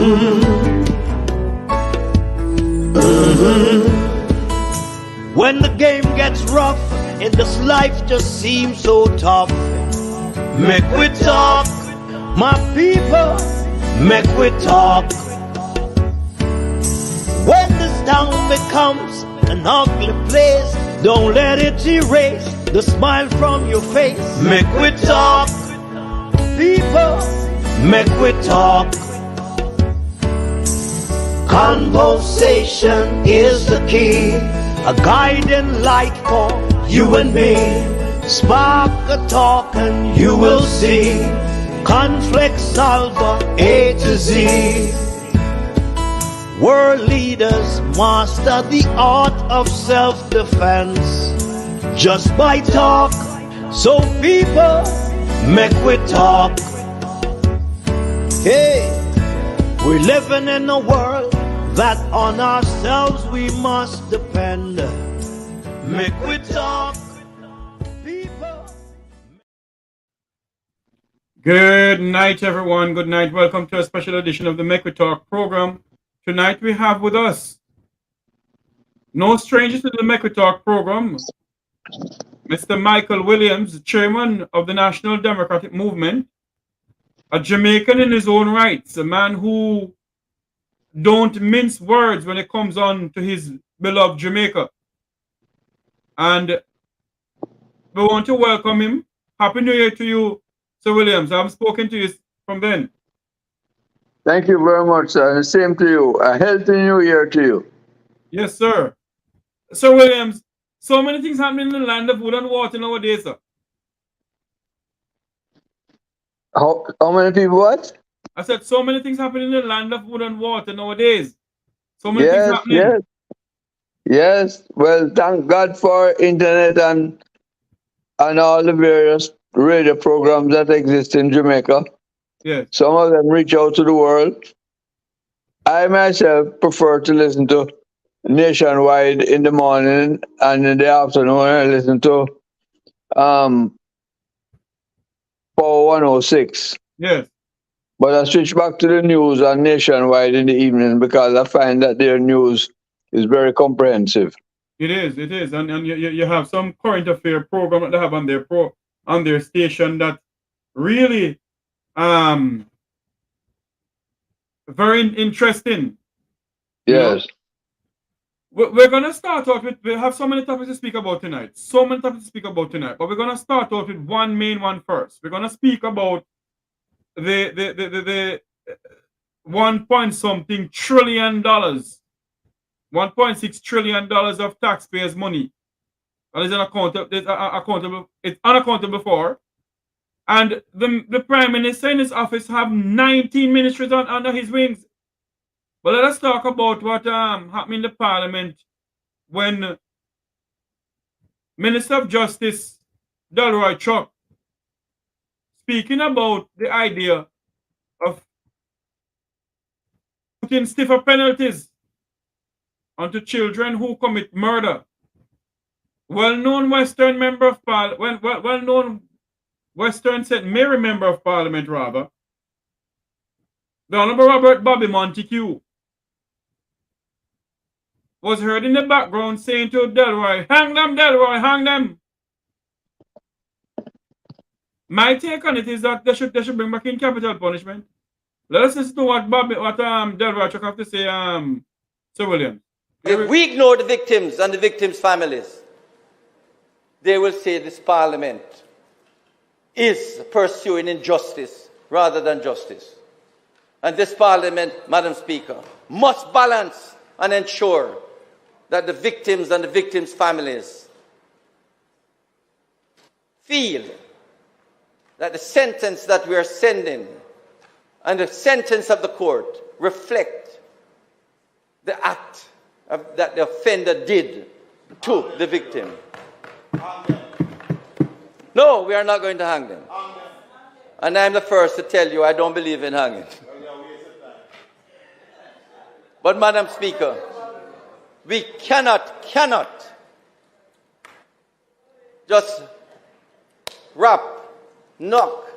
When the game gets rough and this life just seems so tough, make we talk, my people, make we talk. When this town becomes an ugly place, don't let it erase the smile from your face. Make we talk, people, make we talk. Conversation is the key, a guiding light for you and me. Spark a talk and you will see. Conflict solver A to Z. World leaders master the art of self-defense just by talk. So people, make we talk. Hey, we're living in a world that on ourselves we must depend. Make we talk, people. Good night, everyone. Good night. Welcome to a special edition of the Make We Talk program. Tonight we have with us, no stranger to the Make We Talk program, Mr. Michael Williams, chairman of the National Democratic Movement, a Jamaican in his own rights, a man who don't mince words when it comes on to his beloved Jamaica. And we want to welcome him. Happy New Year to you, Sir Williams. I haven't spoken to you from then. Thank you very much, sir. Same to you. A healthy New Year to you. Yes, sir. Sir Williams, so many things happening in the land of wood and water nowadays, sir. How many people what? I said so many things happening in the land of wood and water nowadays. So many things happening. Yes. Well, thank God for internet and all the various radio programs that exist in Jamaica. Yes. Some of them reach out to the world. I myself prefer to listen to Nationwide in the morning, and in the afternoon I listen to Power 106. Yes. But I switch back to the news on Nationwide in the evening because I find that their news is very comprehensive. It is. And you have some current affair program that they have on their station that really very interesting. Yes. We're going to start out with, we have so many topics to speak about tonight. But we're going to start out with one main one first. We're going to speak about the 1.something trillion dollars, $1.6 trillion of taxpayers' money that is unaccountable for. And the Prime Minister in his office have 19 ministries under his wings. But let us talk about what happened in the Parliament when Minister of Justice Delroy Cooke, speaking about the idea of putting stiffer penalties onto children who commit murder. Well-known Western member of Parliament, well-known Western St. Mary member of Parliament, rather, the Honorable Robert Bobby Montague, was heard in the background saying to Delroy, "Hang them, Delroy, hang them." My take on it is that they should bring back in capital punishment. Let us listen to what Delroy Cooke have to say, Sir William. If we ignore the victims and the victims' families, they will say this Parliament is pursuing injustice rather than justice. And this Parliament, Madam Speaker, must balance and ensure that the victims and the victims' families feel that the sentence that we are sending and the sentence of the court reflect the act that the offender did to the victim. No, we are not going to hang them. And I'm the first to tell you I don't believe in hanging. But Madam Speaker, we cannot just knock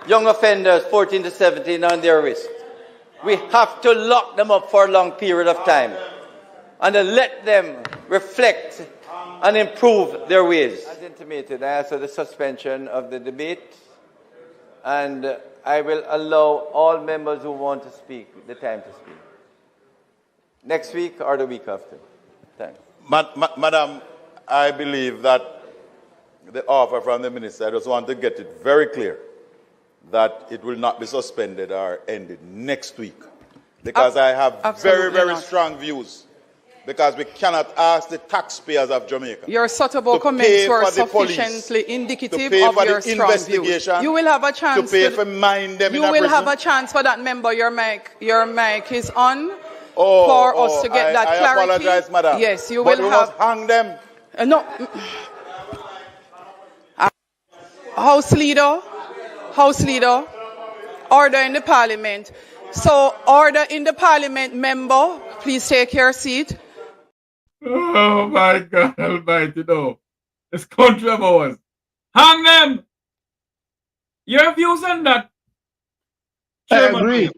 young offenders 14 to 17 on their wrist We have to lock them up for a long period of time and let them reflect and improve their ways. As intimated, I ask for the suspension of the debate, and I will allow all members who want to speak the time to speak. Next week or the week after. Thanks. Madam, I believe that the offer from the minister, I just want to get it very clear that it will not be suspended or ended next week. Because I have very, very strong views. Because we cannot ask the taxpayers of Jamaica. Your suitable comments were sufficiently indicative of your strong views. You will have a chance to pay for mind them. You will have a chance for that member. Your mic is on for us to get that clarity. I apologize, madam. Yes, you will have. Must hang them. No. House leader, order in the parliament. So, order in the parliament, member. Please take your seat. Oh my God Almighty, no. This country of ours. Hang them! Your views on that? I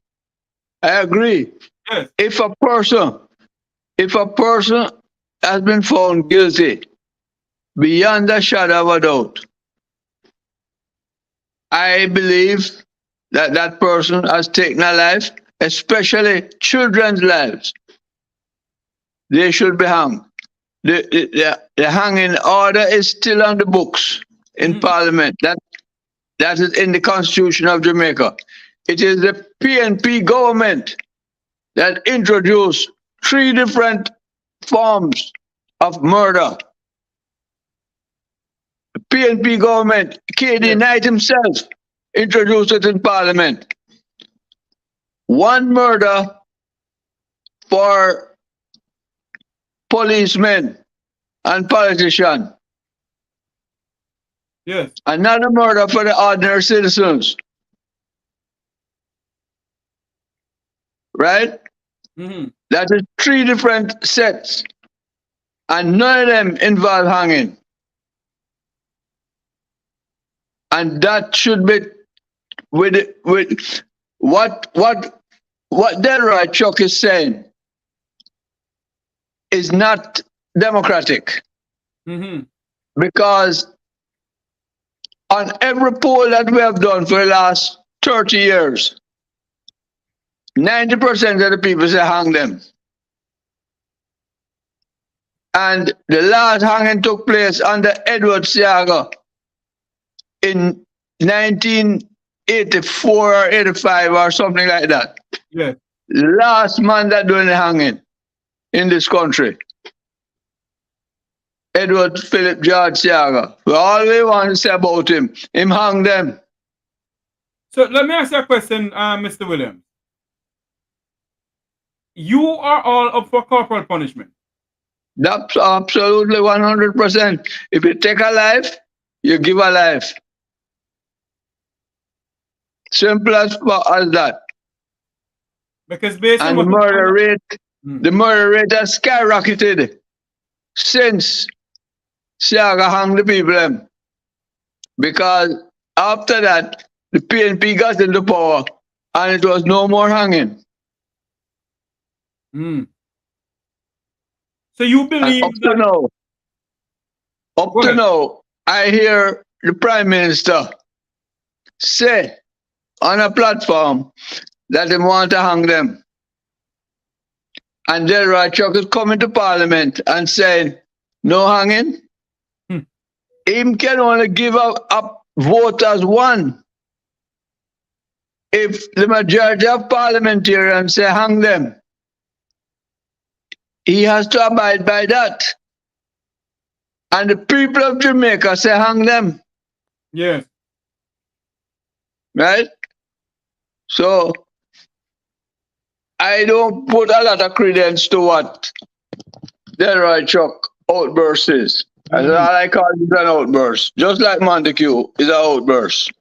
agree. Yes. If a person has been found guilty beyond a shadow of a doubt, I believe that that person has taken a life, especially children's lives. They should be hung. The hanging order is still on the books in Parliament. That is in the Constitution of Jamaica. It is the PNP government that introduced 3 different forms of murder. The PNP government, KD Knight himself, introduced it in Parliament. 1 murder for policemen and politicians. Yes. Another murder for the ordinary citizens. Right? Mm-hmm. That is 3 different sets. And none of them involve hanging. And that should be with what Delroy Chuck is saying is not democratic. Mm-hmm. Because on every poll that we have done for the last 30 years, 90% of the people say hang them. And the last hanging took place under Edward Seaga in 1984 or 85 or something like that. Yes. Last man that doing the hanging in this country. Edward Philip George Seaga. All we want to say about him hang them. So let me ask you a question, Mr. Williams. You are all up for corporal punishment. That's absolutely 100%. If you take a life, you give a life. Simple as that. Because based on and the murder rate has skyrocketed since Seaga hung the people them. Because after that, the PNP got into power and it was no more hanging. So you believe up to now, I hear the Prime Minister say on a platform that they want to hang them. And Delroy Chuck is coming to Parliament and saying, no hanging. Him can only give up vote as 1. If the majority of parliamentarians say hang them, he has to abide by that. And the people of Jamaica say hang them. Yes. Right? So, I don't put a lot of credence to what Delroy Chuck outburst is. That's all I call it an outburst. Just like Montagus is an outburst.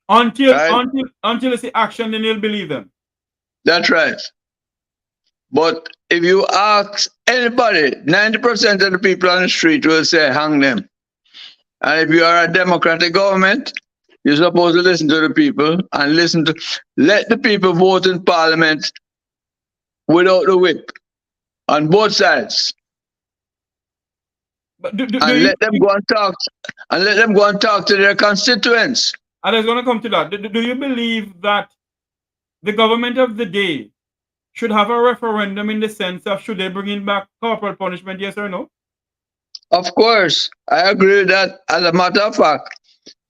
Until you see action, then you'll believe them. That's right. But if you ask anybody, 90% of the people on the street will say hang them. And if you are a democratic government, You're supposed to listen to the people and let the people vote in Parliament without the whip on both sides. But do And you let them go and talk to their constituents. I was going to come to that. Do you believe that the government of the day should have a referendum in the sense of should they bring in back corporal punishment, yes or no? Of course, I agree with that. As a matter of fact,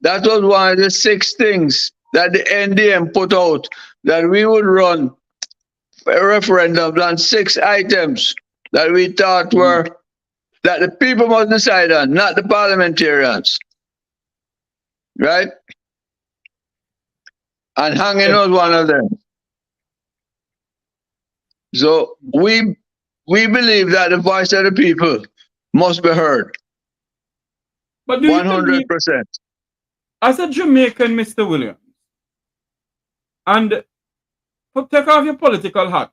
that was one of the 6 things that the NDM put out, that we would run a referendum on 6 items that we thought were that the people must decide on, not the parliamentarians. Right? And hanging was one of them. So we believe that the voice of the people must be heard. But do you 100%. As a Jamaican, Mr. Williams, and take off your political hat,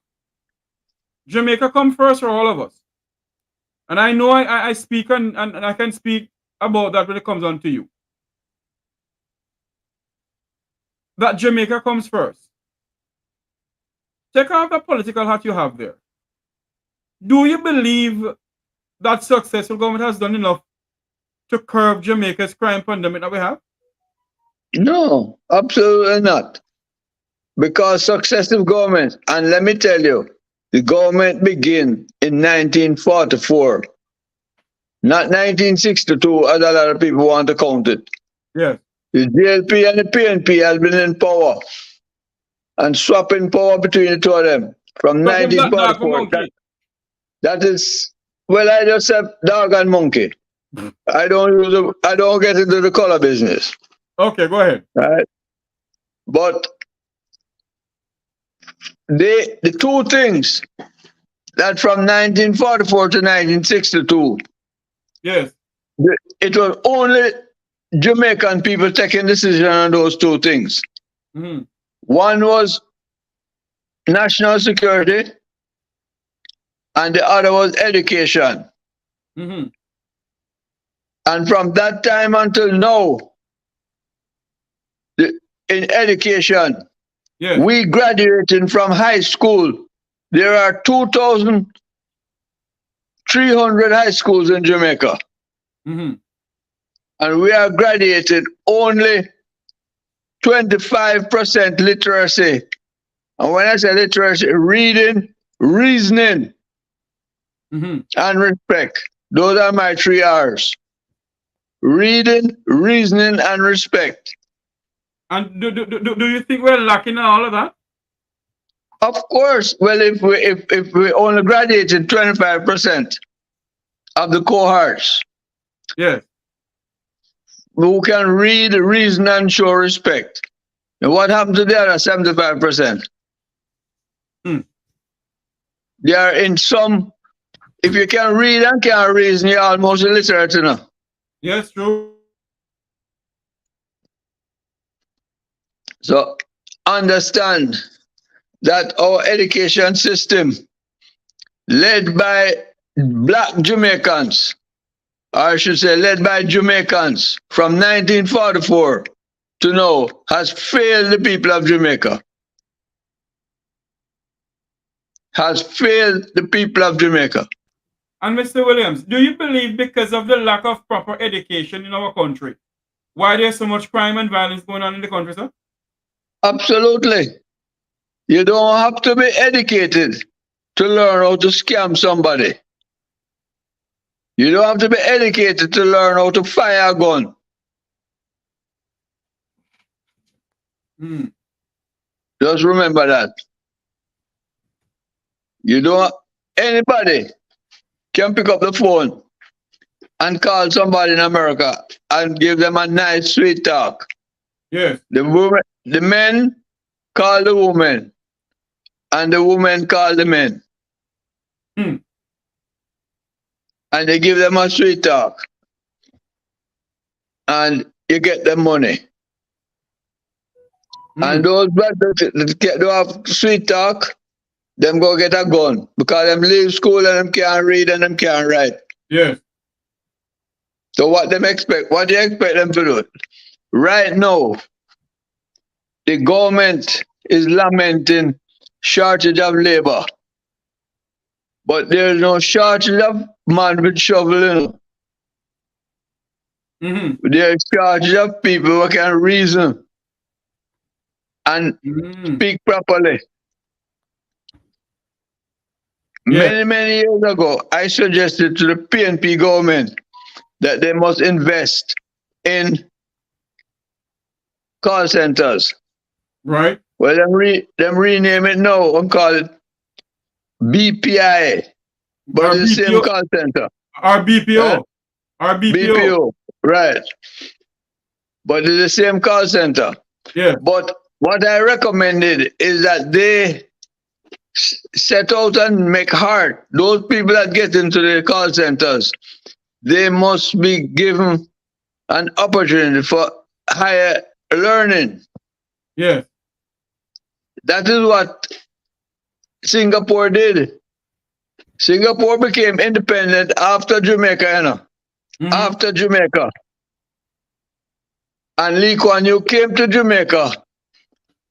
Jamaica come first for all of us. And I know I speak and I can speak about that when it comes on to you. That Jamaica comes first. Take off the political hat you have there. Do you believe that successful government has done enough to curb Jamaica's crime pandemic that we have? No, absolutely not. Because successive government, and let me tell you, the government began in 1944, not 1962, as a lot of people want to count it. Yes. The JLP and the PNP has been in power and swapping power between the two of them from 1944. That is, well, I just said dog and monkey. I don't get into the color business. Okay, go ahead. Right? But the 2 things that from 1944 to 1962, yes, it was only Jamaican people taking decision on those 2 things. Mm-hmm. One was national security, and the other was education. Mm-hmm. And from that time until now, in education, yes, we graduating from high school. There are 2,300 high schools in Jamaica. mm-hmm, And we are graduated only 25% literacy. And when I say literacy, reading, reasoning, mm-hmm, and respect. Those are my 3 R's. Reading, reasoning, and respect. And do you think we're lacking in all of that? Of course. Well, if we only graduated 25% of the cohorts, yes, who can read, reason, and show respect. And what happened to the other 75%? They are in some. If you can read and can't reason, you're almost illiterate enough. Yes, true. So understand that our education system, led by Black Jamaicans, or I should say led by Jamaicans from 1944 to now, has failed the people of Jamaica. Has failed the people of Jamaica. And Mr. Williams, do you believe because of the lack of proper education in our country, why there's so much crime and violence going on in the country, sir? Absolutely. You don't have to be educated to learn how to scam somebody. You don't have to be educated to learn how to fire a gun. Just remember that. Anybody can pick up the phone and call somebody in America and give them a nice sweet talk. Yes. The men call the woman, and the woman call the men. And they give them a sweet talk. And you get them money. And those brothers that don't have sweet talk, them go get a gun because them leave school and them can't read and them can't write. Yes. So what them expect? What do you expect them to do? Right now, the government is lamenting shortage of labor. But there is no shortage of man with shovel, you know. There is shortage of people who can reason and speak properly. Yeah. Many years ago, I suggested to the PNP government that they must invest in call centers. Right. Well, them rename it now and call it BPI, but Or it's the same BPO. call center. Or BPO. Or BPO. BPO, right. But it's the same call center. Yeah. But what I recommended is that they set out and make hard. Those people that get into the call centers, they must be given an opportunity for higher learning. Yes. That is what Singapore did. Singapore became independent after Jamaica, you know. After Jamaica. And Lee Kuan Yew came to Jamaica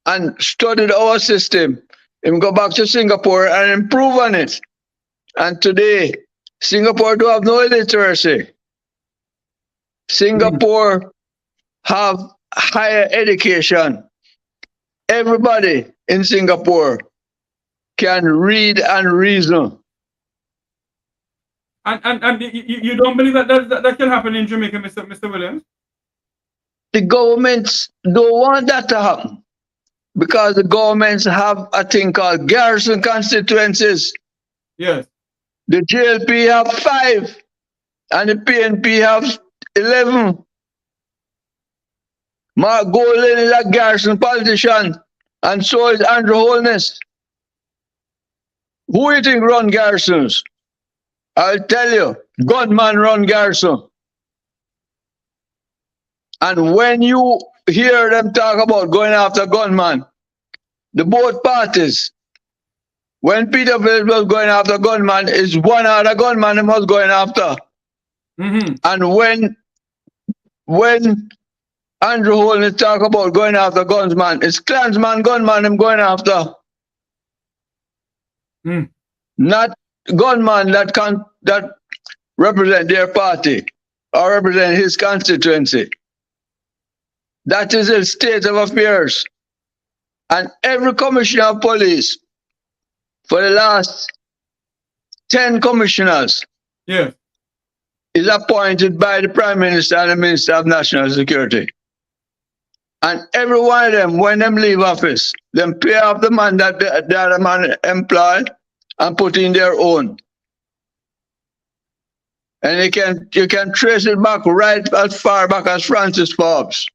and studied our system. Him go back to Singapore and improve on it. And today, Singapore do have no illiteracy. Singapore have higher education. Everybody in Singapore can read and reason. And you don't believe that can happen in Jamaica, Mr. Williams? The governments don't want that to happen because the governments have a thing called garrison constituencies. Yes. The JLP have 5 and the PNP have 11. Mark Golden is a garrison politician and so is Andrew Holness. Who you think run garrisons? I'll tell you, gunman run garrison. And when you hear them talk about going after gunman, the both parties, when Peter Phillips was going after gunman, is one other gunman he was going after. And when Andrew Holness talk about going after gunsman, it's Klansman gunman him going after. Not gunman that represent their party or represent his constituency. That is a state of affairs. And every commissioner of police for the last 10 commissioners is appointed by the Prime Minister and the Minister of National Security. And every one of them, when them leave office, them pay off the man that the other man employed and put in their own. And you can trace it back right as far back as Francis Forbes.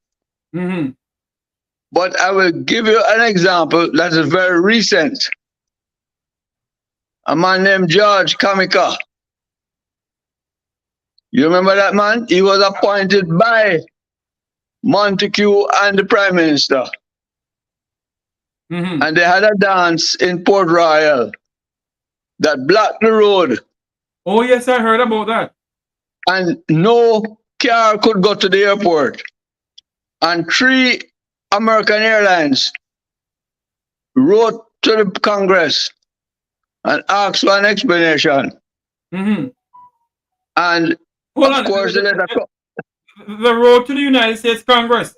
But I will give you an example that is very recent. A man named George Kamika. You remember that man? He was appointed by Montague and the Prime Minister. And they had a dance in Port Royal that blocked the road. Oh, yes, I heard about that. And no car could go to the airport. And 3 American Airlines wrote to the Congress and asked for an explanation. And of course, the road to the United States Congress.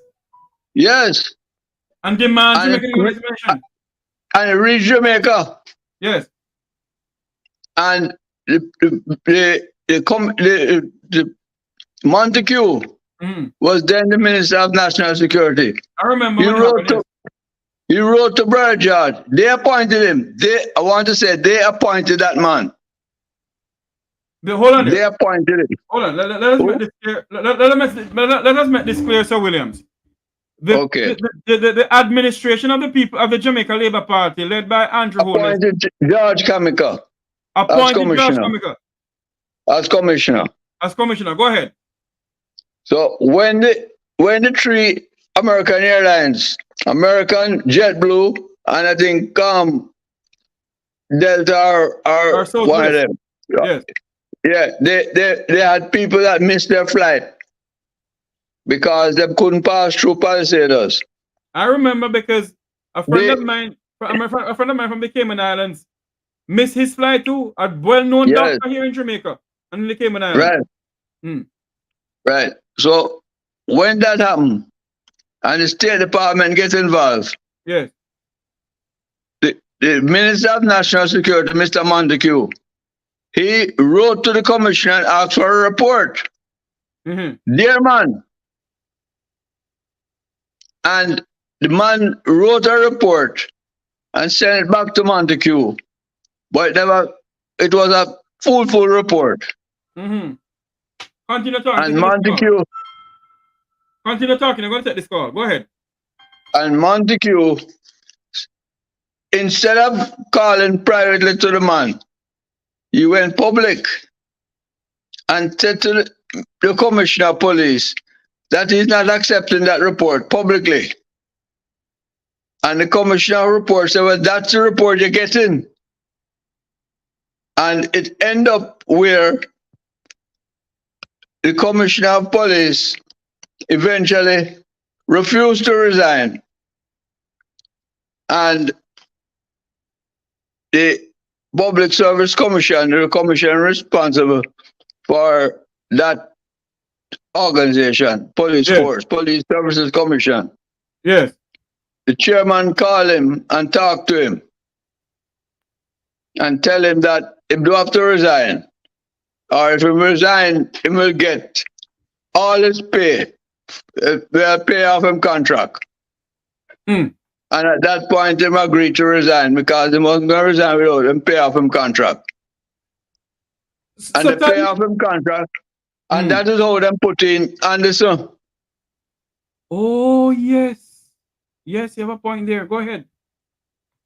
Yes. And demand to make an explanation. And it reached Jamaica. Yes. And the Montague was then the Minister of National Security. I remember. He wrote to Brother George. They appointed him. I want to say they appointed that man. Hold on. They appointed him. Hold on. Let us make this clear. Let us make this clear, Sir Williams. The administration of the people of the Jamaica Labour Party, led by Andrew Holness, appointed George Kamika. Appointed George Kamika. As commissioner. As commissioner. Go ahead. So when the 3 American Airlines, American, JetBlue, and I think Delta or one of them. Yes. Yeah, they had people that missed their flight because they couldn't pass through Palisades. I remember because a friend They, of mine, a friend of mine from the Cayman Islands, missed his flight too. A well-known yes, doctor here in Jamaica and in the Cayman Islands. right, Hmm. right. So when that happened, and the State Department gets involved, Yes. the Minister of National Security, Mr. Montague, he wrote to the commissioner and asked for a report. Mm-hmm. Dear man. And the man wrote a report and sent it back to Montague. But it was a full report. Mm-hmm. Continue talking. And Montague, Continue talking. I'm going to take this call. Go ahead. and Montague, instead of calling privately to the man, he went public and said to the commissioner of police that he's not accepting that report publicly. And the commissioner of report said, well, that's the report you're getting. And it ended up where the commissioner of police eventually refused to resign. And the Public Service Commission, the commission responsible for that organization, Police Yes. Force, Police Services Commission. Yes. The chairman called him and talked to him and tell him that he do have to resign. Or if he resign, he will get all his pay. They'll pay off him contract. Mm. And at that point, him agreed to resign because he wasn't going to resign without him pay off him contract. And they pay off him contract. And that is how them put in Anderson. Oh, yes. Yes, you have a point there. Go ahead.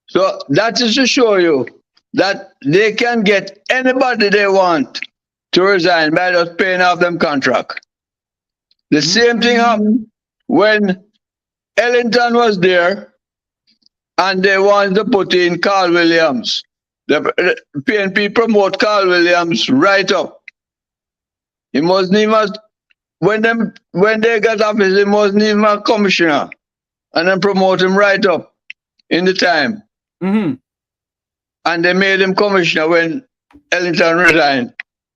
So that is to show you that they can get anybody they want to resign by just paying off them contract. The same thing happened when Ellington was there and they wanted to put in Carl Williams. The PNP promote Carl Williams right up. He wasn't even, when they got office, he wasn't even a commissioner. And then promote him right up in the time. Mm-hmm. And they made him commissioner when Ellington resigned.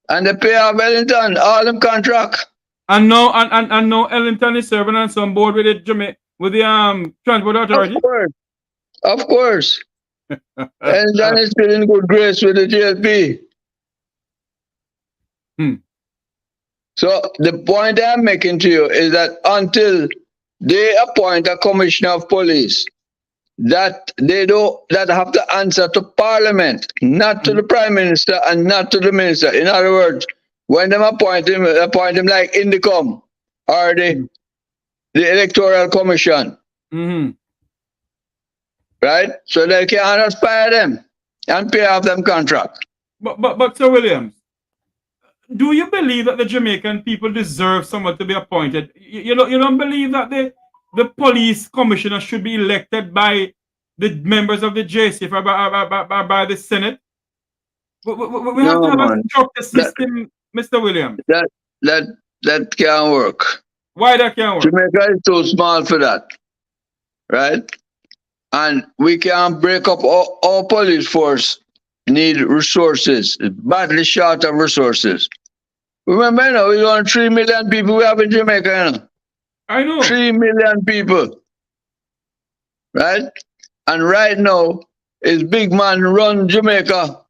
And they pay off Ellington all them contract. And now, and now Ellington is serving on some board with the Transport Authority. Of course. Ellington is still in good grace with the GLP. So the point I'm making to you is that until they appoint a commissioner of police, that have to answer to Parliament, not to the Prime Minister and not to the Minister. In other words, when they appoint him like Indicom or the Electoral Commission. Mm-hmm. Right? So they can just fire them and pay off them contract. But Sir Williams, do you believe that the Jamaican people deserve someone to be appointed? You don't believe that the police commissioner should be elected by the members of the JCF or by the Senate? We have to have a structured system, Mr. Williams. That can't work. Why that can't work? Jamaica is too small for that. Right? And we can't break up our police force. Need resources, badly short of resources. Remember, you know, we got 3 million people we have in Jamaica. You know? I know. 3 million people. Right? And right now, is big man run Jamaica.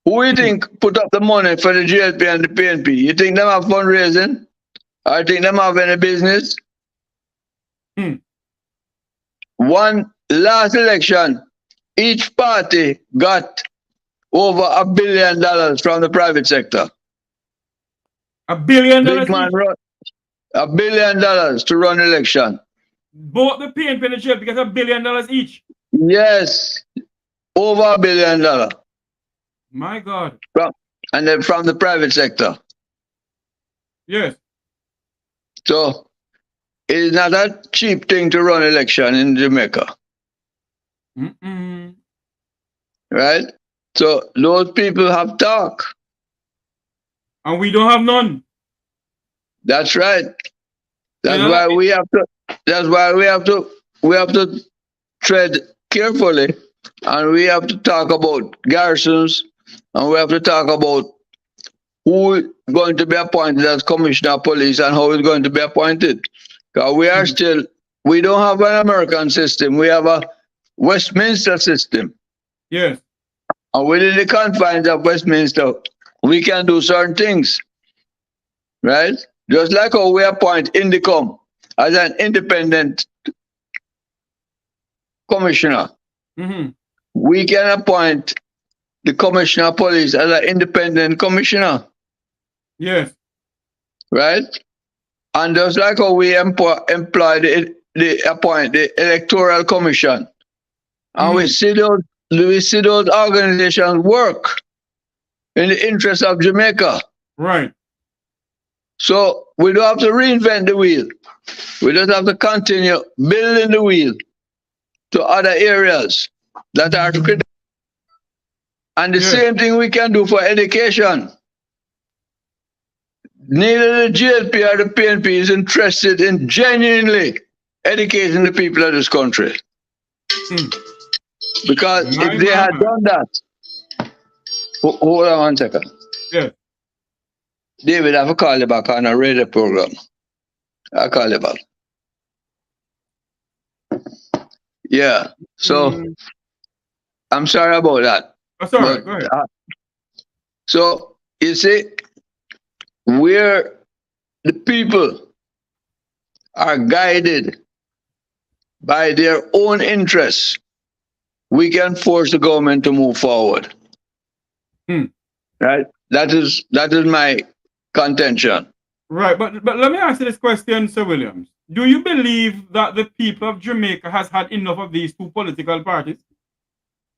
Who you think put up the money for the GLP and the PNP? You think them have fundraising? Or you think them have any business? One last election, each party got over $1 billion from the private sector. $1 billion? Big man run $1 billion to run election. Both the PNP and the GLP get $1 billion each. Yes, over $1 billion. My God. And then from the private sector. Yes. So it is not a cheap thing to run election in Jamaica. Right? So those people have talk. And we don't have none. That's right. That's why we have to That's why we have to tread carefully, and we have to talk about garrisons, and we have to talk about who is going to be appointed as commissioner of police and how it's going to be appointed. Because we don't have an American system. We have a Westminster system. Yes. And within the confines of Westminster, we can do certain things. Right? Just like how we appoint Indicom as an independent commissioner. Mm-hmm. We can appoint the commissioner of police as an independent commissioner. Yes. Right? And just like how we appoint the electoral commission. And we see those organizations work in the interest of Jamaica. Right. So we don't have to reinvent the wheel. We just have to continue building the wheel to other areas that are critical. And the same thing we can do for education. Neither the GLP or the PNP is interested in genuinely educating the people of this country. Because if they had done that, hold on 1 second. Yeah. David, I have to call you back on a radio program. I'll call you back. Yeah. So I'm sorry about that. That's all right. Go ahead. So you see, where the people are guided by their own interests, we can force the government to move forward. Right? That is my contention. Right, but let me ask you this question, Sir Williams. Do you believe that the people of Jamaica has had enough of these two political parties?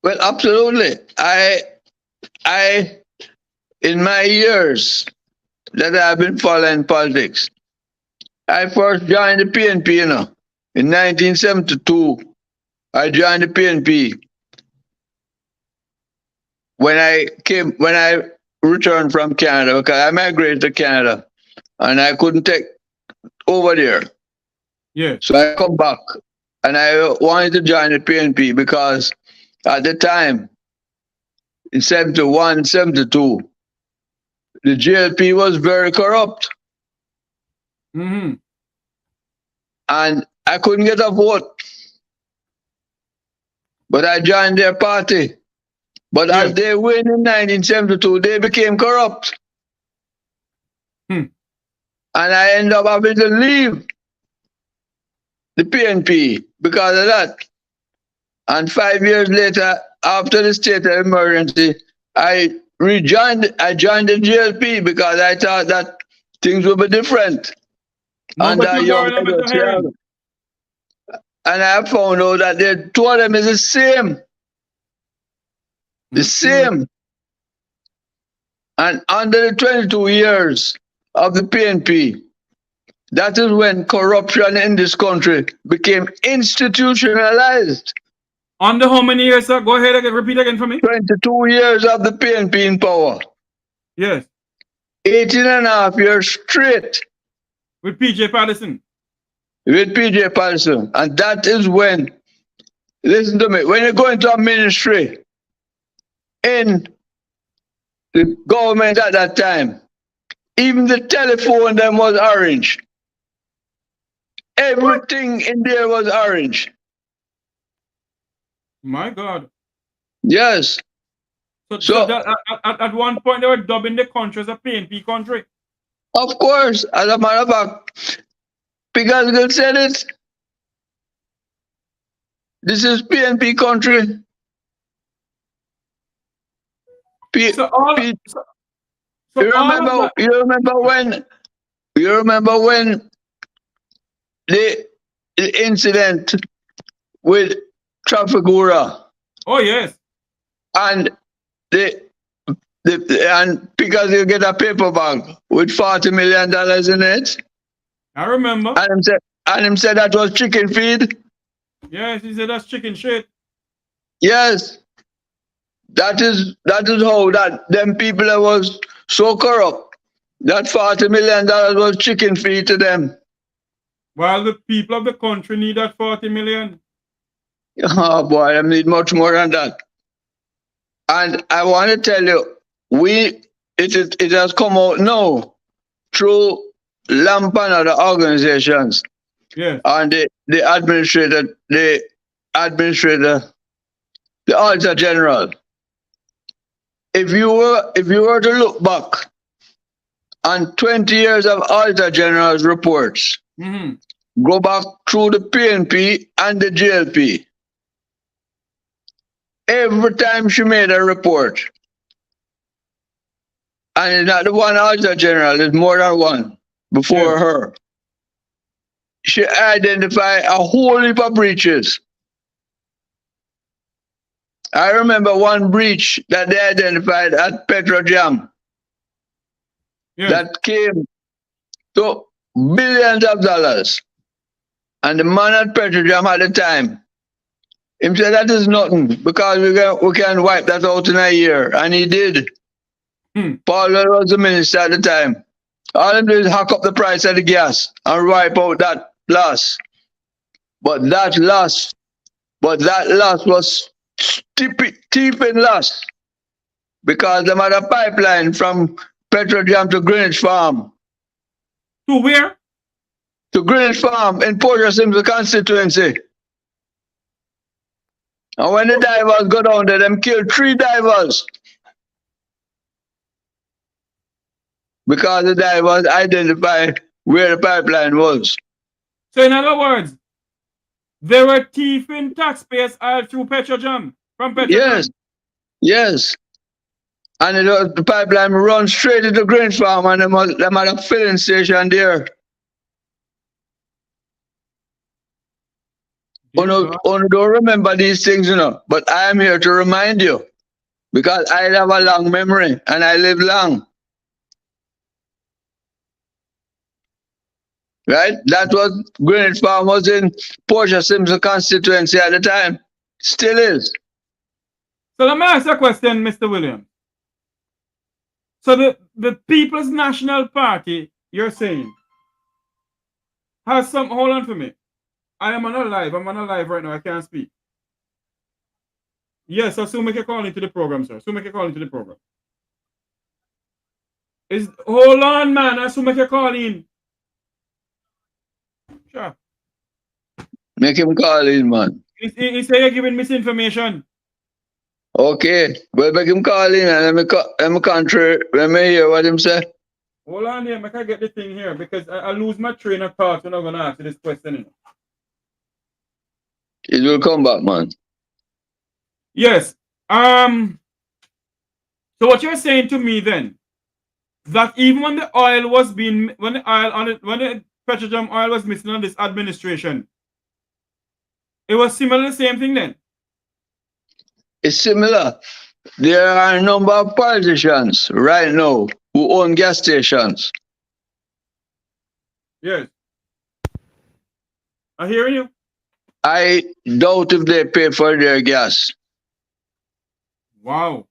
Well, absolutely. I in my years that I've been following politics, I first joined the PNP, in 1972. I joined the PNP when I returned from Canada, because I migrated to Canada and I couldn't take over there. Yeah. So I come back and I wanted to join the PNP because at the time, in 71, 72, the GLP was very corrupt. Mm-hmm. And I couldn't get a vote. But I joined their party. But as they win in 1972, they became corrupt. And I ended up having to leave the PNP because of that. And 5 years later, after the state of emergency, I joined the GLP because I thought that things would be different. And I found out that the two of them is the same. The same. And under the 22 years of the PNP, that is when corruption in this country became institutionalized. Under how many years, sir? Go ahead again, repeat again for me. 22 years of the PNP in power. Yes. 18.5 years straight. With PJ Patterson. With PJ Patterson. And that is when, listen to me, when you go into a ministry in the government at that time, even the telephone them was orange. Everything in there was orange. My God. Yes. So that, at one point they were dubbing the country as a PNP country. Of course. As a matter of fact, Pigalle said it. This is PNP country. You remember when the incident with Trafigura? Oh yes. And and because you get a paper bag with $40 million in it. I remember. And him said that was chicken feed. Yes, he said that's chicken shit. Yes. That is how that them people that was so corrupt. That $40 million was chicken feed to them. While the people of the country need that 40 million. Oh boy, I need much more than that. And I want to tell you, it has come out now through LAMP and other organizations. Yes. And the Auditor General. If you were to look back on 20 years of Auditor General's reports, go back through the PNP and the GLP. Every time she made a report, and it's not the one Auditor General, it's more than one before her, she identified a whole heap of breaches. I remember one breach that they identified at Petrojam that came to billions of dollars. And the man at Petrojam at the time, he said that is nothing because we can wipe that out in a year. And he did. Paul was the minister at the time. All he did is hack up the price of the gas and wipe out that loss. But that loss was steeping loss because they had a pipeline from Petrojam to Greenwich Farm. To where? To Greenwich Farm in Portia Simpson constituency. And when the divers go down there, them killed 3 divers. Because the divers identified where the pipeline was. So in other words, they were thieving taxpayers all through Petrojam, from Petrojam? Yes, yes. And the pipeline runs straight into Greenwich Farm and they had a filling station there. You don't remember these things, you know, but I am here to remind you because I have a long memory and I live long. Right? That was Greenwich Farm was in Portia Simpson constituency at the time. Still is. So let me ask you a question, Mr. Williams. So the People's National Party, you're saying, has some, hold on for me. I'm on a live right now, I can't speak. Yes, so soon make a call into the program, sir. Soon make a call into the program. Hold on, man, I soon make a call in. Sure. Make him call in, man. He say you're giving misinformation. Okay, well, make him call in and let me hear what him say. Hold on here, I get the thing here because I lose my train of thought when I'm going to answer this question. It will come back, man. Yes. So what you're saying to me then, that even when the oil was being, when the Petrojam oil was missing on this administration, it was similar, the same thing then? It's similar. There are a number of politicians right now who own gas stations. Yes. I hear you. I doubt if they pay for their gas. Wow.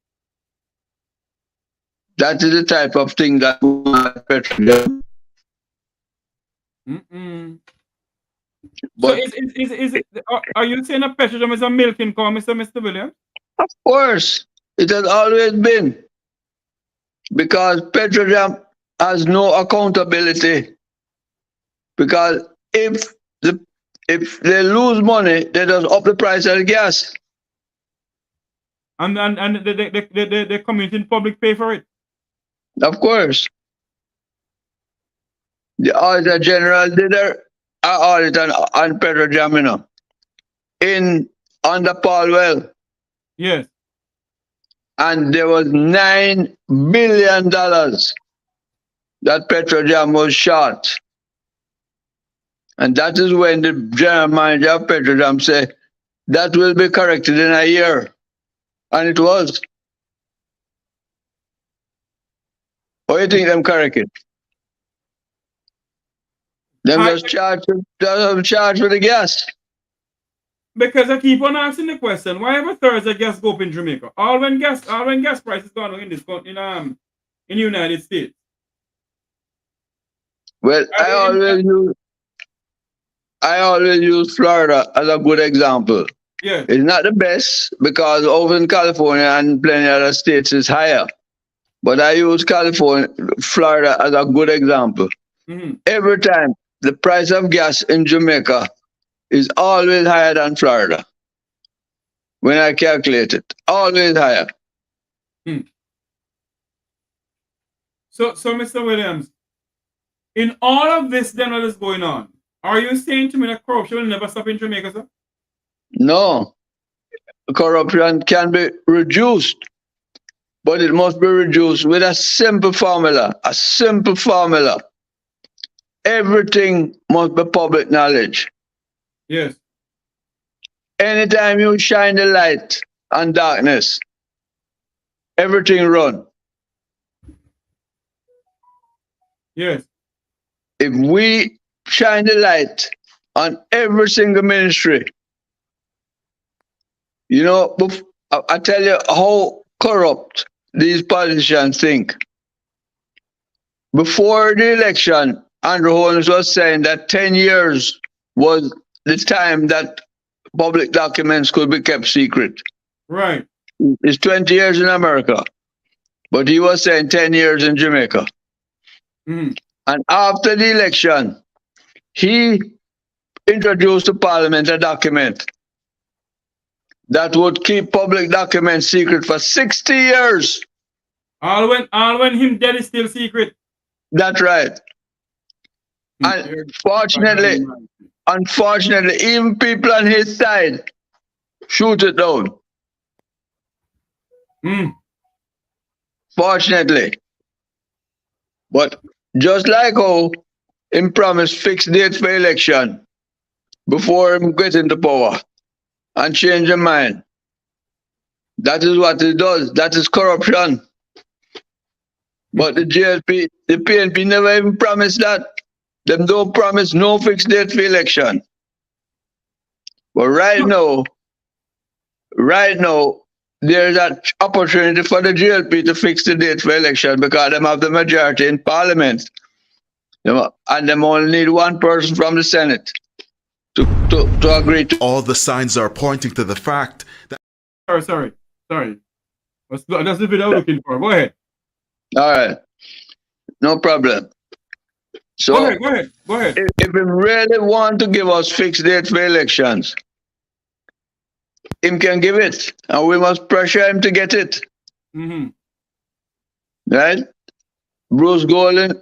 That is the type of thing that Petrojam. But so are you saying that Petrojam is a milking cow, Mr. Williams? Of course, it has always been. Because Petrojam has no accountability. Because if they lose money, they just up the price of the gas. And the community and public pay for it? Of course. The Auditor General did an audit on Petrojam, you know, under Paul Well. Yes. And there was $9 billion that Petrojam was short. And that is when the general manager of Petrojam said, that will be corrected in a year. And it was. What do you think them correct it? Them just charged with the gas. Because I keep on asking the question, why ever Thursday gas go up in Jamaica? All when gas prices gone up in the United States. Well, I always use I always use Florida as a good example. Yeah. It's not the best because over in California and plenty other states is higher. But I use Florida as a good example. Every time the price of gas in Jamaica is always higher than Florida. When I calculate it, always higher. So, Mr. Williams, in all of this then what is going on, are you saying to me that corruption will never stop in Jamaica, sir? No. Corruption can be reduced, but it must be reduced with a simple formula. A simple formula. Everything must be public knowledge. Yes. Anytime you shine the light on darkness, everything run. Yes. If we shine the light on every single ministry, you know, I tell you how corrupt these politicians think. Before the election, Andrew Holmes was saying that 10 years was the time that public documents could be kept secret. Right. It's 20 years in America, but he was saying 10 years in Jamaica. And after the election, he introduced to Parliament a document that would keep public documents secret for 60 years. All when him dead is still secret. That's right. And unfortunately, even people on his side shoot it down. Fortunately. But just like how him promised fixed dates for election before him get into power and change his mind, that is what he does. That is corruption. But the GLP, the PNP never even promised that. Them don't promise no fixed date for election. But right now, there's an opportunity for the GLP to fix the date for election because they have the majority in Parliament. And they only need one person from the Senate to agree to. All the signs are pointing to the fact that... Sorry. That's the video I'm looking for. Go ahead. All right. No problem. So Go ahead. If we really want to give us fixed date for elections, him can give it, and we must pressure him to get it. Right? Bruce Golding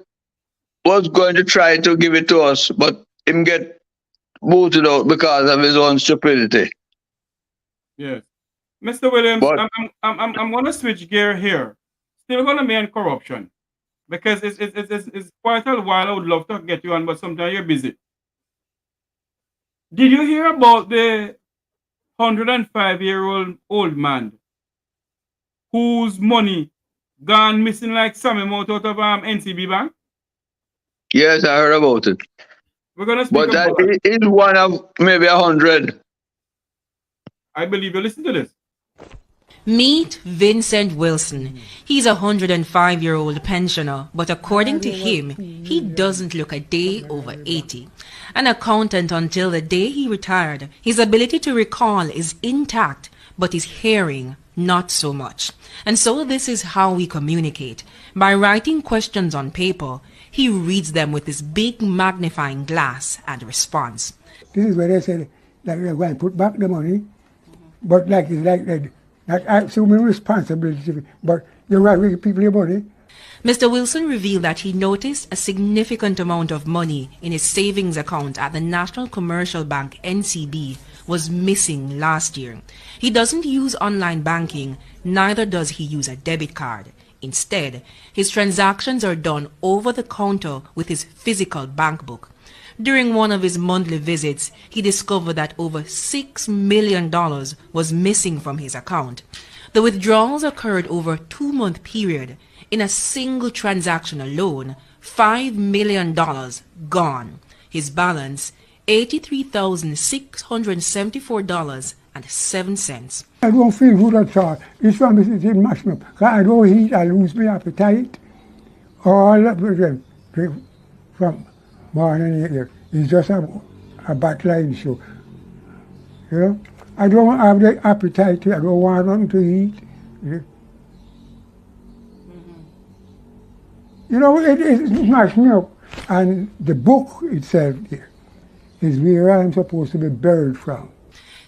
was going to try to give it to us, but him get booted out because of his own stupidity. Yes. Mr. Williams, I'm going to switch gear here. Still going to be in corruption. Because it's quite a while I would love to get you on, but sometimes you're busy. Did you hear about the 105-year-old man whose money gone missing like Sammy out of NCB Bank? Yes, I heard about it. We're going to speak about that. But it's one of maybe 100. I believe you. Listen to this. Meet Vincent Wilson. He's a 105-year-old pensioner, but according to him, he doesn't look a day over 80. An accountant until the day he retired, his ability to recall is intact, but his hearing not so much. And so this is how we communicate. By writing questions on paper, he reads them with his big magnifying glass and responds. This is where they said that we're going to put back the money, but like not assuming responsibility, but you're right with people your money. Mr. Wilson revealed that he noticed a significant amount of money in his savings account at the National Commercial Bank, NCB, was missing last year. He doesn't use online banking, neither does he use a debit card. Instead, his transactions are done over the counter with his physical bank book. During one of his monthly visits, he discovered that over $6 million was missing from his account. The withdrawals occurred over a 2-month period. In a single transaction alone, $5 million gone. His balance, $83,674.07. I don't feel good at all. This one is mashing up. I don't eat, I lose my appetite. All that from morning here. It's just a a backline show. You know, I don't have the appetite. I don't want nothing to eat. You know, it smashed me up. And the book itself there is where I'm supposed to be buried from.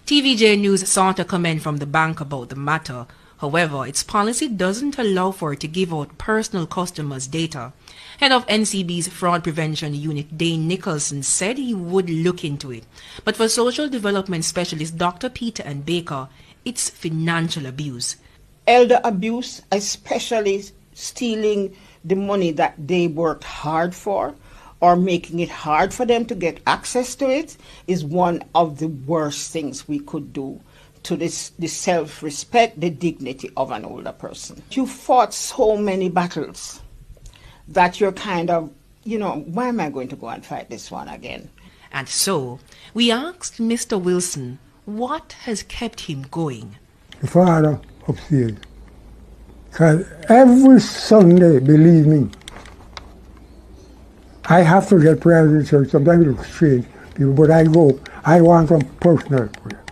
TVJ News sought a comment from the bank about the matter. However, its policy doesn't allow for it to give out personal customers' data. Head of NCB's Fraud Prevention Unit, Dane Nicholson, said he would look into it. But for Social Development Specialist Dr. Peter and Baker, it's financial abuse. Elder abuse, especially stealing the money that they worked hard for or making it hard for them to get access to it, is one of the worst things we could do to the self-respect, the dignity of an older person. You fought so many battles that you're kind of, you know, why am I going to go and fight this one again? And so, we asked Mr. Wilson what has kept him going. The father upstairs. Because every Sunday, believe me, I have to get prayers in church. Sometimes it looks strange, but I go. I want some personal prayer.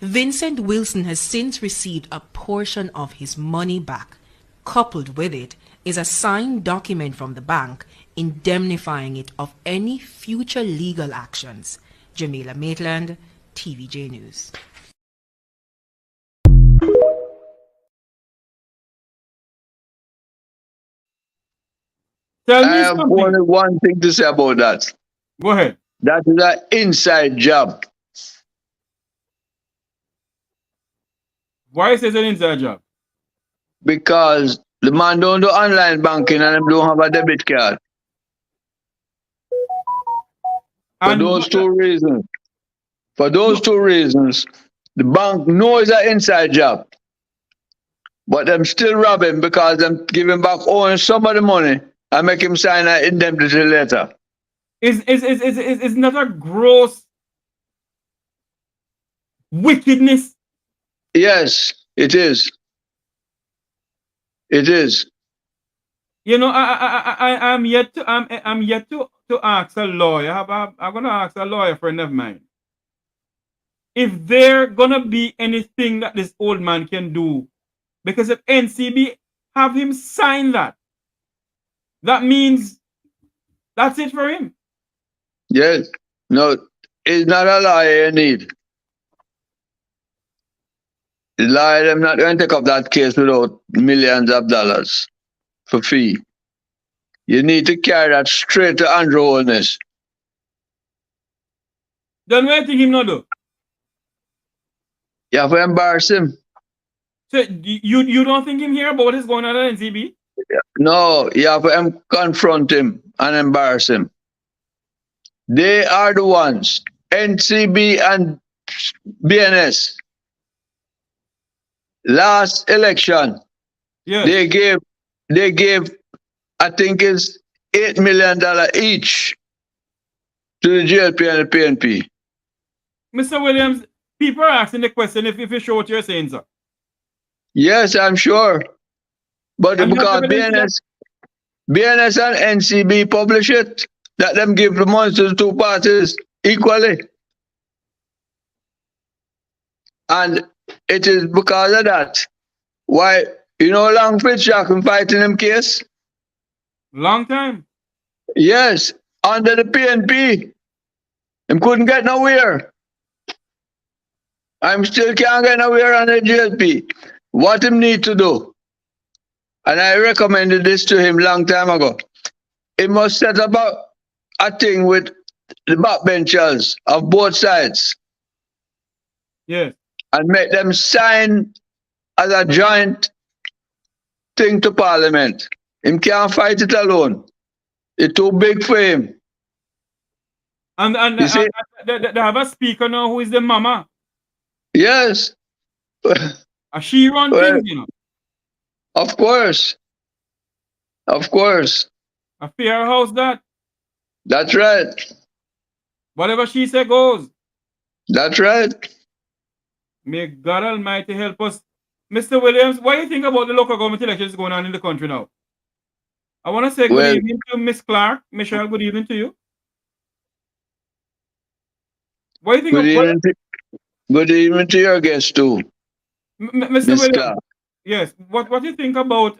Vincent Wilson has since received a portion of his money back. Coupled with it is a signed document from the bank indemnifying it of any future legal actions. Jamila Maitland, TVJ News. Tell me I have something. only one thing to say about that. Go ahead. That is an inside job. Why is it an inside job? Because the man don't do online banking and them don't have a debit card. For And those two reasons, the bank knows it's an inside job. But them still rob him because them give him back owing some of the money and make him sign an indemnity letter. Is not a gross wickedness? Yes, it is. It is. You know, I'm yet to ask a lawyer. I'm gonna ask a lawyer friend of mine if there gonna be anything that this old man can do, because if NCB have him sign that, that means that's it for him. Yes. No, it's not a lawyer you need. The lawyer, them not going to take up that case without millions of dollars for fee. You need to carry that straight to Andrew Holness. Then what do you think him not do? You have to embarrass him. So you don't think him hear about what is going on at NCB? No, you have to confront him and embarrass him. They are the ones, NCB and BNS. Last election, Yes. they gave, I think it's $8 million each to the GLP and the PNP. Mr. Williams, people are asking the question if you show what you're saying, sir. Yes, I'm sure. But And because BNS and NCB publish it, let them give the money to the two parties equally. And it is because of that. Why, you know, Long Fitzjack been fighting them case? Long time. Yes, under the PNP. Him couldn't get nowhere. I'm still can't get nowhere on the GLP. What him need to do, and I recommended this to him long time ago, he must set up a thing with the backbenchers of both sides. Yes. And make them sign as a joint thing to Parliament. Him can't fight it alone. It's too big for him. And You see? they have a speaker now who is the mama. Yes. She run things, you know. Of course. Of course. A fair house that. That's right. Whatever she say goes. That's right. May God Almighty help us. Mr. Williams, what do you think about the local government elections going on in the country now? I want to say good evening to Miss Clark. Michelle, good evening to you. What do you Good think? evening, good evening to your guest too, Mr. Miss Williams? Clark. Yes. What do you think about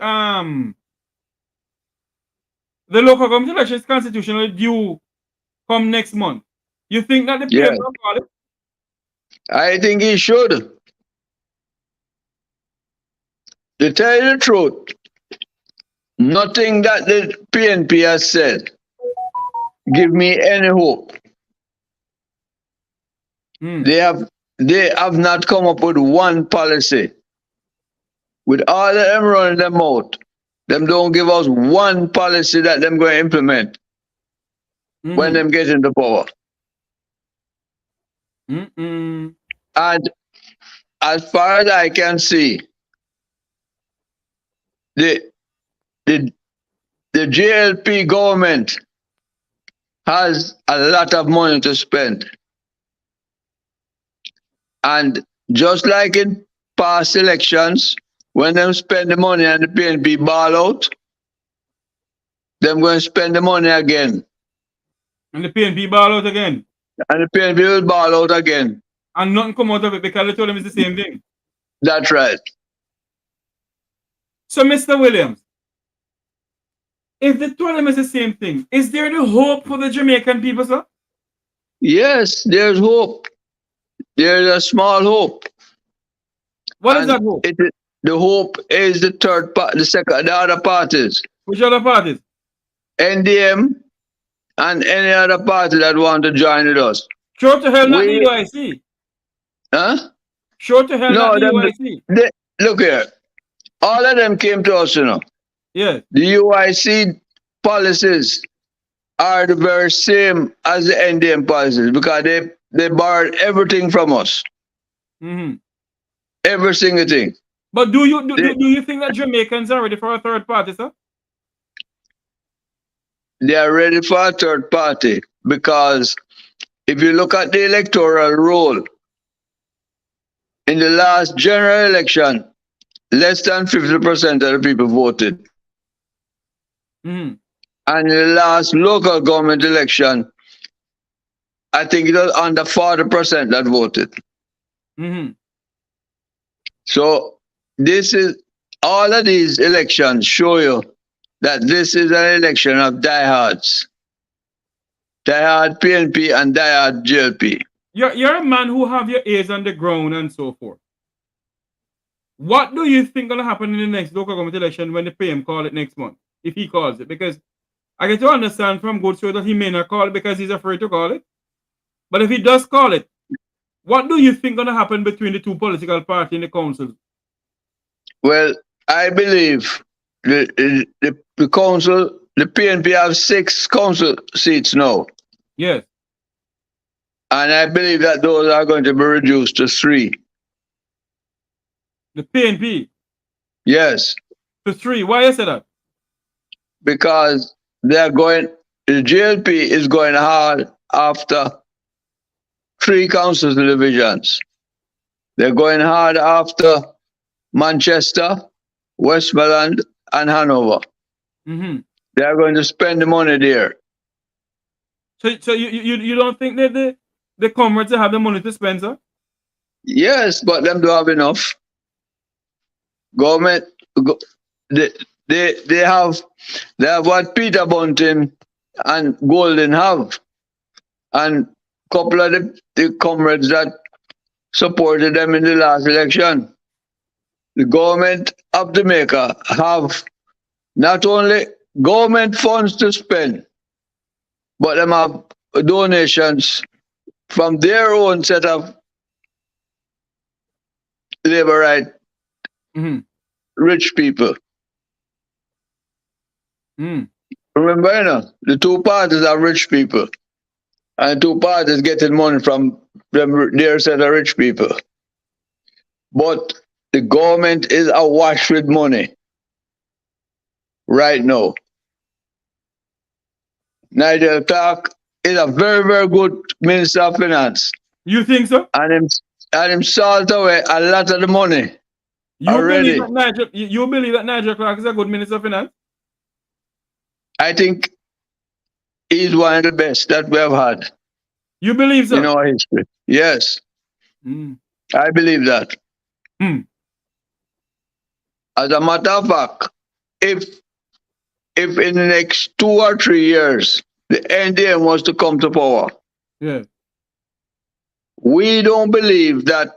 the local government elections constitutional due come next month? You think that the PM Yes, will call it? I think he should. To tell you the truth, nothing that the PNP has said give me any hope. They have not come up with one policy. With all of them running them out, them don't give us one policy that them going to implement when them get into power. And as far as I can see, the JLP government has a lot of money to spend. And just like in past elections, when them spend the money and the PNP ball out, them going to spend the money again. And the PNP ball out again. And the PNP will ball out again. And nothing come out of it because they told them it's the same thing. That's right. So, Mr. Williams, if they told them it's the same thing, is there the hope for the Jamaican people, sir? Yes, there's hope. There's a small hope. What is that hope? The hope is the the other parties. Which other parties? NDM and any other party that want to join with us. Sure to hell, not the UIC. Huh? Sure to hell, No, not the UIC. Look here. All of them came to us, you know. Yes. The UIC policies are the very same as the NDM policies because they borrowed everything from us. Every single thing. But do you think that Jamaicans are ready for a third party, sir? They are ready for a third party because if you look at the electoral roll, in the last general election, less than 50% of the people voted. And in the last local government election, I think it was under 40% that voted. So all of these elections show you that this is an election of diehards. Diehard PNP and diehard JLP. You're a man who have your ears on the ground and so forth. What do you think gonna happen in the next local government election when the PM call it next month? If he calls it, because I get to understand from good show that he may not call it because he's afraid to call it. But if he does call it, what do you think gonna happen between the two political parties in the council? Well, I believe the council, the PNP have 6 council seats now. Yes. And I believe that those are going to be reduced to 3. The PNP? Yes. To 3. Why you say that? Because the JLP is going hard after 3 council divisions. They're going hard after Manchester, Westmoreland, and Hanover. They are going to spend the money there. So you don't think that the comrades have the money to spend, sir? Yes, but them don't have enough. Government, they have what Peter Bunting and Golden have, and a couple of the comrades that supported them in the last election. The government of Jamaica have not only government funds to spend, but them have donations from their own set of labor right rich people. Remember, you know, the 2 parties are rich people, and 2 parties getting money from their set of rich people. But the government is awash with money right now. Nigel Clark is a very, very good Minister of Finance. You think so? And him salt away a lot of the money already. You believe that Nigel Clark is a good Minister of Finance? I think he's one of the best that we have had. You believe so? in our history. Yes, Mm. I believe that. Mm. As a matter of fact, if in the next 2 or 3 years the NDM was to come to power, Yeah. we don't believe that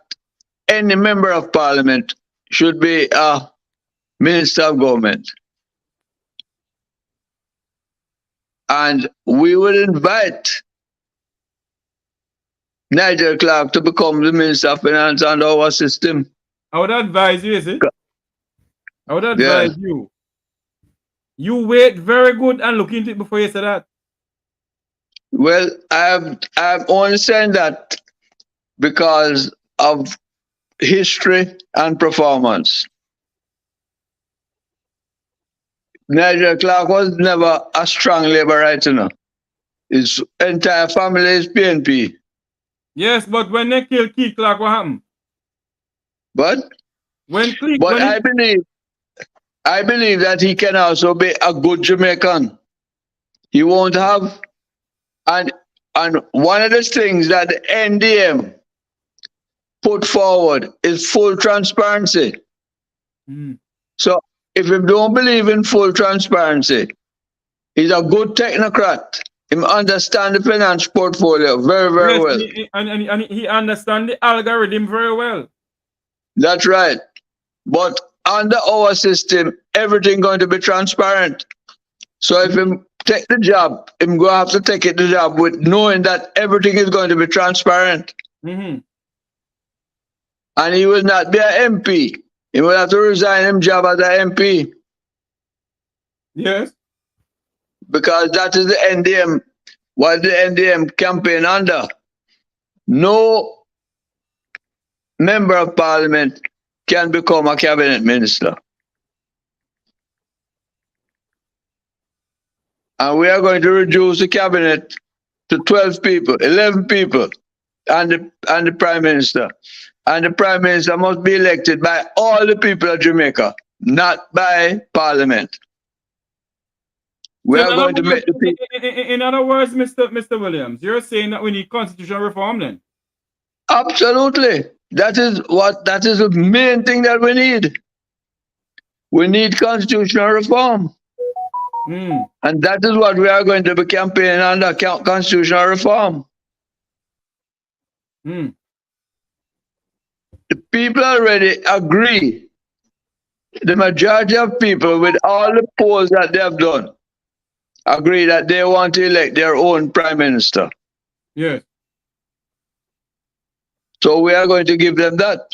any member of parliament should be a minister of government. And we would invite Nigel Clark to become the Minister of Finance under our system. I would advise you, is it? I would Yeah. advise you. You wait very good and look into it before you say that. Well, I've only said that because of history and performance. Nigel Clark was never a strong Labourite, you know. His entire family is PNP. Yes, but when they kill Keith Clark, what happened? But I believe that he can also be a good Jamaican. He won't have, and one of the things that the NDM put forward is full transparency. Mm. So if you don't believe in full transparency, he's a good technocrat. He understands the finance portfolio very, very Yes, well. and he understands the algorithm very well. That's right. But under our system, everything going to be transparent. So if him take the job, him going to have to take the job with knowing that everything is going to be transparent. Mm-hmm. And he will not be an MP. He will have to resign his job as an MP. Yes. Because that is the NDM, what the NDM campaign under. No member of parliament can become a cabinet minister. And we are going to reduce the cabinet to 12 people, 11 people, and the prime minister. And the prime minister must be elected by all the people of Jamaica, not by parliament. We are going to make the people. In other words, Mr. Williams, you're saying that we need constitutional reform then? Absolutely. That is the main thing that we need. We need constitutional reform. Mm. And that is what we are going to be campaigning under, constitutional reform. Mm. The people already agree. The majority of people, with all the polls that they have done, agree that they want to elect their own prime minister. Yes. So we are going to give them that.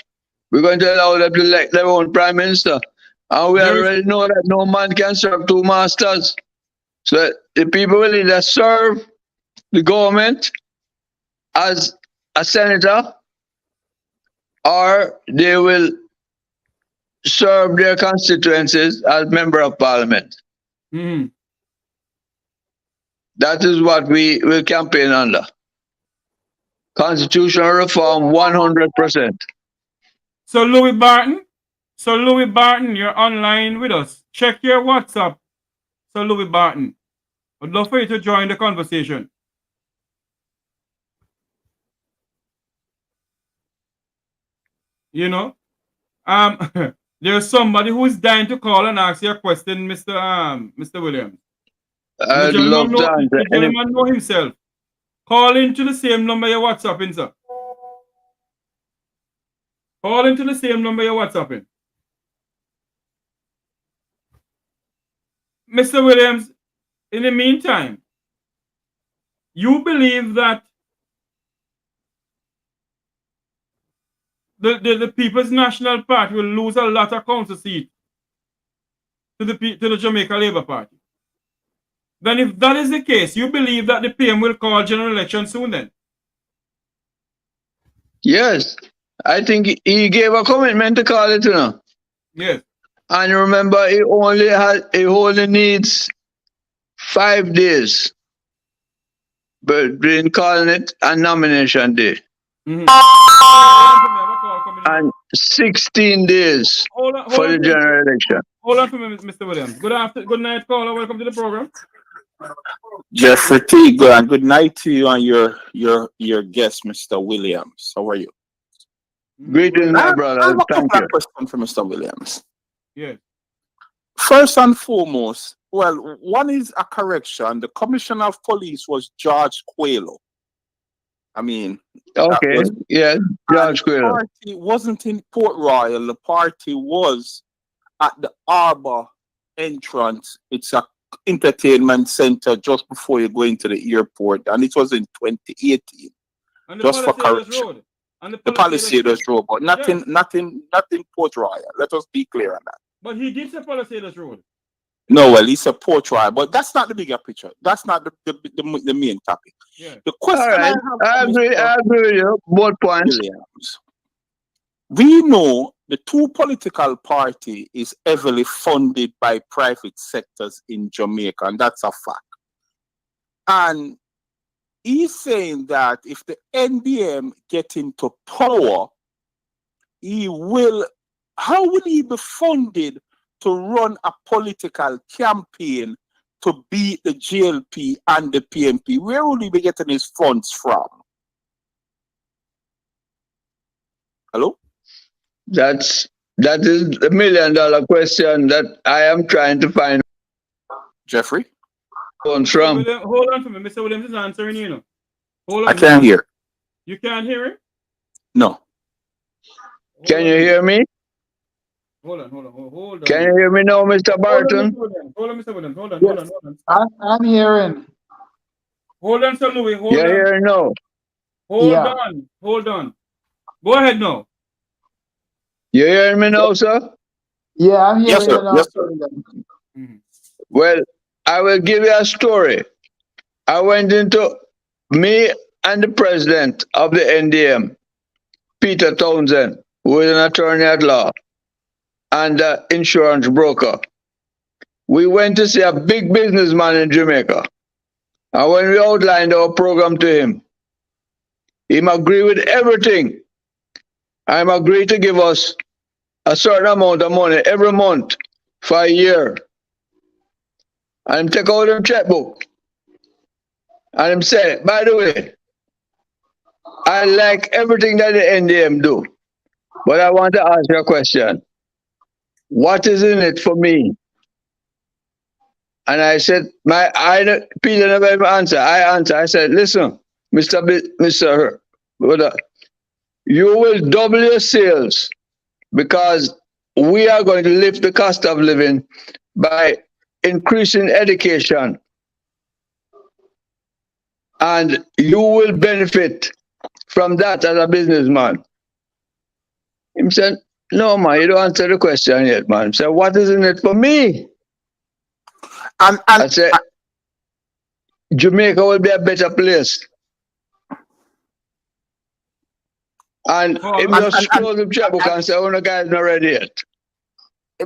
We're going to allow them to elect their own prime minister. And we already know that no man can serve two masters. So the people will either serve the government as a senator, or they will serve their constituencies as member of parliament. Mm-hmm. That is what we will campaign under. Constitutional reform, 100%. So Louis Barton, you're online with us. Check your WhatsApp. So Louis Barton, I'd love for you to join the conversation. You know, there's somebody who is dying to call and ask you a question, Mr. Williams. I'd love to answer. The gentleman know himself. Call into the same number you're WhatsApping, sir. Call into the same number you're WhatsApping. Mr. Williams, in the meantime, you believe that the People's National Party will lose a lot of council seats to the Jamaica Labour Party. Then if that is the case, you believe that the PM will call general election soon then? Yes. I think he gave a commitment to call it, you know. Yes. And remember, he only needs 5 days between calling it and nomination day. Mm-hmm. And 16 days for the general election. Hold on for me, Mr. Williams. Good night, caller. Welcome to the program. Jeffrey T. Good night to you and your guest, Mr. Williams. How are you? Greetings, my I brother. have a Thank couple you. of questions for Mr. Williams. Yeah. First and foremost, well, one is a correction. The Commissioner of Police was George Coelho. I mean, Okay, yeah, George the Coelho. party wasn't in Port Royal. The party was at the Harbour entrance. It's a entertainment center just before you go into the airport, and it was in 2018. On the Just for Palisades correction. Road. On The Palisades Road, but nothing Port Royal. Let us be clear on that. But he did say Palisades Road. No, well, he said Port Royal, but that's not the bigger picture. That's not the main topic. Yeah. The question All right, I agree with you. Both points. Williams. We know the two political party is heavily funded by private sectors in Jamaica, and that's a fact. And he's saying that if the NDM get into power, how will he be funded to run a political campaign to beat the GLP and the PNP? Where will he be getting his funds from? Hello? That is the $1 million question that I am trying to find. Jeffrey? From. Hold on for me. Mr. Williams is answering you. Hold on. I can't hear. You can't hear him? No. Can you hear me? Hold on. Can you hear me now, Mr. Barton? Hold on, Mr. Williams. Hold on. I'm hearing. Hold on, Sir Louis. Hold on. You're hearing now? Hold on. Go ahead now. You hearing me now, sir? Yeah, I'm hearing Yes, sir. you now. Yes, sir. Well, I will give you a story. I went into me and the president of the NDM, Peter Townsend, who is an attorney at law and an insurance broker. We went to see a big businessman in Jamaica. And when we outlined our program to him, he agreed with everything. I agreed to give us a certain amount of money every month for a year. And take out him checkbook. And him say, by the way, I like everything that the NDM do. But I want to ask you a question. What is in it for me? And I said, Peter never even answered. I answered. I said, listen, Mr. You will double your sales because we are going to lift the cost of living by increasing education. And you will benefit from that as a businessman. He said, no, man, you don't answer the question yet, man. He said, what is in it for me? I said, Jamaica will be a better place. And he just close the checkbook and say, oh, the guy's not ready yet.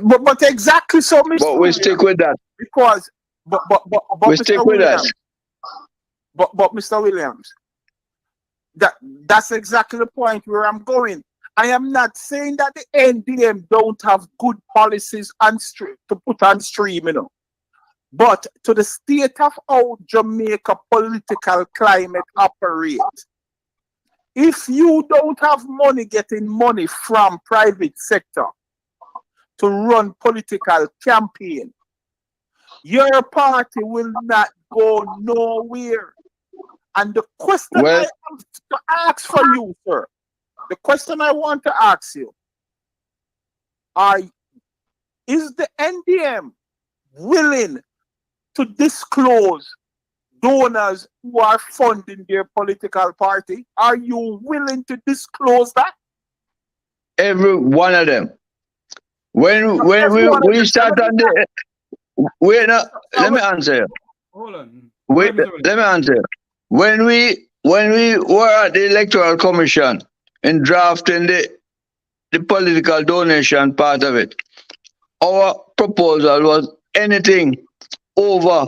But exactly so, Mr. But we stick with that. Because, we stick with that. But Mr. Williams, that's exactly the point where I'm going. I am not saying that the NDM don't have good policies to put on stream, you know. But to the state of how Jamaica political climate operates, if you don't have money getting money from private sector to run political campaign, your party will not go nowhere. And the question I want to ask for you, sir, the question I want to ask you, is the NDM willing to disclose donors who are funding their political party? Are you willing to disclose that? Every one of them. When we start on the let me answer you. Hold on. Let me answer you. When we were at the Electoral Commission in drafting the political donation part of it, our proposal was anything over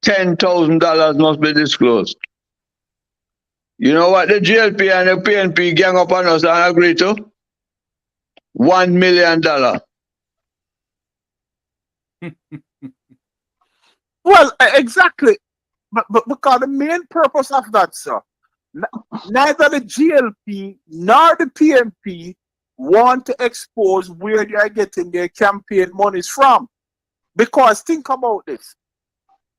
$10,000 must be disclosed. You know what the GLP and the PNP gang up on us and agree to? $1 million. Well, exactly. but because the main purpose of that, sir, neither the GLP nor the PMP want to expose where they are getting their campaign monies from. Because think about this.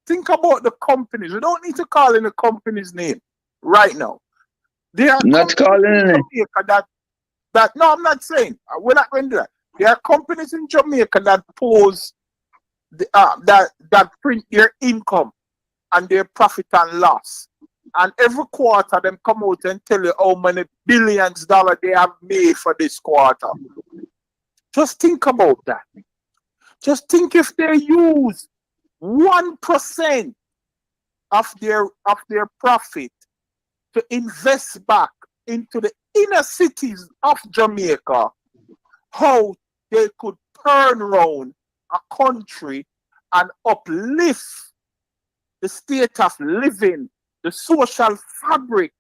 Think about the companies. We don't need to call in the company's name right now. There are Not companies calling in it. Jamaica that no, I'm not saying. We're not going to do that. There are companies in Jamaica that pose that print their income and their profit and loss. And every quarter them come out and tell you how many billions of dollars they have made for this quarter. Just think about that. Just think if they use 1% of their profit to invest back into the inner cities of Jamaica, how they could turn around a country and uplift the state of living, the social fabric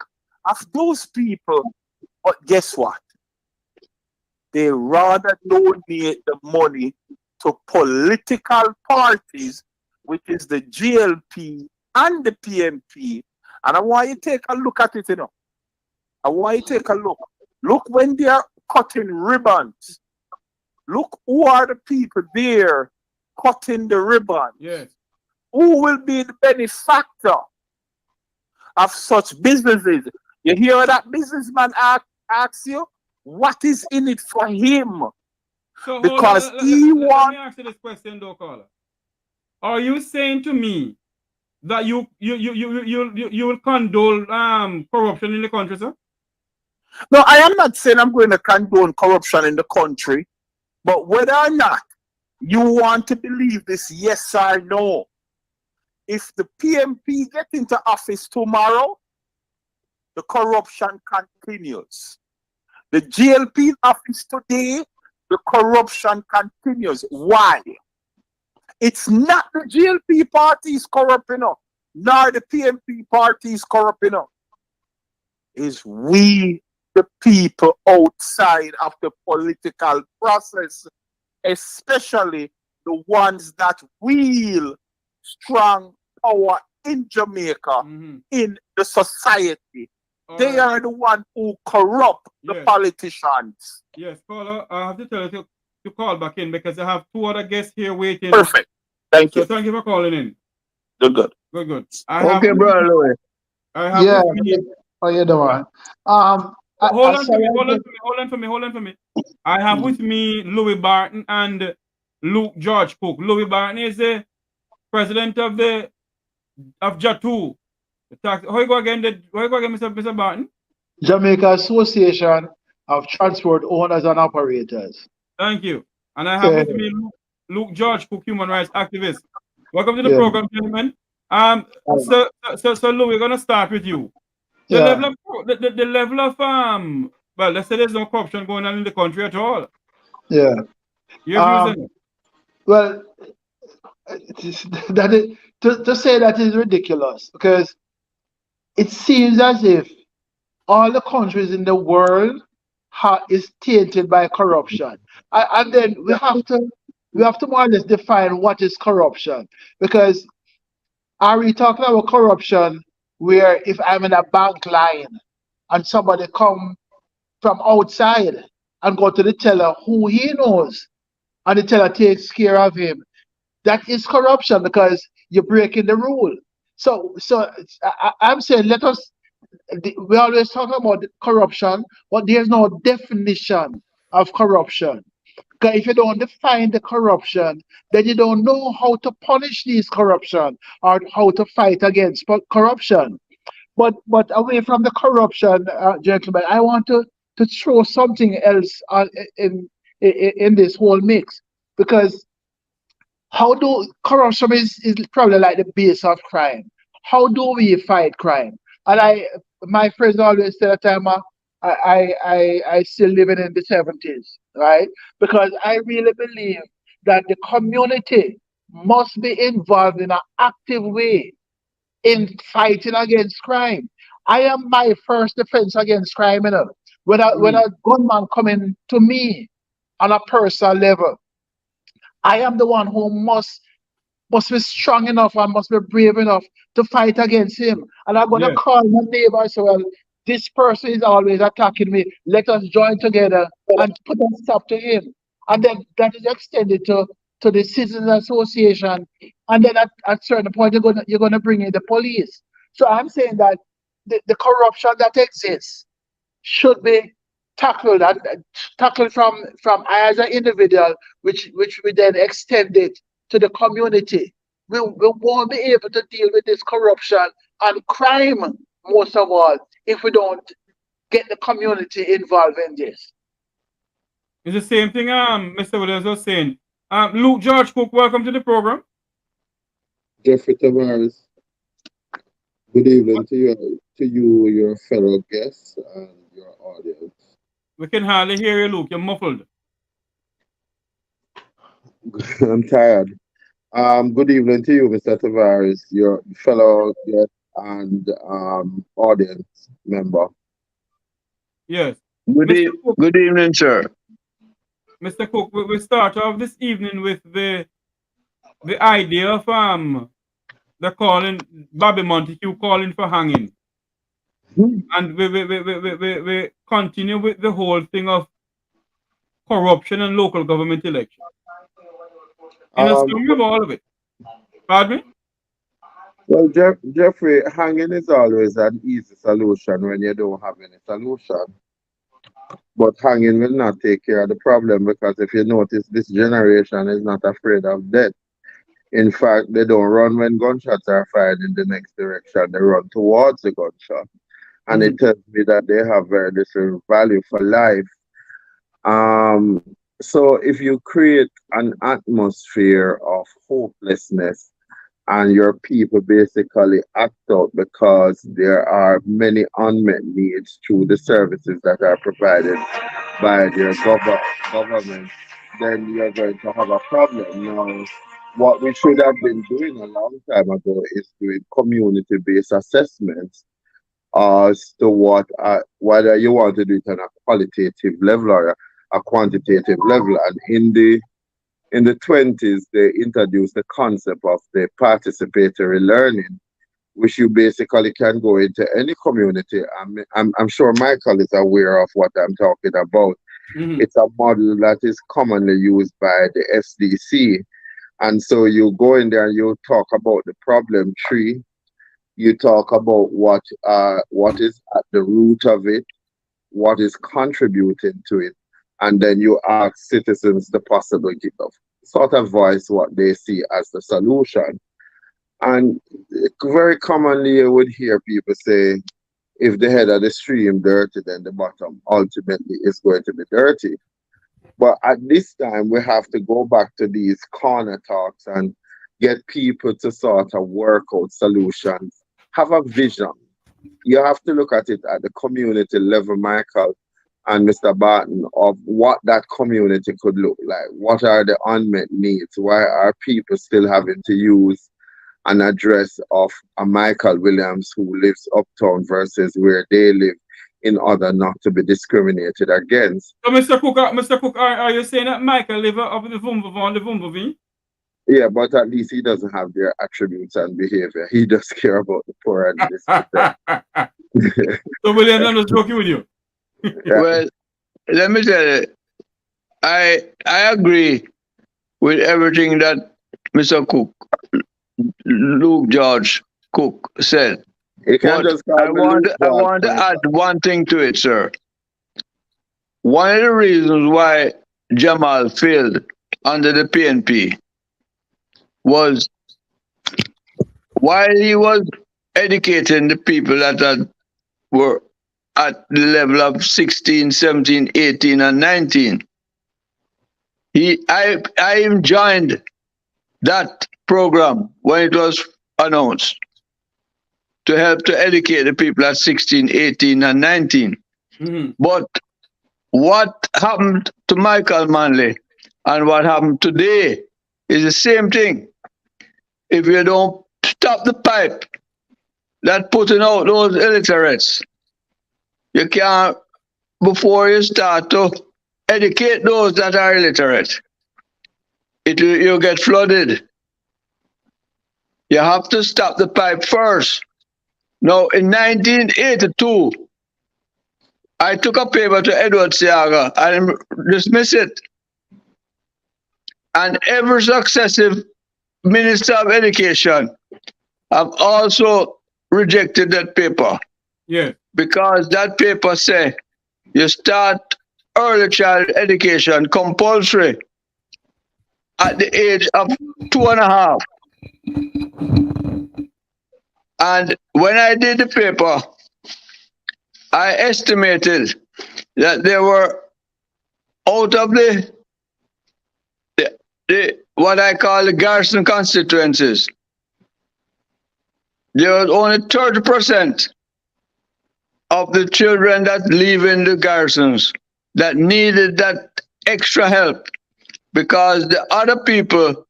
of those people. But guess what? They rather donate the money to political parties, which is the GLP and the PMP. And I want you to take a look at it, I want you to take a look. Look when they are cutting ribbons. Look who are the people there cutting the ribbons. Yes. Who will be the benefactor of such businesses? You hear what that businessman asks you? What is in it for him? So because let me ask you this question, though, caller. Are you saying to me that you will condone corruption in the country, sir? No, I am not saying I'm going to condone corruption in the country, but whether or not you want to believe this, yes or no, if the PMP get into office tomorrow, the corruption continues. The GLP office today, the corruption continues. Why? It's not the GLP party is corrupt enough, nor the PMP party is corrupt enough. It's we, the people outside of the political process, especially the ones that wield strong power in Jamaica, in the society. They are the ones who corrupt the politicians. Yes, caller, I have to tell you to call back in because I have two other guests here waiting. Perfect. Thank you. So thank you for calling in. Good. Good. Okay, brother Louis. Yeah. How you doing? Hold on for me. I have with me Louis Barton and Luke George Cooke. Louis Barton is the president of JATU. How you go again, Mr. Barton? Jamaica Association of Transport Owners and Operators. Thank you. And I have with me Luke George Cooke, human rights activist. Welcome to the program, gentlemen. So Lou, we're gonna start with you. The level of well, let's say there's no corruption going on in the country at all. Yeah. Your views on it? Well, to say that is ridiculous because it seems as if all the countries in the world is tainted by corruption, and then we have to more or less define what is corruption, because are we talking about corruption where if I'm in a bank line and somebody come from outside and go to the teller who he knows and the teller takes care of him, that is corruption because you're breaking the rule. So I'm saying we always talk about corruption, but there's no definition of corruption. Because if you don't define the corruption, then you don't know how to punish these corruption or how to fight against corruption. But away from the corruption, gentlemen, I want to throw something else in this whole mix, because corruption is probably like the base of crime. How do we fight crime? And my friends always say that I still living in the 70s, right? Because I really believe that the community must be involved in an active way in fighting against crime. I am my first defense against crime, you know. When a gunman coming to me on a personal level, I am the one who must must be strong enough and must be brave enough to fight against him. And I'm going to Yes. call my neighbor and say, well, this person is always attacking me. Let us join together and put a stop to him. And then that is extended to the Citizens Association. And then at a certain point, you're gonna bring in the police. So I'm saying that the corruption that exists should be tackled and tackled from I as an individual, which we then extend it to the community. We won't be able to deal with this corruption and crime most of all if we don't get the community involved in this. It's the same thing Mr. Williams was saying. Luke George Cooke, welcome to the program. Jeffrey Tavares, good evening to you, your fellow guests, and your audience. We can hardly hear you, Luke. You're muffled. I'm tired. Good evening to you, Mr. Tavares, your fellow guest and audience member. Yes. Good evening, sir. Mr. Cooke, we start off this evening with the idea of the calling Bobby Montague calling for hanging. And we continue with the whole thing of corruption and local government elections. In a summary of all of it. Pardon me? Well, Jeffrey, hanging is always an easy solution when you don't have any solution. But hanging will not take care of the problem, because if you notice, this generation is not afraid of death. In fact, they don't run when gunshots are fired in the next direction. They run towards the gunshot. And it tells me that they have very little value for life. So if you create an atmosphere of hopelessness and your people basically act out because there are many unmet needs through the services that are provided by their government, then you're going to have a problem. Now, what we should have been doing a long time ago is doing community-based assessments as to whether you want to do it on a qualitative level or a quantitative level. And in the 20s, they introduced the concept of the participatory learning, which you basically can go into any community. I'm sure Michael is aware of what I'm talking about. It's a model that is commonly used by the SDC. And so you go in there and you talk about the problem tree. You talk about what is at the root of it, what is contributing to it, and then you ask citizens to possibly give sort of voice what they see as the solution. And very commonly you would hear people say, if the head of the stream dirty, then the bottom ultimately is going to be dirty. But at this time, we have to go back to these corner talks and get people to sort of work out solutions, have a vision. You have to look at it at the community level, Michael and Mr. Barton, of what that community could look like. What are the unmet needs? Why are people still having to use an address of a Michael Williams who lives uptown versus where they live, in order not to be discriminated against? So, Mr. Cooke, are you saying that Michael lives up the Vumbavon? Yeah, but at least he doesn't have their attributes and behavior. He does care about the poor and the So William, I'm just joking with you. Well, let me tell you, I agree with everything that Mr. Cooke, Luke George Cooke said. But I want to add one thing to it, sir. One of the reasons why Jamal failed under the PNP was while he was educating the people that were at the level of 16, 17, 18, and 19. I joined that program when it was announced to help to educate the people at 16, 18, and 19. But what happened to Michael Manley and what happened today is the same thing. If you don't stop the pipe that putting out those illiterates, you can't, before you start to educate those that are illiterate, you'll get flooded. You have to stop the pipe first. Now, in 1982, I took a paper to Edward Seaga and dismissed it. And every successive Minister of Education have also rejected that paper. Yeah. Because that paper say you start early child education compulsory at the age of 2.5. And when I did the paper, I estimated that there were out of the what I call the garrison constituencies, there was only 30% of the children that live in the garrisons that needed that extra help, because the other people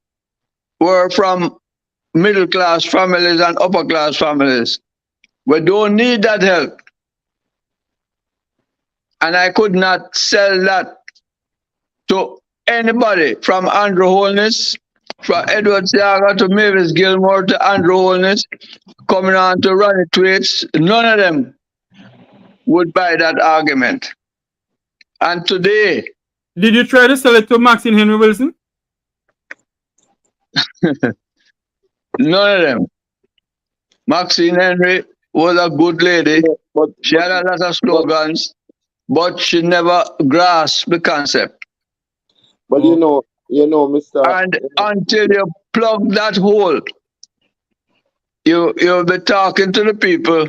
were from middle class families and upper class families. We don't need that help. And I could not sell that to anybody, from Andrew Holness, from Edward Seaga to Mavis Gilmore to Andrew Holness, coming on to Ronnie Twaits. None of them would buy that argument. And today... Did you try to sell it to Maxine Henry Wilson? None of them. Maxine Henry was a good lady. She had a lot of slogans, but she never grasped the concept. But you know, Mr. And until you plug that hole, you'll be talking to the people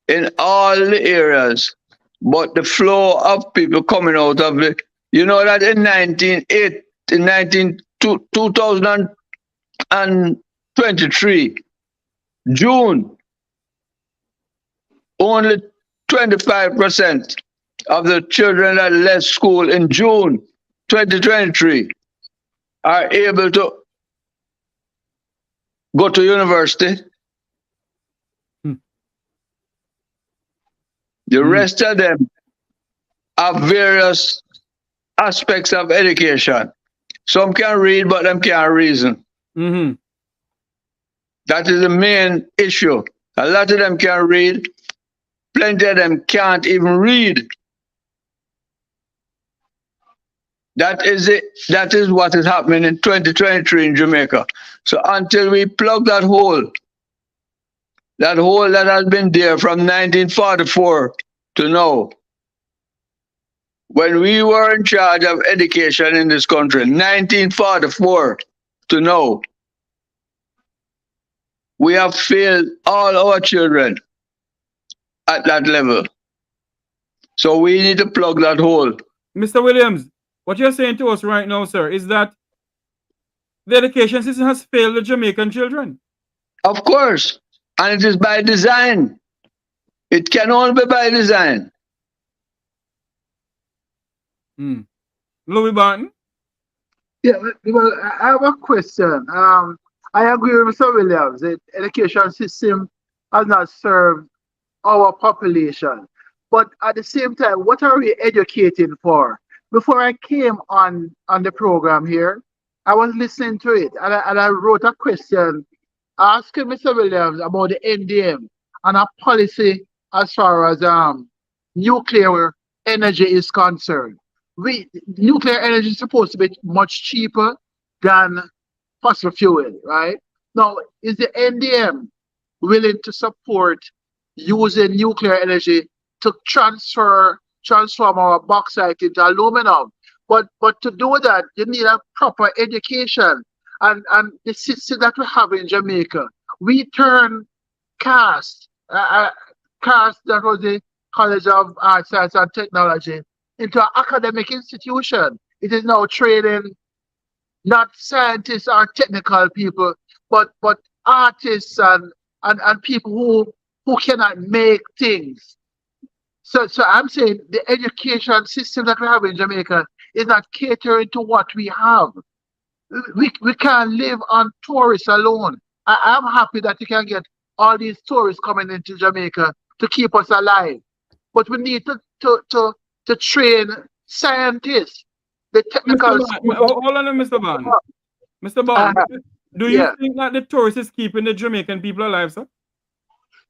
in all the areas, but the flow of people coming out of it. You know that in 2023, June, only 25% of the children that left school in June 2023 are able to go to university. The rest of them have various aspects of education. Some can read, but them can't reason. That is the main issue. A lot of them can read. Plenty of them can't even read. That is it. That is what is happening in 2023 in Jamaica. So until we plug that hole that has been there from 1944 to now, when we were in charge of education in this country, 1944 to now, we have failed all our children at that level. So we need to plug that hole. Mr. Williams, what you're saying to us right now, sir, is that the education system has failed the Jamaican children. Of course. And it is by design. It can only be by design. Louis Barton? Yeah, well, I have a question. I agree with Mr. Williams. The education system has not served our population. But at the same time, what are we educating for? Before I came on the program here, I was listening to it, and I wrote a question asking Mr. Williams about the NDM and a policy as far as nuclear energy is concerned. Nuclear energy is supposed to be much cheaper than fossil fuel, right? Now, is the NDM willing to support using nuclear energy to transform our bauxite into aluminum? But to do that, you need a proper education. And the system that we have in Jamaica, we turn CAST, CAST, that was the College of Arts, Science and Technology, into an academic institution. It is now training not scientists or technical people, but artists and people who cannot make things. So I'm saying the education system that we have in Jamaica is not catering to what we have. We can't live on tourists alone. I'm happy that you can get all these tourists coming into Jamaica to keep us alive. But we need to train scientists, the technical... Hold on, Mr. Bond. Mr. Bond, Do you think that the tourists is keeping the Jamaican people alive, sir?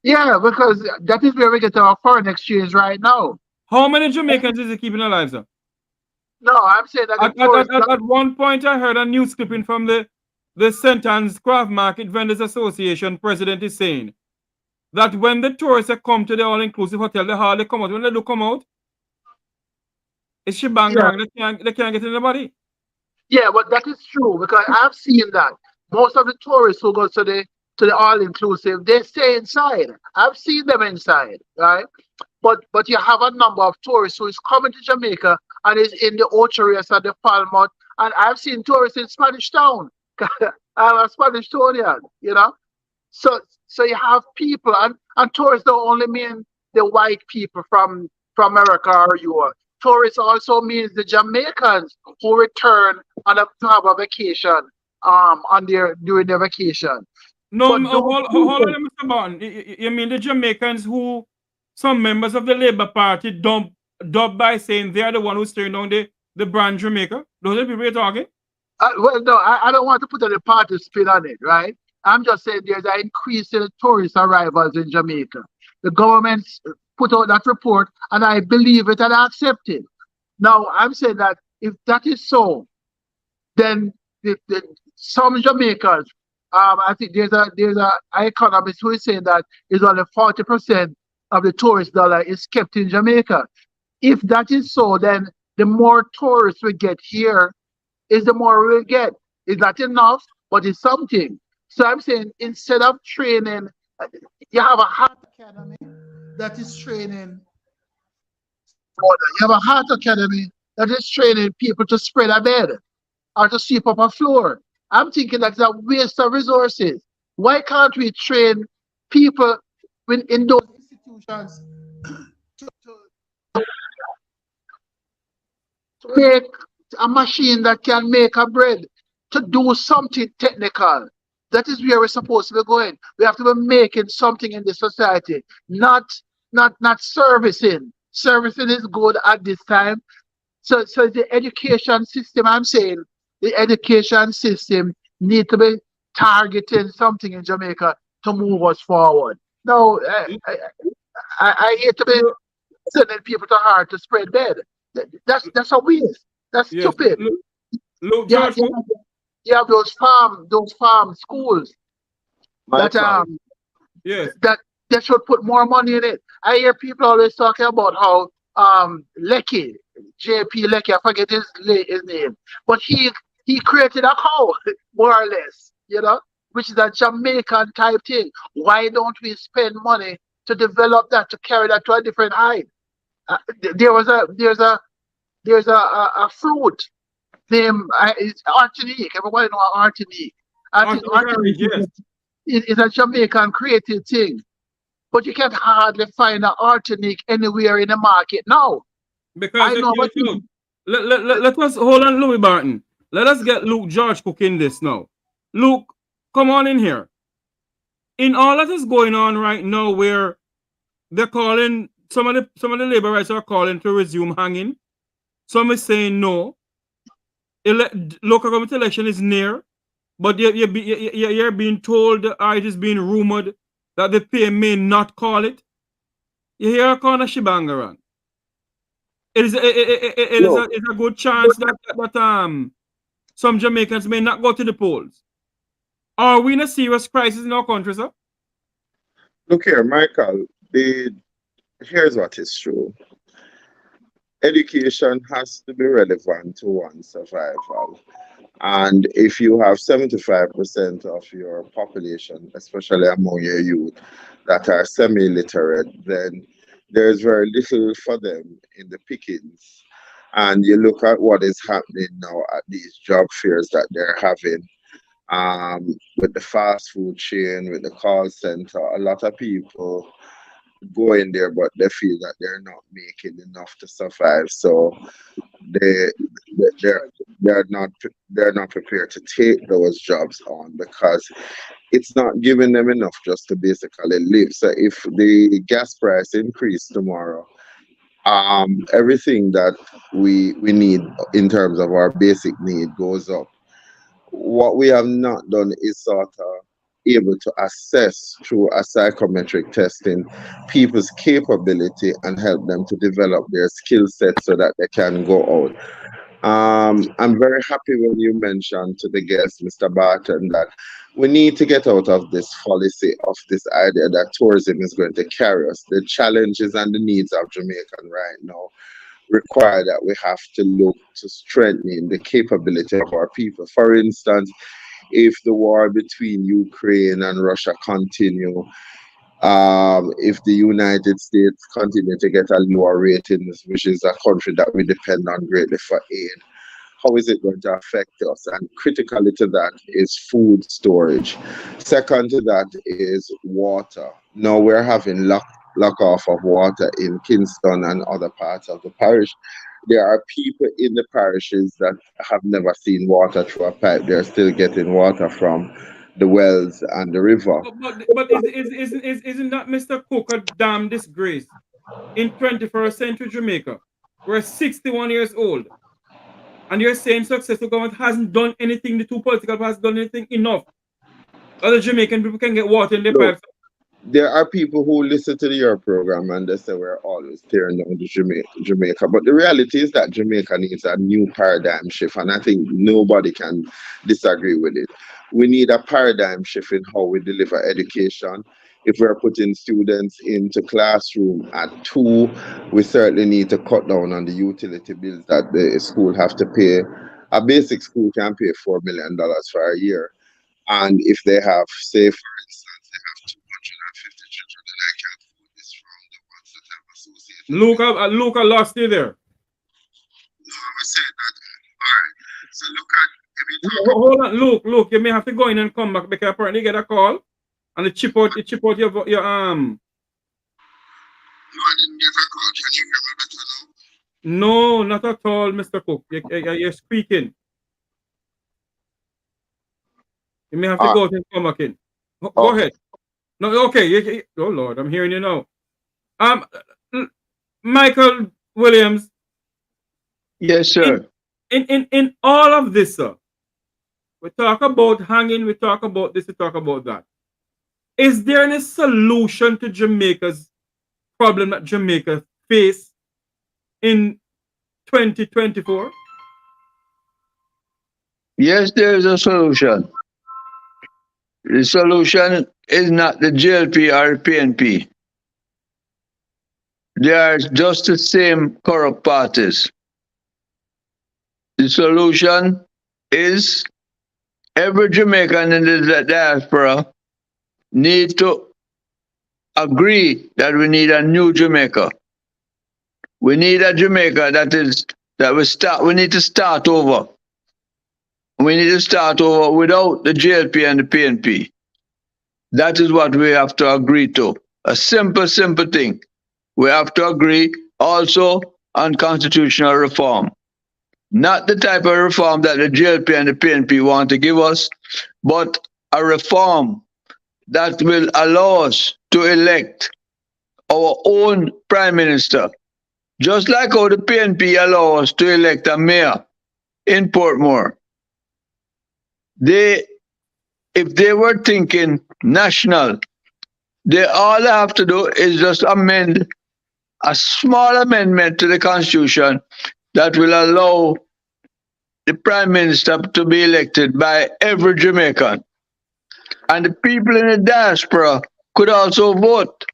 Yeah, because that is where we get our foreign exchange right now. How many Jamaicans is it keeping alive, sir? No, I'm saying that the tourists. At one point, I heard a news clipping from the St. Anne's Craft Market Vendors Association president is saying that when the tourists come to the all-inclusive hotel, they hardly come out. When they do come out, it's shebang. They can't get in the body. Yeah, but that is true because I've seen that most of the tourists who go to the all-inclusive, they stay inside. I've seen them inside, right? But you have a number of tourists who is coming to Jamaica and is in the Ocherias and the Palmont, and I've seen tourists in Spanish Town. I'm a Spanish Townian, you know. So you have people, and tourists don't only mean the white people from America or Europe. Tourists also means the Jamaicans who return on to have a vacation during their vacation. No, hold on, Mr. Barton. You mean the Jamaicans who some members of the Labour Party dubbed by saying they are the one who's tearing down the brand Jamaica? Those are the people you're talking? Well, no, I don't want to put any party spin on it, right? I'm just saying there's an increase in tourist arrivals in Jamaica. The government put out that report, and I believe it and I accept it. Now, I'm saying that if that is so, then some Jamaicans, I think there's a economist who is saying that is only 40% of the tourist dollar is kept in Jamaica. If that is so, then the more tourists we get here, is the more we'll get. It's not enough, but it's something. So I'm saying instead of training, you have a heart academy that is training. You have a heart academy that is training people to spread a bed or to sweep up a floor. I'm thinking that's a waste of resources. Why can't we train people in those institutions to make a machine that can make a bread, to do something technical? That is where we're supposed to be going. We have to be making something in the society, not servicing. Servicing is good at this time. So the education system, I'm saying, the education system need to be targeting something in Jamaica to move us forward. No, I hate to be sending people to heart to spread bed. That's a waste. That's stupid. Look, you have those farm schools that they should put more money in it. I hear people always talking about how Lecky, JP Lecky, I forget his name, but he created a cow, more or less, you know, which is a Jamaican type thing. Why don't we spend money to develop that, to carry that to a different height? There's a fruit named it's Artinique. Everybody know Artinique. Artinique is a Jamaican creative thing, but you can't hardly find an Artinique anywhere in the market now. Because let us hold on, Louis Barton. Let us get Luke George Cooke in this now. Luke, come on in here. In all that is going on right now, where they're calling some of the labor rights are calling to resume hanging. Some is saying no. Local government election is near, but you're being told, or it is being rumored that the PM may not call it. You hear a kind of shibangaran. It is a good chance that some Jamaicans may not go to the polls. Are we in a serious crisis in our country, sir? Look here, Michael. Here's what is true. Education has to be relevant to one's survival. And if you have 75% of your population, especially among your youth, that are semi-literate, then there's very little for them in the pickings. And you look at what is happening now at these job fairs that they're having, with the fast food chain, with the call center. A lot of people go in there, but they feel that they're not making enough to survive. So they're not prepared to take those jobs on because it's not giving them enough just to basically live. So if the gas price increase tomorrow, everything that we need in terms of our basic need goes up. What we have not done is sort of able to assess through a psychometric testing people's capability and help them to develop their skill set so that they can go out. I'm very happy when you mentioned to the guest, Mr. Barton, that we need to get out of this fallacy of this idea that tourism is going to carry us. The challenges and the needs of Jamaican right now require that we have to look to strengthening the capability of our people. For instance, if the war between Ukraine and Russia continue, if the United States continue to get a lower ratings, which is a country that we depend on greatly for aid, how is it going to affect us? And critically to that is food storage. Second to that is water. Now we're having lock off of water in Kingston and other parts of the parish. There are people in the parishes that have never seen water through a pipe. They're still getting water from the wells and the river. But isn't that Mr. Cooke a damn disgrace in 21st century Jamaica? We're 61 years old. And you're saying successful government hasn't done anything, the two political parties hasn't done anything enough. Other Jamaican people can get water in their pipes. There are people who listen to your program and they say we're always tearing down the Jamaica. But the reality is that Jamaica needs a new paradigm shift, and I think nobody can disagree with it. We need a paradigm shift in how we deliver education. If we're putting students into classroom at 2, we certainly need to cut down on the utility bills that the school have to pay. A basic school can pay $4 million for a year. And if they have, say, for instance, they have 250 children, then I can't quote this from the ones that have associated. Luke, I lost you there. No, I was saying that. All right. So look at. Hold on, Luke, you may have to go in and come back because apparently you get a call and it chip out your arm. No, I didn't get a call. Can you hear me better now? No, not at all, Mr. Cooke. You're squeaking. You may have to go and come back in. Go ahead. No, okay. Oh Lord, I'm hearing you now. Michael Williams. Yes, sir. In all of this, sir, we talk about hanging, we talk about this, we talk about that. Is there any solution to Jamaica's problem that Jamaica face in 2024? Yes, there is a solution. The solution is not the GLP or the PNP. They are just the same corrupt parties. The solution is every Jamaican in the diaspora need to agree that we need a new Jamaica. We need a Jamaica we need to start over. We need to start over without the GLP and the PNP. That is what we have to agree to. A simple thing. We have to agree also on constitutional reform. Not the type of reform that the GLP and the PNP want to give us, but a reform that will allow us to elect our own prime minister. Just like how the PNP allow us to elect a mayor in Portmore. If they were thinking national, all they have to do is just amend a small amendment to the Constitution that will allow the Prime Minister to be elected by every Jamaican. And the people in the diaspora could also vote,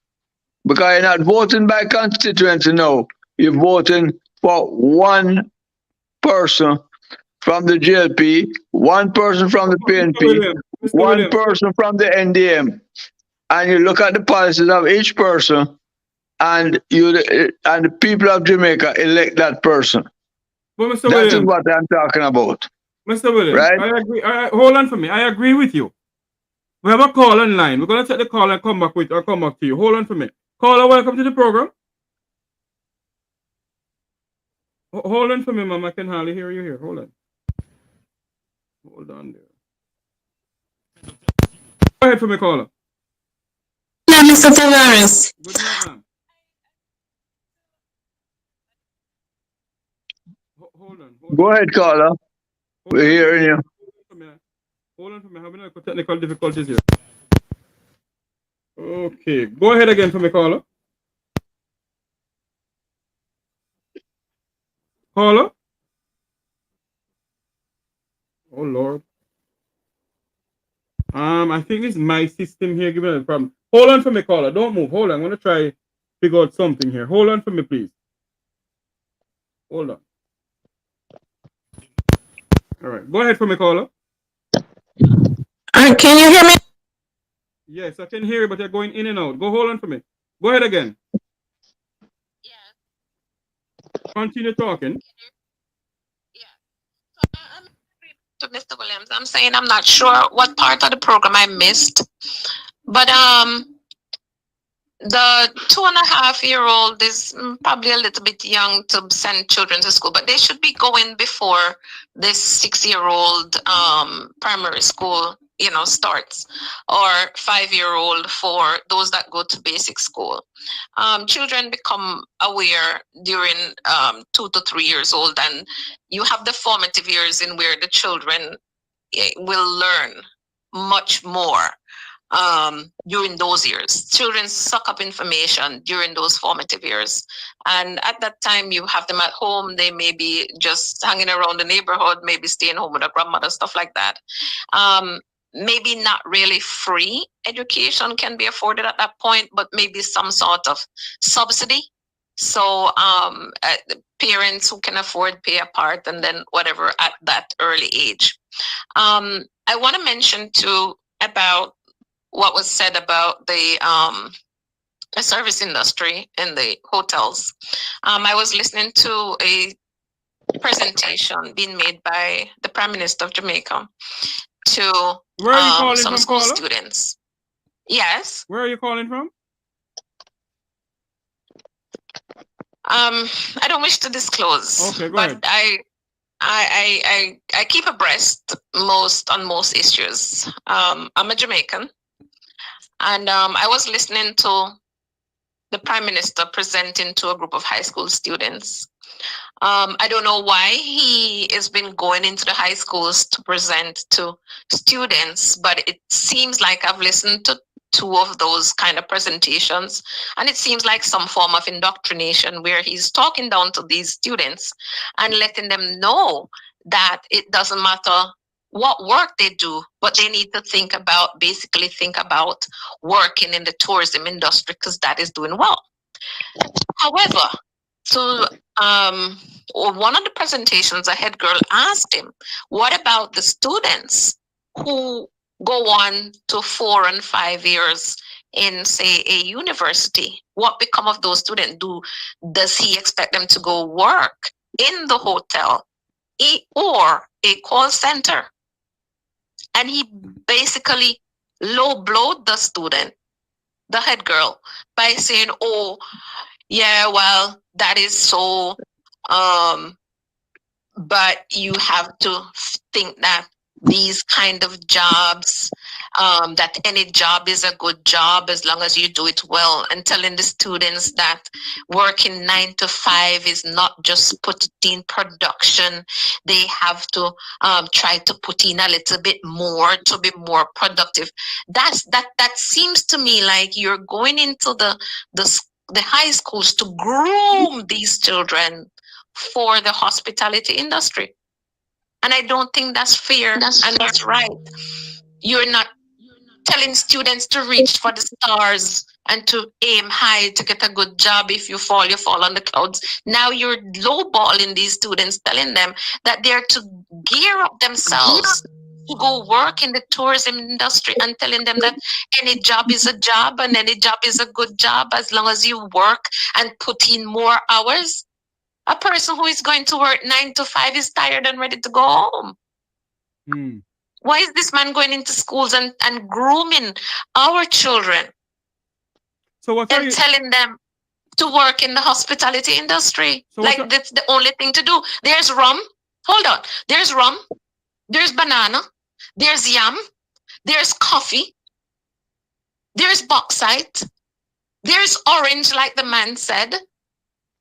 because you're not voting by constituency now. You're voting for one person from the GLP, one person from the PNP, one person from the NDM. And you look at the policies of each person, and the people of Jamaica elect that person. Well, Mr. That Williams, is what I'm talking about. Mr. Williams, right? I agree. Hold on for me. I agree with you. We have a call online. We're going to take the call and come back to you. Hold on for me. Caller, welcome to the program. Hold on for me, Mom. I can hardly hear you here. Hold on. Hold on there. Go ahead for me, caller. Yeah, Mr. Tavares. Good night, ma'am. Hold on. Go ahead, caller. We're hearing you. Hold on for me. Having technical difficulties here. Okay. Go ahead again for me, caller. Caller? Oh, Lord. I think it's my system here giving me a problem. Hold on for me, caller. Don't move. Hold on. I'm going to try figure out something here. Hold on for me, please. Hold on. All right. Go ahead for me, caller. Can you hear me? Yes, I can hear you, but you're going in and out. Go hold on for me. Go ahead again. Continue talking. To Mr. Williams, I'm saying I'm not sure what part of the program I missed, but the 2.5-year-old is probably a little bit young to send children to school, but they should be going before this 6-year-old primary school, starts, or 5-year-old for those that go to basic school. Children become aware during 2 to 3 years old, and you have the formative years in where the children will learn much more during those years. Children suck up information during those formative years. And at that time, you have them at home. They may be just hanging around the neighborhood, maybe staying home with a grandmother, stuff like that. Maybe not really free education can be afforded at that point, but maybe some sort of subsidy. So parents who can afford pay a part and then whatever at that early age. I want to mention too about what was said about the service industry in the hotels. I was listening to a presentation being made by the Prime Minister of Jamaica to Where are you calling some from, school caller? students. Yes. Where are you calling from? I don't wish to disclose. Okay, go but ahead. I keep abreast on most issues. I'm a Jamaican, and I was listening to the Prime Minister presenting to a group of high school students. I don't know why he has been going into the high schools to present to students, but it seems like I've listened to 2 of those kind of presentations, and it seems like some form of indoctrination where he's talking down to these students and letting them know that it doesn't matter what work they do, but they need to think about working in the tourism industry because that is doing well. However, so one of the presentations, a head girl asked him, what about the students who go on to 4 and 5 years in, say, a university? What become of those students? Does he expect them to go work in the hotel or a call center? And he basically low-blowed the student, the head girl, by saying, oh, yeah, well, that is so, but you have to think that these kind of jobs, that any job is a good job as long as you do it well, and telling the students that working 9 to 5 is not just put in production. They have to try to put in a little bit more to be more productive. That seems to me like you're going into the high schools to groom these children for the hospitality industry. And I don't think that's fair that's right. You're not telling students to reach for the stars and to aim high to get a good job. If you fall on the clouds. Now you're lowballing these students, telling them that they're to gear up themselves to go work in the tourism industry, and telling them that any job is a job and any job is a good job as long as you work and put in more hours. A person who is going to work 9 to 5 is tired and ready to go home. Why is this man going into schools and grooming our children? So and telling them to work in the hospitality industry? So like that's the only thing to do. There's rum. Hold on. There's rum. There's banana. There's yam. There's coffee. There's bauxite. There's orange, like the man said.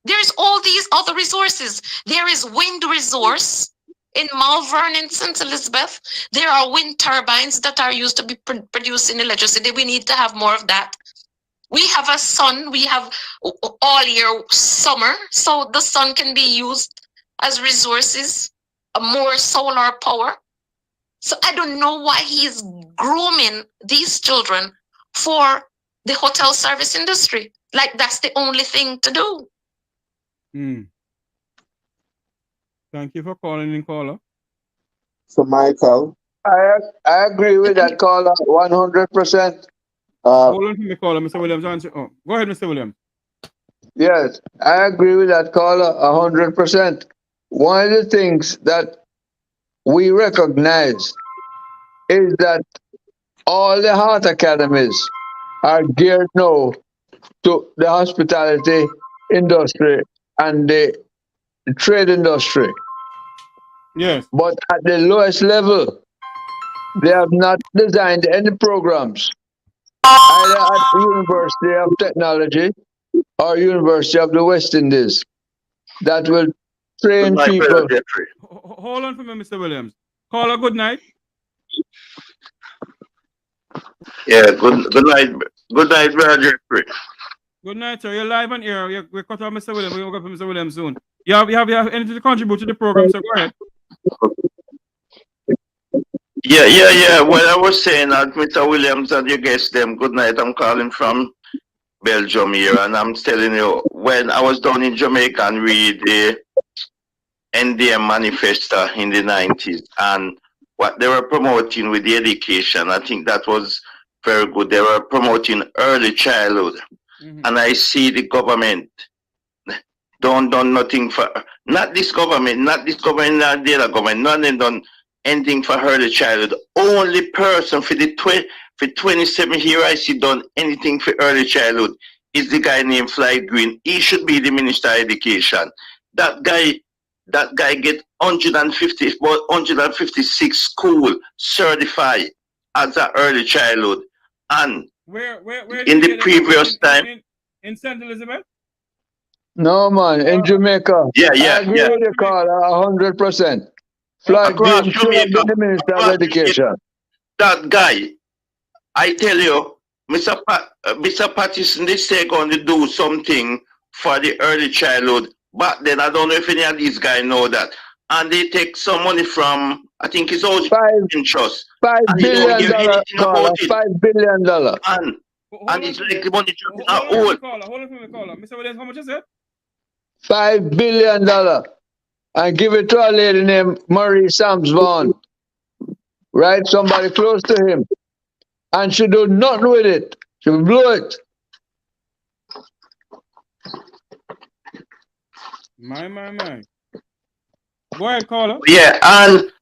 There's all these other resources. There is wind resource In Malvern, in St. Elizabeth, there are wind turbines that are used to be producing electricity. We need to have more of that. We have a sun, we have all year summer, so the sun can be used as resources, more solar power. So I don't know why he's grooming these children for the hotel service industry. Like that's the only thing to do. Thank you for calling in, caller. So, Michael, I agree with that caller 100%. Hold on to me, caller, Mr. Williams. Answer. Oh, go ahead, Mr. Williams. Yes, I agree with that caller 100%. One of the things that we recognize is that all the heart academies are geared now to the hospitality industry and the trade industry. Yes. But at the lowest level, they have not designed any programs, either at the University of Technology or University of the West Indies, that will train people. Hold on for me, Mr. Williams. Caller, good night. Yeah, good night. Good night, Brother Jeffrey. Good night, sir. You're live on air. We cut off Mr. Williams. We'll go for Mr. Williams soon. You have anything to contribute to the program, so go ahead. Yeah. Well, I was saying that Mr. Williams and your guests, them, good night. I'm calling from Belgium here, and I'm telling you, when I was down in Jamaica and read the NDM manifesto in the 90s, and what they were promoting with the education, I think that was very good. They were promoting early childhood. And I see the government don't done nothing for, not this government, not the other government, none of them done anything for early childhood. Only person for 27 here I see done anything for early childhood is the guy named Fly Green. He should be the Minister of Education. That guy get 156 school certified as an early childhood. And where in the previous time in St. Elizabeth? No, man, in Jamaica. Yeah. I agree with the caller 100%. Fly Green should have been the Minister of Education. That guy, I tell you, Mr. Patterson, they say going to do something for the early childhood. But then I don't know if any of these guys know that. And they take some money from, I think it's all in trust. $5 billion, caller, $5 $5 billion. And it's like the money just not old. Hold on for me, caller. Mr. Williams, how much is it? $5 billion. And give it to a lady named Marie Sams Vaughan. Right? Somebody close to him. And she do nothing with it. She blew it. My. Go ahead, caller. And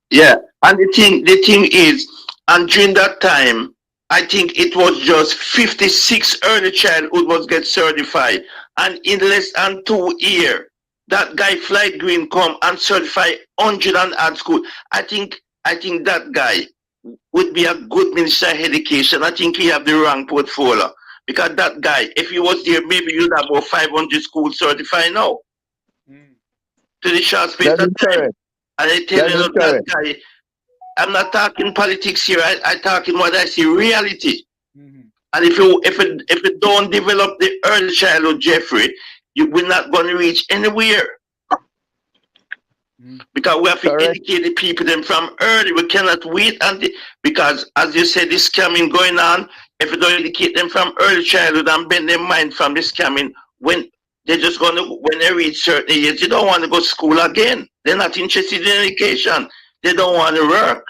the thing is, and during that time, I think it was just 56 early childhood was get certified. And in less than 2 years, that guy Fly Green come and certify 100 and add school. I think that guy would be a good Minister of Education. I think he have the wrong portfolio. Because that guy, if he was there, maybe you'd have about 500 schools certified now. To the short space of time. And I tell you that guy, I'm not talking politics here. I talking what I see, reality. And if you don't develop the early childhood, Jeffrey, we're not going to reach anywhere. Because we have to educate the people them from early. We cannot wait until, because as you said, this scamming going on. If you don't educate them from early childhood and bend their mind from this scamming, when they're just going to, when they reach certain years, they don't want to go to school again. They're not interested in education. They don't want to work.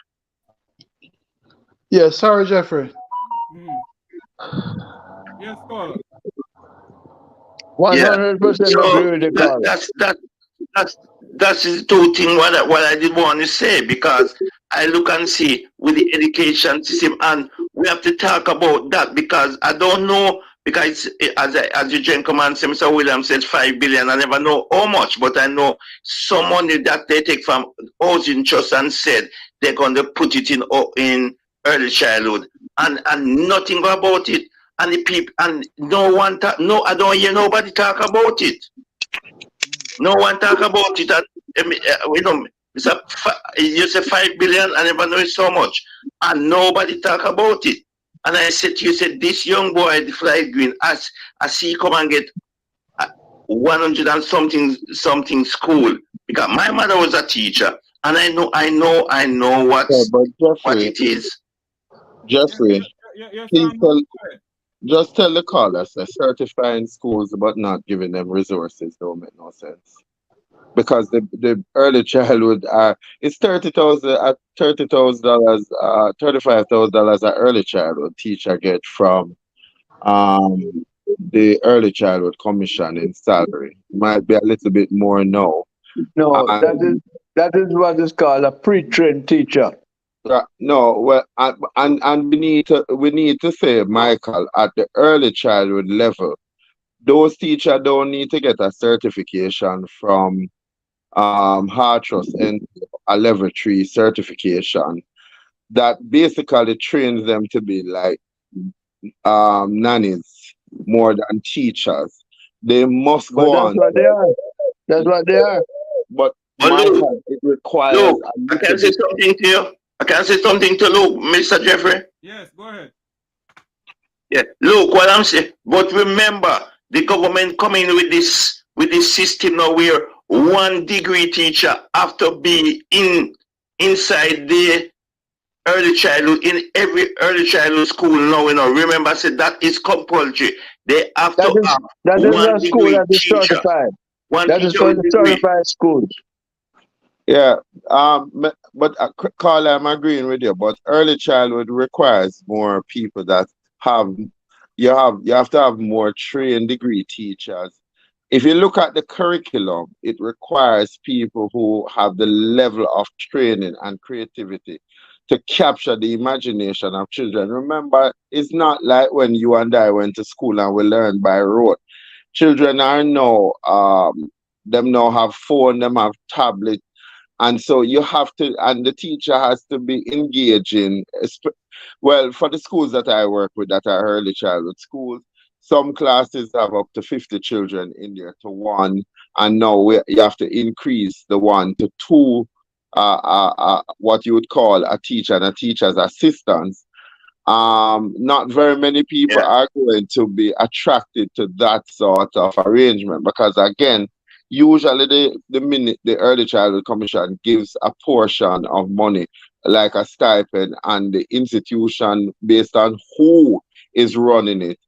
Yeah, sorry, Jeffrey. Yes, caller. 100% agree with the caller. That's the two things what I did want to say, because I look and see with the education system, and we have to talk about that, because I don't know, because as the gentleman said, Mr. Williams said 5 billion. I never know how much, but I know some money that they take from housing trust and said they're going to put it in early childhood, and nothing about it. And the people, and I don't hear nobody talk about it. No one talk about it. And, You say 5 billion, I never know it so much. And nobody talk about it. And I said to you, said, this young boy, the fly green, as he come and get 100 and something school. Because my mother was a teacher. And I know but what Jeffrey, it is. Jeffrey, Yes, please just tell the callers that certifying schools but not giving them resources don't make no sense. Because the early childhood it's $30,000 $35,000 an early childhood teacher get from the early childhood commission in salary. Might be a little bit more now. No, And that is what is called a pre-trained teacher. no, well, and we need to say, Michael, at the early childhood level, those teachers don't need to get a certification from Hartrust and a level 3 certification that basically trains them to be like nannies more than teachers. They must But go that's on. what they are. That's what they are. But Luke, it requires Luke, a I can little say bit. something to you. I can say something to Luke, Mr. Jeffrey. Yes, go ahead. Yeah, look what I'm saying. But remember, the government coming with this system now where 1 degree teacher have to be inside the early childhood in every early childhood school now. Remember, I said that is compulsory. They have to have That is 1 a school degree that is teacher. certified. One That is teacher for with the degree. certified schools. Yeah, but Carl, I'm agreeing with you. But early childhood requires more people that have you have to have more trained degree teachers. If you look at the curriculum, it requires people who have the level of training and creativity to capture the imagination of children. Remember, it's not like when you and I went to school and we learned by rote. Children are now them now have phone, them have tablet, and so you have to, and the teacher has to be engaging. Well, for the schools that I work with that are early childhood schools, some classes have up to 50 children in there to one, and now you have to increase the 1 to 2, what you would call a teacher and a teacher's assistant. Not very many people are going to be attracted to that sort of arrangement because, again, usually the early childhood commission gives a portion of money like a stipend, and the institution, based on who is running it,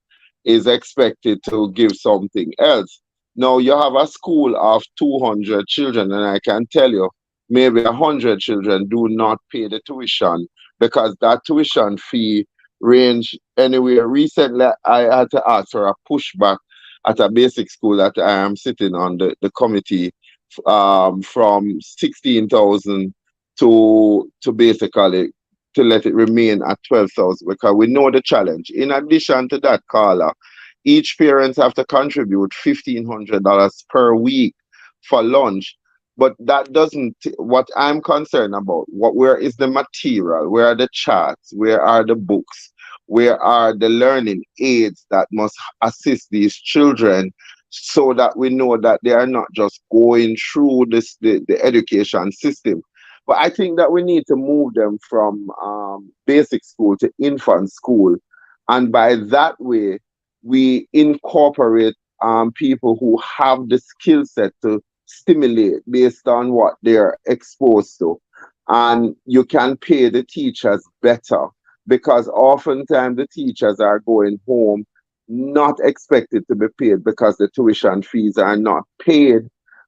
is expected to give something else. Now you have a school of 200 children, and I can tell you, maybe 100 children do not pay the tuition because that tuition fee range anywhere. Recently, I had to ask for a pushback at a basic school that I am sitting on the committee, from 16,000 to basically to let it remain at 12,000 because we know the challenge. In addition to that, Carla, each parent have to contribute $1,500 per week for lunch. But that doesn't, what I'm concerned about, where is the material? Where are the charts? Where are the books? Where are the learning aids that must assist these children so that we know that they are not just going through the education system? But I think that we need to move them from basic school to infant school. And by that way, we incorporate people who have the skill set to stimulate based on what they're exposed to. And you can pay the teachers better because oftentimes the teachers are going home not expected to be paid because the tuition fees are not paid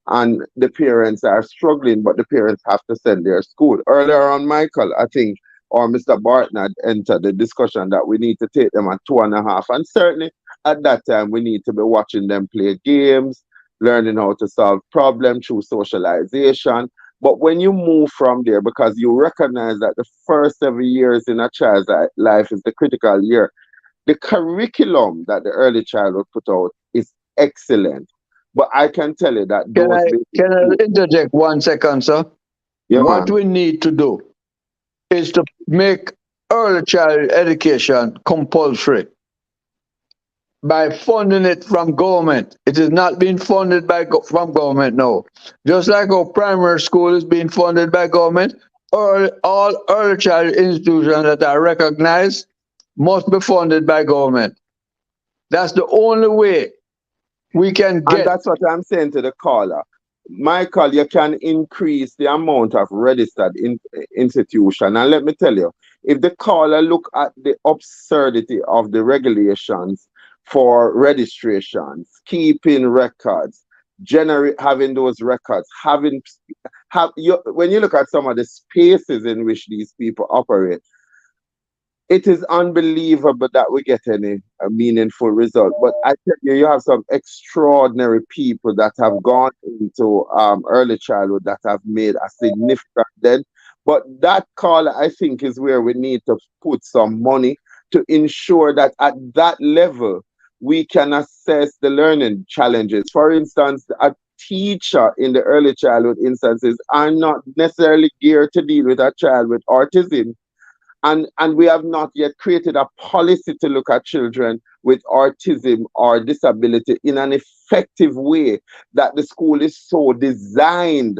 and the parents are struggling, but the parents have to send their school. Earlier on, Michael, I think, or Mr. Barton had entered the discussion that we need to take them at 2.5. And certainly at that time, we need to be watching them play games, learning how to solve problems through socialization. But when you move from there, because you recognize that the first 7 years in a child's life is the critical year, the curriculum that the early childhood put out is excellent. But I can tell you that Can I interject 1 second, sir? Yeah, what man. we need to do is to make early child education compulsory. by funding it from government. It is not being funded from government, no. Just like our primary school is being funded by government, all early child institutions that are recognized must be funded by government. That's the only way we can And get. that's what I'm saying to the caller. Michael, you can increase the amount of registered institution. And let me tell you, if the caller look at the absurdity of the regulations for registrations, keeping records, having those records, when you look at some of the spaces in which these people operate, it is unbelievable that we get any meaningful result. But I tell you, you have some extraordinary people that have gone into early childhood that have made a significant dent. But that call, I think, is where we need to put some money to ensure that at that level, we can assess the learning challenges. For instance, a teacher in the early childhood instances are not necessarily geared to deal with a child with autism. And we have not yet created a policy to look at children with autism or disability in an effective way that the school is so designed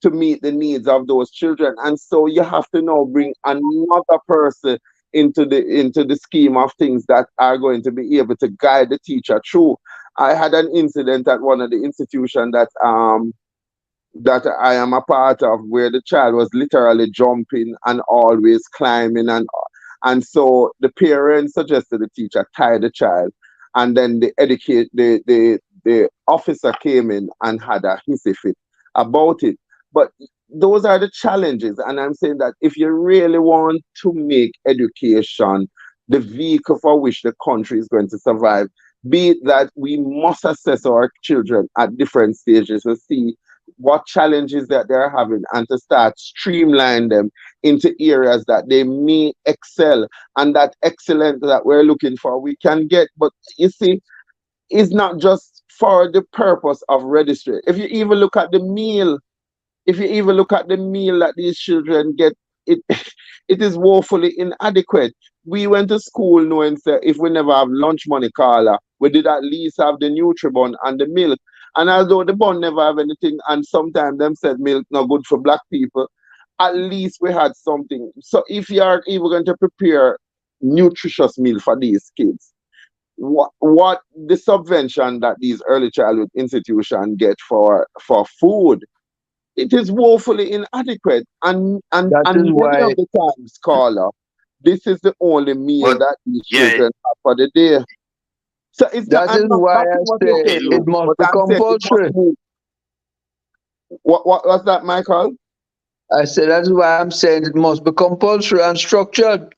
to meet the needs of those children. And so you have to now bring another person into the scheme of things that are going to be able to guide the teacher through. I had an incident at one of the institutions that I am a part of, where the child was literally jumping and always climbing, and so the parents suggested the teacher tie the child, and then the officer came in and had a hissy fit about it. But those are the challenges, and I'm saying that if you really want to make education the vehicle for which the country is going to survive, be it that we must assess our children at different stages to see what challenges that they're having and to start streamline them into areas that they may excel, and that excellence that we're looking for we can get. But you see, it's not just for the purpose of registry. If you even look at the meal that these children get, it is woefully inadequate. We went to school knowing that if we never have lunch money, Carla, we did at least have the Nutribun and the milk. And although the bun never have anything, and sometimes them said milk not good for black people, at least we had something. So if you are even going to prepare nutritious meal for these kids, what the subvention that these early childhood institutions get for food, it is woefully inadequate. And many of the times, caller, this is the only meal that these children have for the day. So it's that is why I say it must be compulsory. What was that, Michael? I said that is why I'm saying it must be compulsory and structured.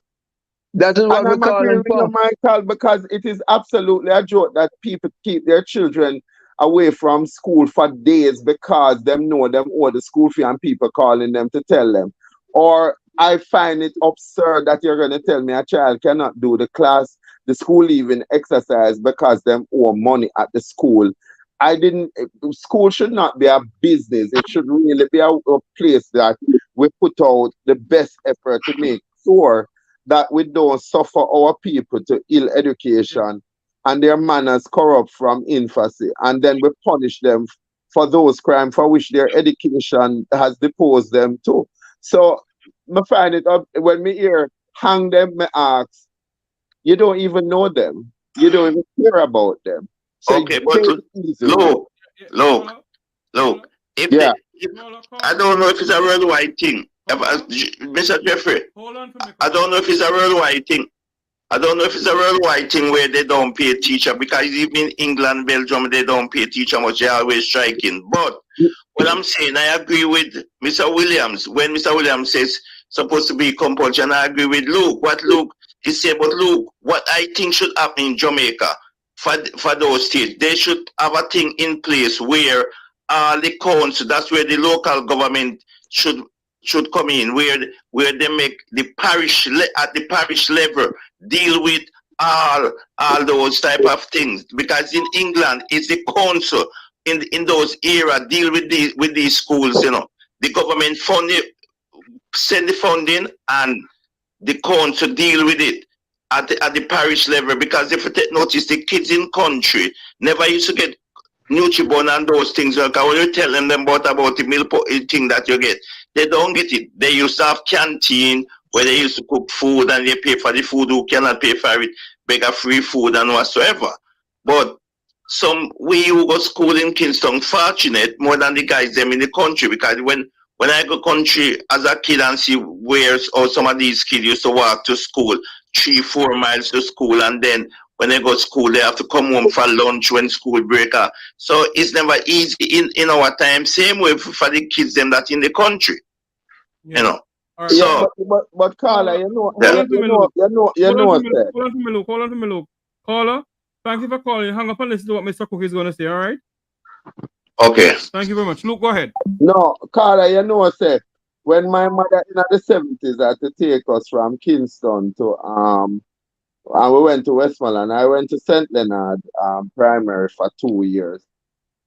That is what we're calling for, Michael, because it is absolutely a joke that people keep their children away from school for days because them know them owe the school fee and people calling them to tell them. Or I find it absurd that you're going to tell me a child cannot do the school leaving exercise because them owe money at the school. School should not be a business. It should really be a place that we put out the best effort to make sure that we don't suffer our people to ill education and their manners corrupt from infancy, and then we punish them for those crimes for which their education has deposed them to. So I find it up when me hear hang them, me ask, you don't even know them. You don't even care about them. So okay, but look, I don't know if it's a worldwide thing. Mr. Jeffrey, I don't know if it's a worldwide thing. I don't know if it's a worldwide thing where they don't pay teacher, because even in England, Belgium, they don't pay teacher much. They're always striking. But what I'm saying, I agree with Mr. Williams. When Mr. Williams says supposed to be compulsion, I agree with Luke. What Luke is saying, but Luke, what I think should happen in Jamaica for those states, they should have a thing in place where the council, that's where the local government should come in, where they make the parish at the parish level deal with all those type of things, because in England it's the council in those areas deal with these schools. You know, the government send the funding and the council deal with it. at the parish level, because if you take notice, the kids in country never used to get Nutribon and those things. Because when you tell them about the meal thing that you get, they don't get it. They used to have canteen where they used to cook food and they pay for the food. Who cannot pay for it, beg free food and whatsoever. But some we who go school in Kingston fortunate more than the guys them in the country, because when I go country as a kid and see where or some of these kids used to walk to school 3-4 miles to school, and then when they go to school they have to come home for lunch when school break. So it's never easy in our time. Same way for the kids them that in the country, you know. Right. So but Carla, you know, Hold on you to me, Luke. Caller, thank you for calling. Hang up and listen to what Mr. Cooke is going to say, all right? Okay. Thank you very much. Luke, go ahead. No, Carla, you know, say when my mother in the 70s had to take us from Kingston to and we went to Westmoreland. I went to St. Leonard primary for 2 years.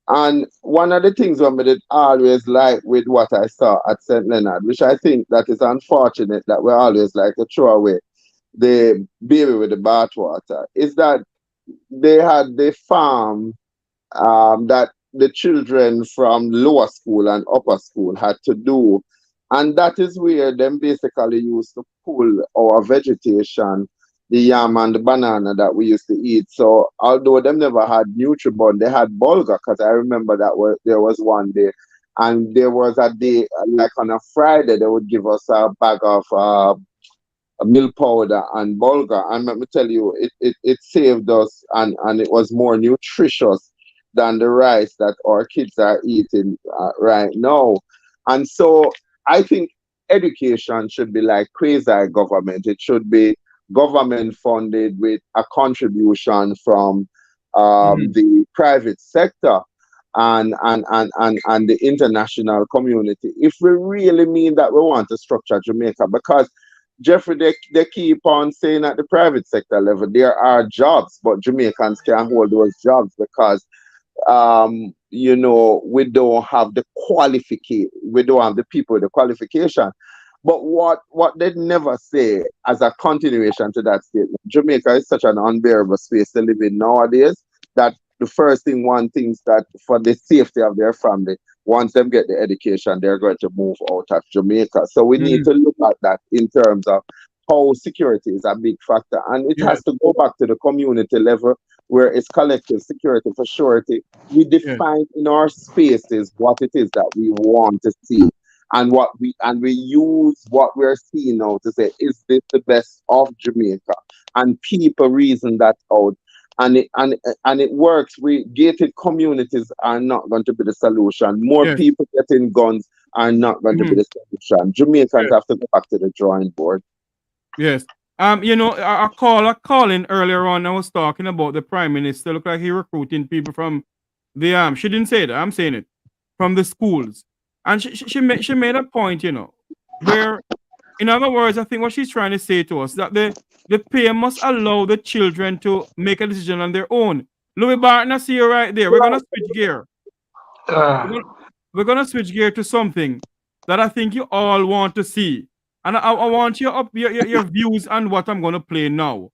And one of the things I did always like with what I saw at St. Leonard, which I think that is unfortunate that we always like to throw away the baby with the bathwater, is that they had the farm that the children from lower school and upper school had to do. And that is where them basically used to pull our vegetation, the yam and the banana that we used to eat. So although them never had Nutribon, they had bulgur, because I remember that there was one day. And there was a day, like on a Friday, they would give us a bag of milk powder and bulgur. And let me tell you, it saved us, and it was more nutritious than the rice that our kids are eating right now. And so I think education should be like quasi-government. It should be government funded with a contribution from the private sector and the international community, if we really mean that we want to structure Jamaica. Because Jeffrey, they keep on saying at the private sector level there are jobs, but Jamaicans can't hold those jobs because you know, we don't have the we don't have the people with the qualification. But what they never say as a continuation to that statement, Jamaica is such an unbearable space to live in nowadays that the first thing one thinks that for the safety of their family, once them get the education, they're going to move out of Jamaica. So we need to look at that in terms of how security is a big factor. And it has to go back to the community level where it's collective security for surety. We define in our spaces what it is that we want to see. And we use what we're seeing now to say, is this the best of Jamaica? And people reason that out. And it works. Gated communities are not going to be the solution. More people getting guns are not going to be the solution. Jamaicans have to go back to the drawing board. Yes. You know, a calling earlier on, I was talking about the Prime Minister. Look like he recruiting people from the she didn't say that, I'm saying it, from the schools. And she made a point, you know, where, in other words, I think what she's trying to say to us, that the PM must allow the children to make a decision on their own. Louis Barton, I see you right there. We're going to switch gear. We're going to switch gear to something that I think you all want to see. And I want your views on what I'm going to play now.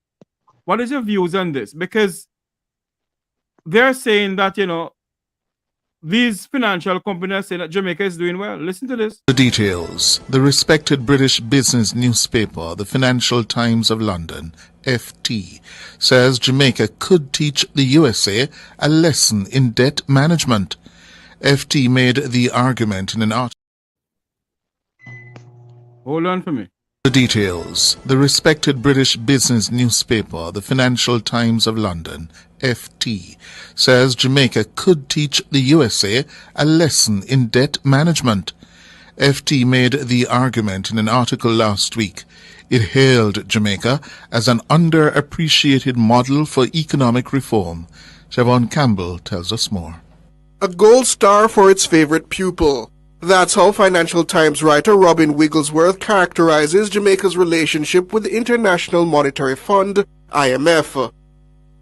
What is your views on this? Because they're saying that, you know, these financial companies say that Jamaica is doing well. Listen to this. The details. The respected British business newspaper, the Financial Times of London, FT, says Jamaica could teach the USA a lesson in debt management. FT made the argument in an article. Hold on for me. The details. The respected British business newspaper, the Financial Times of London, FT, says Jamaica could teach the USA a lesson in debt management. FT made the argument in an article last week. It hailed Jamaica as an underappreciated model for economic reform. Siobhan Campbell tells us more. A gold star for its favorite pupil. That's how Financial Times writer Robin Wigglesworth characterizes Jamaica's relationship with the International Monetary Fund, IMF.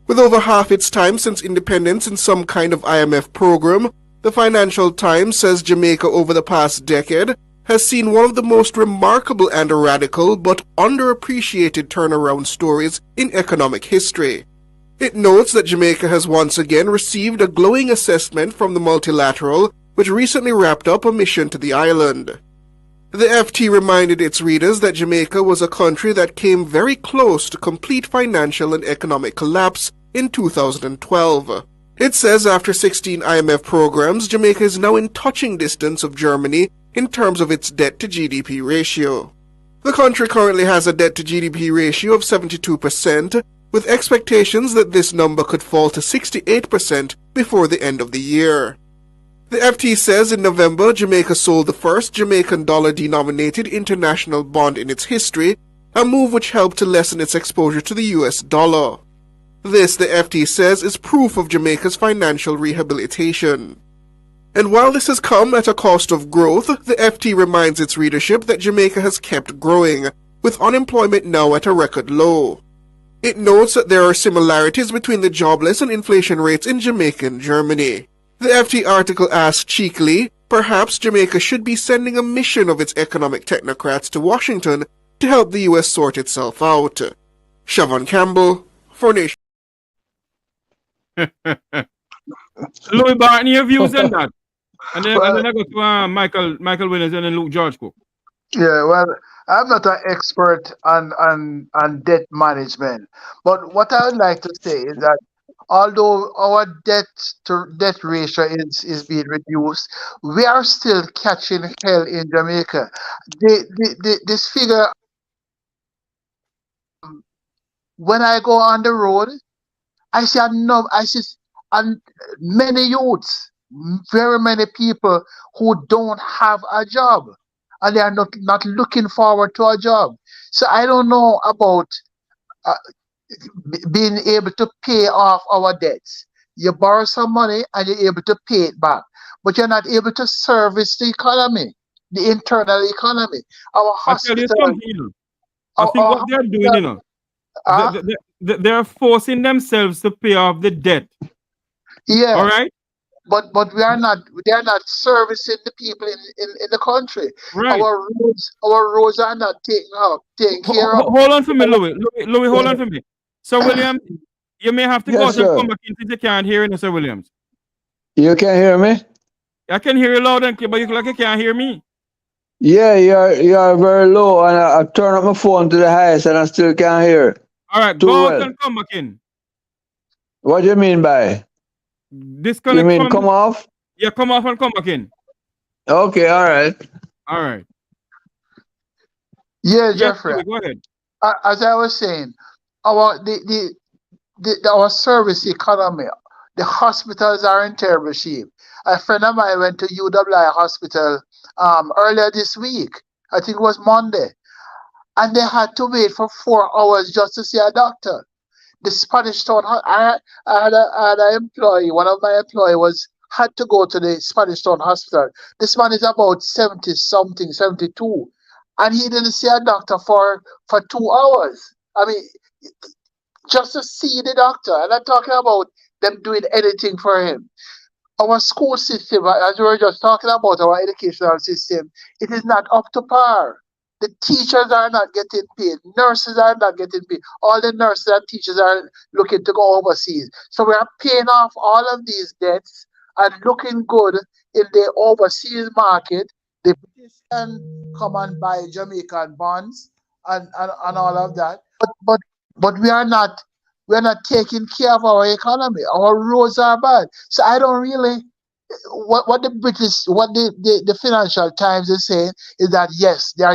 With over half its time since independence in some kind of IMF program, the Financial Times says Jamaica over the past decade has seen one of the most remarkable and radical but underappreciated turnaround stories in economic history. It notes that Jamaica has once again received a glowing assessment from the multilateral, which recently wrapped up a mission to the island. The FT reminded its readers that Jamaica was a country that came very close to complete financial and economic collapse in 2012. It says after 16 IMF programs, Jamaica is now in touching distance of Germany in terms of its debt to GDP ratio. The country currently has a debt to GDP ratio of 72%, with expectations that this number could fall to 68% before the end of the year. The FT says in November, Jamaica sold the first Jamaican dollar-denominated international bond in its history, a move which helped to lessen its exposure to the US dollar. This, the FT says, is proof of Jamaica's financial rehabilitation. And while this has come at a cost of growth, the FT reminds its readership that Jamaica has kept growing, with unemployment now at a record low. It notes that there are similarities between the jobless and inflation rates in Jamaica and Germany. The FT article asks cheekily, perhaps Jamaica should be sending a mission of its economic technocrats to Washington to help the US sort itself out. Siobhan Campbell, for Nation. Louis Barton, your views on that? And then I go to Michael Williams and then Luke George Cooke. Yeah, well, I'm not an expert on debt management, but what I would like to say is that although our debt to debt ratio is being reduced, we are still catching hell in Jamaica. This figure, when I go on the road, I see many youths, very many people who don't have a job, and they are not looking forward to a job. So I don't know about being able to pay off our debts. You borrow some money and you're able to pay it back, but you're not able to service the economy, the internal economy. Our hospital. I think what they're doing, they're forcing themselves to pay off the debt. Yeah. All right. But they are not servicing the people in the country. Right. Our roads are not taken care of. Hold on for me, Louis. Louis, hold on for me. Sir Williams, you may have to go out and come back in since you can't hear me, Sir Williams. You can't hear me? I can hear you loud and clear, but you look like you can't hear me. Yeah, you are very low, and I turn up my phone to the highest, and I still can't hear. All right, go out and come back in. What do you mean by? Disconnect. You mean come off? Yeah, come off and come back in. Okay, all right. All right. Yeah, Jeffrey. Yes, go ahead. As I was saying, our service economy, the hospitals are in terrible shape. A friend of mine went to UWI hospital earlier this week. I think it was Monday, and they had to wait for 4 hours just to see a doctor. The Spanish Town, I had an employee, one of my employees had to go to the Spanish Town hospital. This man is about 70-something, 72, and he didn't see a doctor for 2 hours. I mean, just to see the doctor. I'm not talking about them doing anything for him. Our school system, as we were just talking about, our educational system, it is not up to par. The teachers are not getting paid. Nurses are not getting paid. All the nurses and teachers are looking to go overseas. So we are paying off all of these debts and looking good in the overseas market. The British can come and buy Jamaican bonds and all of that. But we are not taking care of our economy. Our roads are bad. So I don't really. What the Financial Times is saying is that yes, they're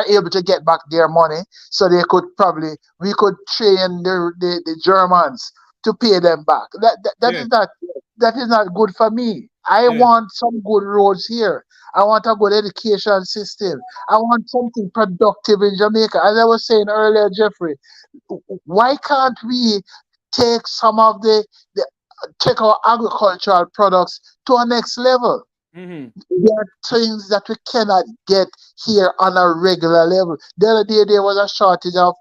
able to get back their money, so we could train the Germans to pay them back. That is not good for me. I want some good roads here. I want a good education system. I want something productive in Jamaica. As I was saying earlier, Jeffrey, why can't we take take our agricultural products to a next level? Mm-hmm. There are things that we cannot get here on a regular level. The other day there was a shortage of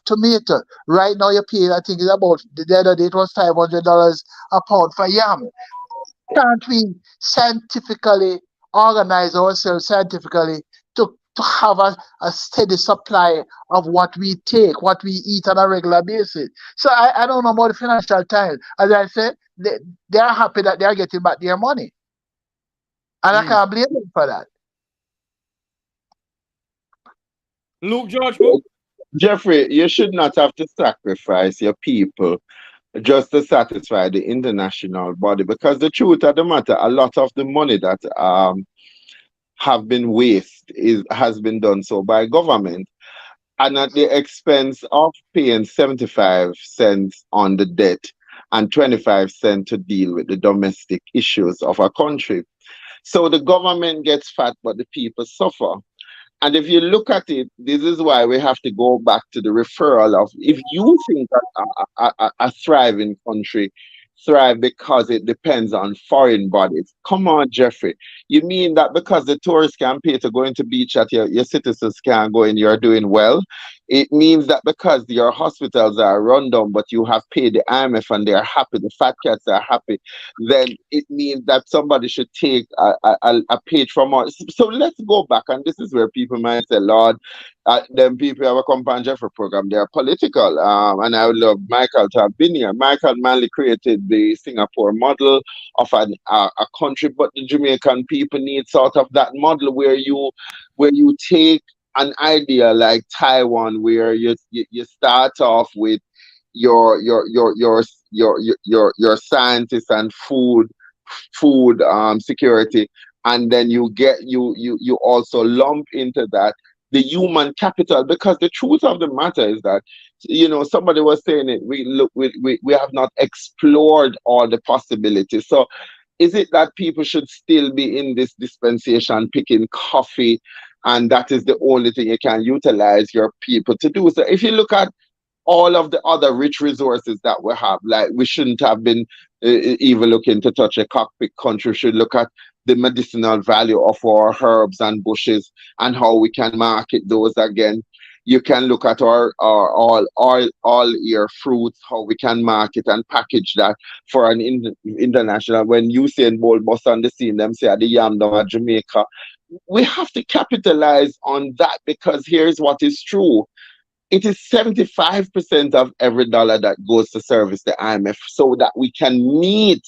tomato. Right now you pay, I think it's about, the other day it was $500 a pound for yam. Can't we scientifically organize ourselves scientifically to have a steady supply of what we take, what we eat on a regular basis. So I don't know about the Financial Times. As I said, they are happy that they are getting back their money. And I can't blame them for that. Luke George, who? Jeffrey, you should not have to sacrifice your people just to satisfy the international body, because the truth of the matter, a lot of the money that have been has been done so by government, and at the expense of paying 75 cents on the debt and 25 cents to deal with the domestic issues of a country. So the government gets fat, but the people suffer. And if you look at it, this is why we have to go back to the referral of, if you think that a thriving country thrive because it depends on foreign bodies. Come on, Jeffrey. You mean that because the tourists can pay to go into beach that your citizens can't go and you're doing well? It means that because your hospitals are run down, but you have paid the IMF and they're happy, the fat cats are happy, then it means that somebody should take a page from us. So let's go back, and this is where people might say, Lord, them people have a Compound Jeffrey program, they're political. And I would love Michael to have been here. Michael Manley created the Singapore model of a country, but the Jamaican people need sort of that model where you take an idea like Taiwan, where you start off with your scientists and food security, and then you also lump into that the human capital, because the truth of the matter is that, somebody was saying it, we have not explored all the possibilities. So is it that people should still be in this dispensation picking coffee, and that is the only thing you can utilize your people to do? So if you look at all of the other rich resources that we have, like, we shouldn't have been even looking to touch a cockpit country. We should look at the medicinal value of our herbs and bushes and how we can market those again. You can look at our all year fruits, how we can market and package that for an international. When Usain Bolt bust on the scene, them say at the yam down at Jamaica, we have to capitalize on that, because here's what is true. It is 75% of every dollar that goes to service the IMF, so that we can meet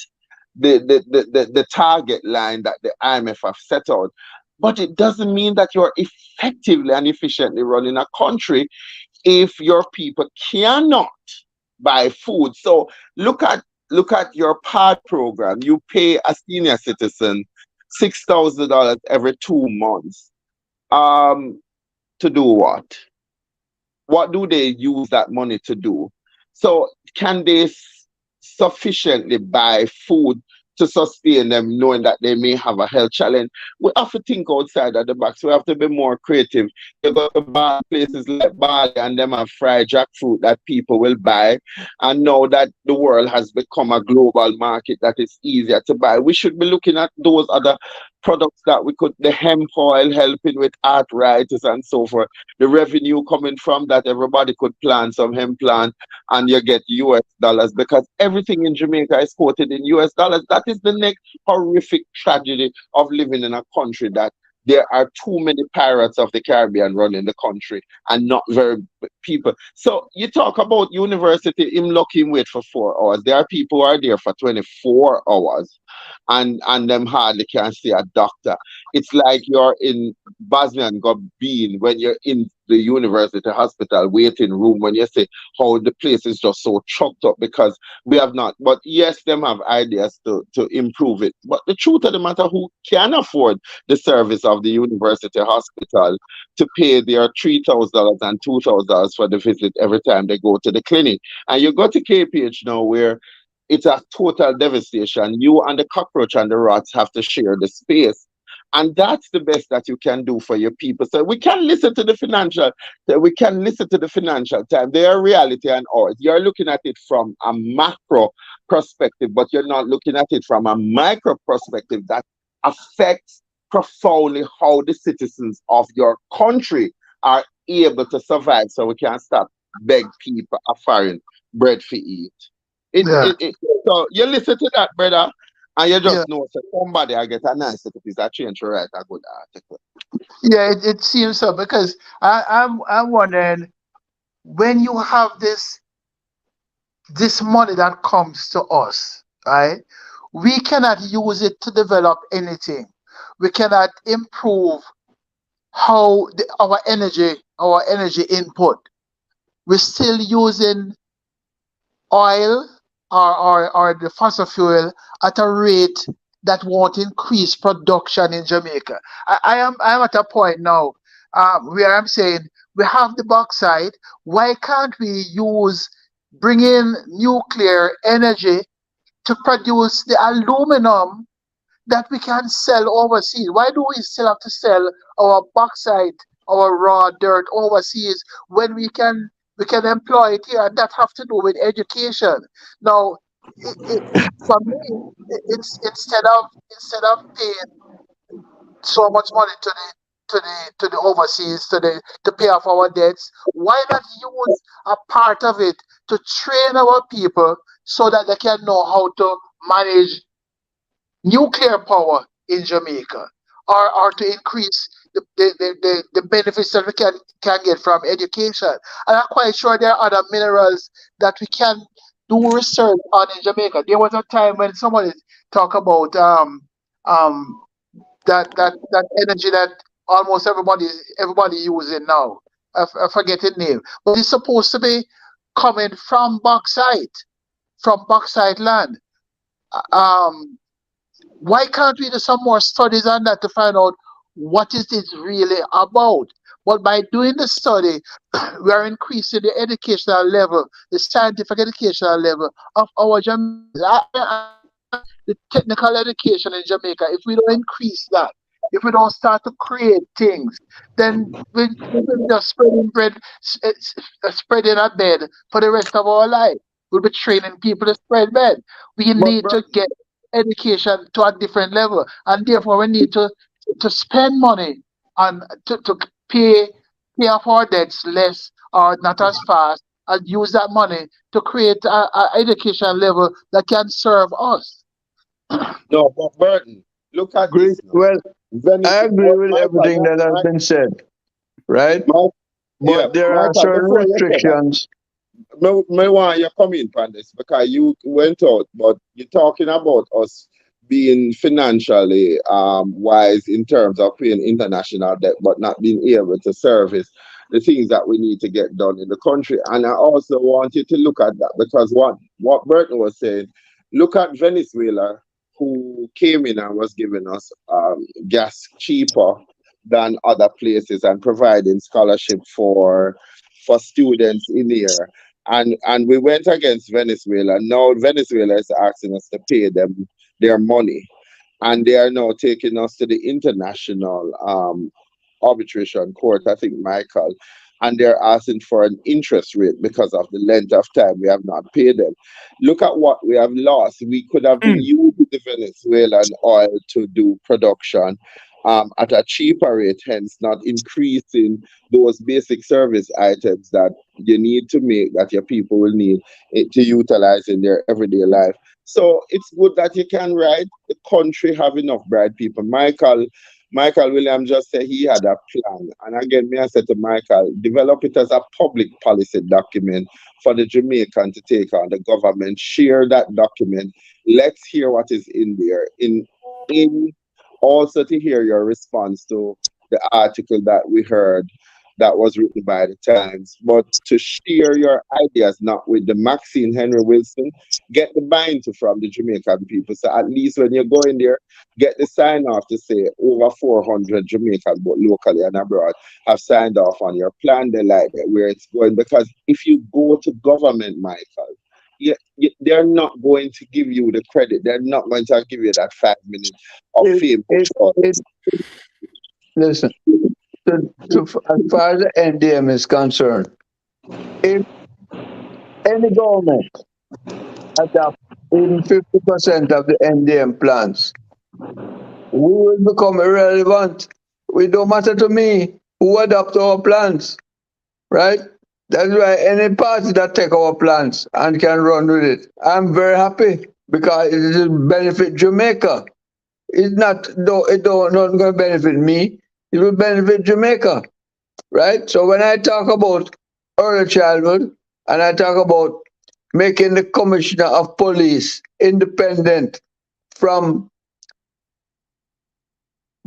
the target line that the IMF have set out. But it doesn't mean that you're effectively and efficiently running a country if your people cannot buy food. So look at your PAD program. You pay a senior citizen $6,000 every 2 months. To do what? What do they use that money to do? So can they sufficiently buy food to sustain them, knowing that they may have a health challenge? We have to think outside of the box. We have to be more creative. You go to places like Bali, and them have fried jackfruit that people will buy. And now that the world has become a global market that is easier to buy, we should be looking at those other products that we could, the hemp oil helping with arthritis and so forth. The revenue coming from that, everybody could plant some hemp plant and you get US dollars, because everything in Jamaica is quoted in US dollars. That is the next horrific tragedy of living in a country that there are too many pirates of the Caribbean running the country and not very people. So you talk about university, him lucky him wait for 4 hours. There are people who are there for 24 hours and them hardly can see a doctor. It's like you're in Bosnia and Gobin when you're in the university hospital waiting room, when you say how the place is just so choked up because we have not. But yes, them have ideas to improve it. But the truth of the matter, who can afford the service of the university hospital to pay their $3,000 and $2,000 for the visit every time they go to the clinic? And you go to KPH now where it's a total devastation. You and the cockroach and the rats have to share the space. And that's the best that you can do for your people. So we can listen to the financial time. Their reality and ours. You're looking at it from a macro perspective, but you're not looking at it from a micro perspective that affects profoundly how the citizens of your country are able to survive. So we can stop beg people a foreign bread for eat. So you listen to that, brother, And you Yeah, just know, so somebody I get a nice little piece of change to write a good article. yeah, it seems so because I'm wondering when you have this money that comes to us, right? We cannot use it to develop anything. We cannot improve how our energy input. We're still using oil or the fossil fuel at a rate that won't increase production in Jamaica. I am at a point now where I'm saying we have the bauxite. Why can't we bring in nuclear energy to produce the aluminum that we can sell overseas? Why do we still have to sell our bauxite, our raw dirt overseas when we can employ it here? And that have to do with education. Now, for me, it's instead of paying so much money to the overseas to pay off our debts, why not use a part of it to train our people so that they can know how to manage nuclear power in Jamaica, or to increase the benefits that we can get from education. And I'm quite sure there are other minerals that we can do research on in Jamaica. There was a time when somebody talked about um that energy that almost everybody using now. I forget the name, but it's supposed to be coming from bauxite land. Um, why can't we do some more studies on that to find out what is it really about? But by doing the study, we are increasing the educational level, the scientific educational level of our Jamaica, the technical education in Jamaica. If we don't increase that, if we don't start to create things, then we're just spreading a bed for the rest of our life. We'll be training people to spread bed. We But need to get education to a different level, and therefore we need to spend money on to pay off our debts less or not as fast, and use that money to create a education level that can serve us. no, but Burton, look at Agree. this now. Well, Venice, I agree but with Michael, everything that has been said, right? Yeah, But there are Michael, certain before you say that, restrictions. may want you come in on this because you went out, but you're talking about us being financially wise in terms of paying international debt, but not being able to service the things that we need to get done in the country. And I also want you to look at that because what Burton was saying, look at Venezuela, who came in and was giving us gas cheaper than other places and providing scholarship for students in here. And we went against Venezuela. Now Venezuela is asking us to pay them their money. And they are now taking us to the international arbitration court, I think, Michael. And they're asking for an interest rate because of the length of time we have not paid them. Look at what we have lost. We could have been using the Venezuelan oil to do production at a cheaper rate, hence not increasing those basic service items that you need to make that your people will need to utilize in their everyday life. So it's good that you can write the country have enough bright people. Michael Williams just said he had a plan. And again, me I said to Michael, develop it as a public policy document for the Jamaican to take on the government. Share that document. Let's hear what is in there. In also to hear your response to the article that we heard that was written by the Times, but to share your ideas, not with the Maxine Henry Wilson, get the buy-in from the Jamaican people. So at least when you go in there, get the sign off to say over 400 Jamaican, both locally and abroad, have signed off on your plan. They like it, where it's going. Because if you go to government, Michael, they're not going to give you the credit. They're not going to give you that 5 minutes of fame. Listen, as far as the NDM is concerned, if any government adopt even 50% of the NDM plans, we will become irrelevant. It don't matter to me who adopt our plans, right? That's why any party that take our plans and can run with it, I'm very happy because it will benefit Jamaica. It's not not going to benefit me. It will benefit Jamaica, right? So when I talk about early childhood and I talk about making the commissioner of police independent from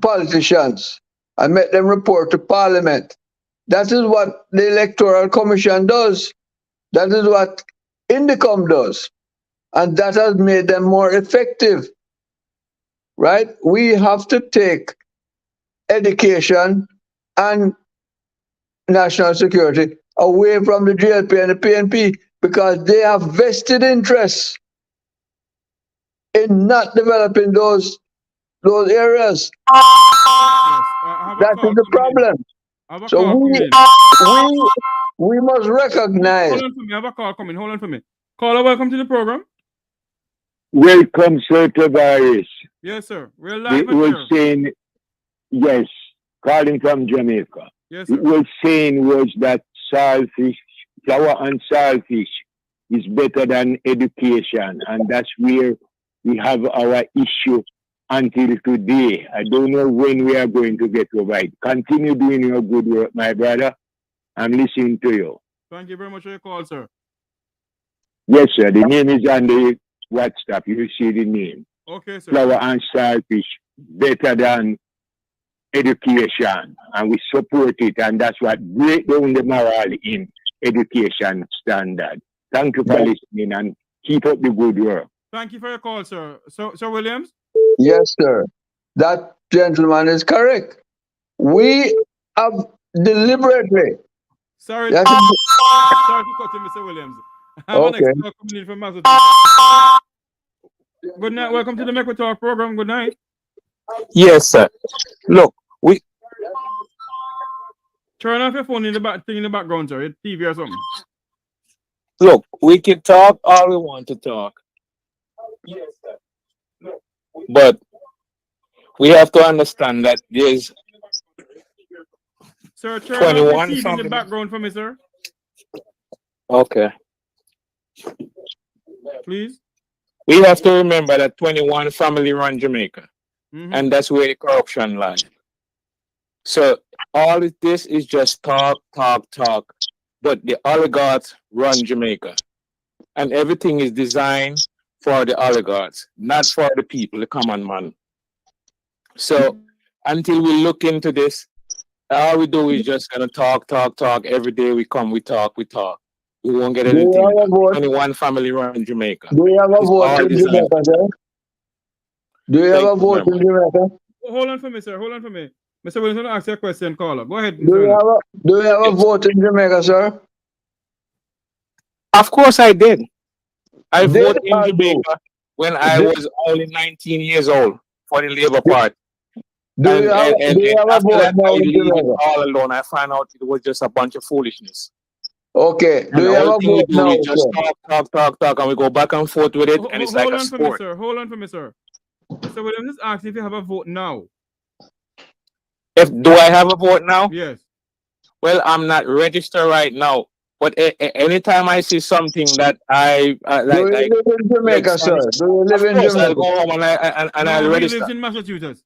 politicians and make them report to parliament, that is what the electoral commission does. That is what Indicom does, and that has made them more effective, right? We have to take education and national security away from the GLP and the PNP because they have vested interests in not developing those areas. That is the problem. So we must recognize. Hold on for me. I have a call coming. Hold on for me. Caller, welcome to the program. Welcome, Sir Tavares. Yes, sir. We're live. It was saying, yes, calling from Jamaica. Yes, sir. It was saying was that saltfish, flour and saltfish is better than education, and that's where we have our issue until today. I don't know when we are going to get over it. Continue doing your good work, my brother. I'm listening to you. Thank you very much for your call, sir. Yes, sir. The name is on the WhatsApp. You see the name. Okay, sir. Flour and saltfish better than education, and we support it, and that's what break down the moral in education standard. Thank you for listening, and keep up the good work. Thank you for your call, sir. Sir Williams? Yes, sir. That gentleman is correct. We have deliberately. Sorry to cut you, Mr. Williams. I'm an expert coming in from Massachusetts. Good night. Welcome to the Make We Talk program. Good night. Yes, sir. Look, we turn off your phone in the background, sir. Your TV or something. Look, we can talk all we want to talk. Yes, sir. But we have to understand that there's Sir, turn off your TV in the background for me, sir. Okay. Please. We have to remember that 21 family run Jamaica. And that's where the corruption lies. So all of this is just talk. But the oligarchs run Jamaica. And everything is designed for the oligarchs, not for the people, the common man. So until we look into this, all we do is just gonna talk. Every day we come, we talk. We won't get anything. 21 family run Jamaica. Do you have a vote in Jamaica, sir? Do you have a vote in Jamaica? Hold on for me, sir. Hold on for me. Mr. Williams, I'm going to ask you a question, caller. Go ahead. Do you have a vote in Jamaica, sir? Of course I did. I voted in Jamaica when I was only 19 years old for the Labour Party. Do you have a vote now in Jamaica? All alone, I found out it was just a bunch of foolishness. Okay. Do you have a vote now? We just talk, and we go back and forth with it, and it's like a sport. Hold on for me, sir. Mr. Williams just asked if you have a vote now. Do I have a vote now? Yes. Well, I'm not registered right now, but anytime I see something that I like, do you live in Jamaica, sir? Do you live in Jamaica? I'll go home and I'll register. He lives in Massachusetts.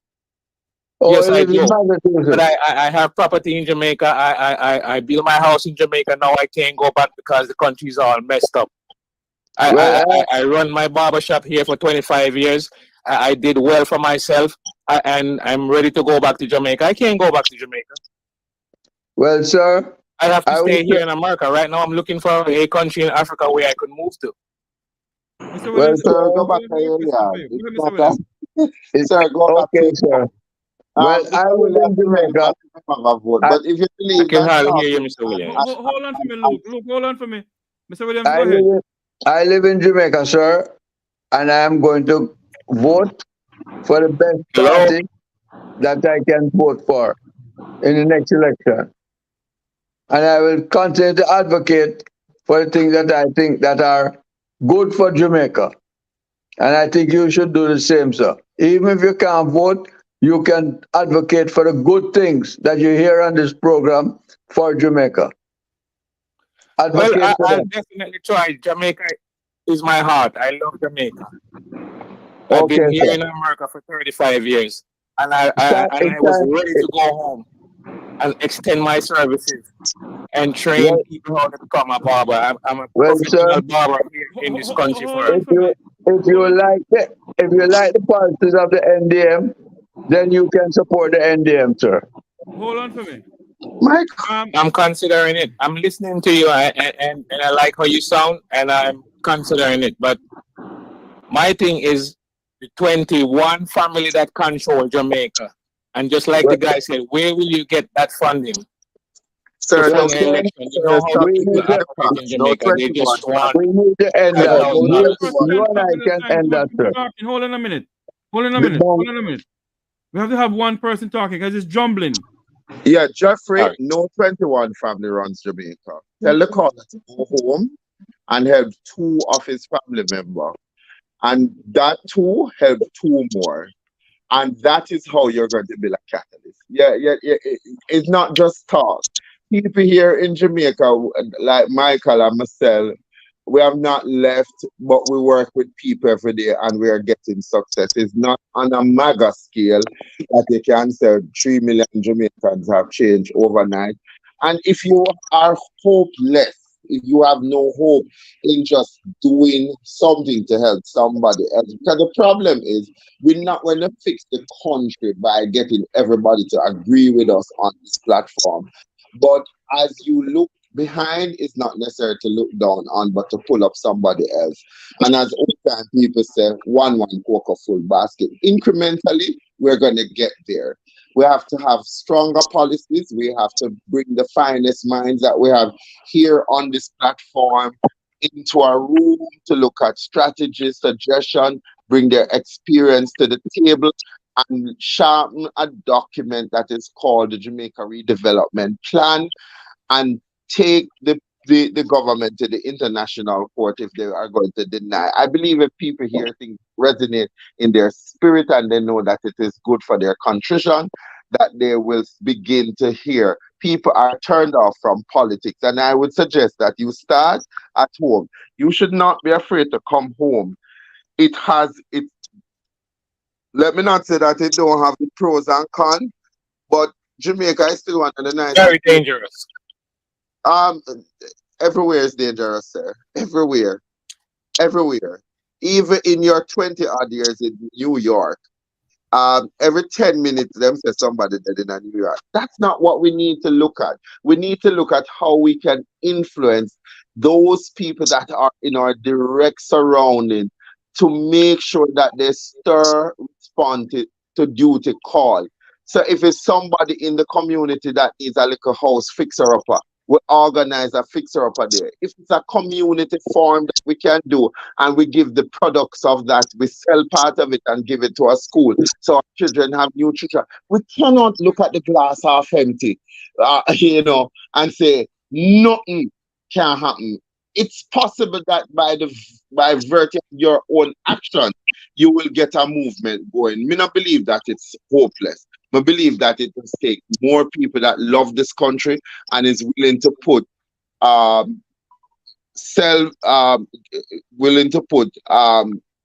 Oh, yes, I do. Massachusetts. But I have property in Jamaica. I built my house in Jamaica. Now I can't go back because the country's all messed up. I run my barber shop here for 25 years. I did well for myself, and I'm ready to go back to Jamaica. I can't go back to Jamaica. Well, sir, I have to stay here in America. Right now, I'm looking for a country in Africa where I could move to. Well, sir, go back to Area. Sir, go back to sir. Well, I will in Jamaica. But if you believe I can hardly hear you, Mr. Williams. Hold on for me, Luke. Luke, hold on for me. Mr. Williams, go ahead. I live in Jamaica, sir, and I am going to vote for the best party that I can vote for in the next election. And I will continue to advocate for the things that I think that are good for Jamaica. And I think you should do the same, sir. Even if you can't vote, you can advocate for the good things that you hear on this program for Jamaica. Well, I'll definitely try. Jamaica is my heart. I love Jamaica. I've Okay, been here sir. in America for 35 years, and I It's was time. ready to go home and extend my services and train Well, people how to become a barber. I'm a well, sir. professional barber here in this country Hold for on If for me. you like the policies of the NDM, then you can support the NDM, sir. Hold on for me. Mike. I'm considering it. I'm listening to you, and I like how you sound, and I'm considering it. But my thing is the 21 family that control Jamaica. And just like the guy said, where will you get that funding to Sir, fund the sir, election? You know how the we people need to operate in no Jamaica. They 21. just want We need to end Hold that. on. One person You can and talk I at a can time. end Too much that, people sir. talking. Hold on a minute. Hold on a The minute. bomb. Hold on a minute. We have to have one person talking because it's jumbling. Yeah, Jeffrey, All right. no 21 family runs Jamaica. Tell the caller to go home and help 2 of his family members. And that 2 help 2 more. And that is how you're going to build a catalyst. Yeah. It's not just talk. People here in Jamaica, like Michael and myself, we have not left, but we work with people every day and we are getting success. It's not on a mega scale that you can say 3 million Jamaicans have changed overnight. And if you are hopeless, if you have no hope in just doing something to help somebody else, because the problem is we're not going to fix the country by getting everybody to agree with us on this platform. But as you look behind, it's not necessary to look down on, but to pull up somebody else. And as old time people say, one coke a full basket. Incrementally, we're going to get there. We have to have stronger policies. We have to bring the finest minds that we have here on this platform into a room to look at strategies, suggestion, bring their experience to the table, and sharpen a document that is called the Jamaica Redevelopment Plan, and take the government to the international court if they are going to deny. I believe if people hear things resonate in their spirit and they know that it is good for their contrition, that they will begin to hear. People are turned off from politics. And I would suggest that you start at home. You should not be afraid to come home. It has it. Let me not say that it don't have the pros and cons, but Jamaica is still one of the nicest. Very dangerous. Everywhere is dangerous, sir. Everywhere. Even in your 20 odd years in New York, every 10 minutes them say somebody dead in New York. That's not what we need to look at. We need to look at how we can influence those people that are in our direct surrounding to make sure that they respond to duty call. So if it's somebody in the community that needs a little house fixer-upper, we organize a fixer-upper there. If it's a community farm that we can do, and we give the products of that, we sell part of it and give it to a school, so our children have nutrition. We cannot look at the glass half empty, and say nothing can happen. It's possible that by virtue of your own action, you will get a movement going. Me not believe that it's hopeless. I believe that it will take more people that love this country and is willing to put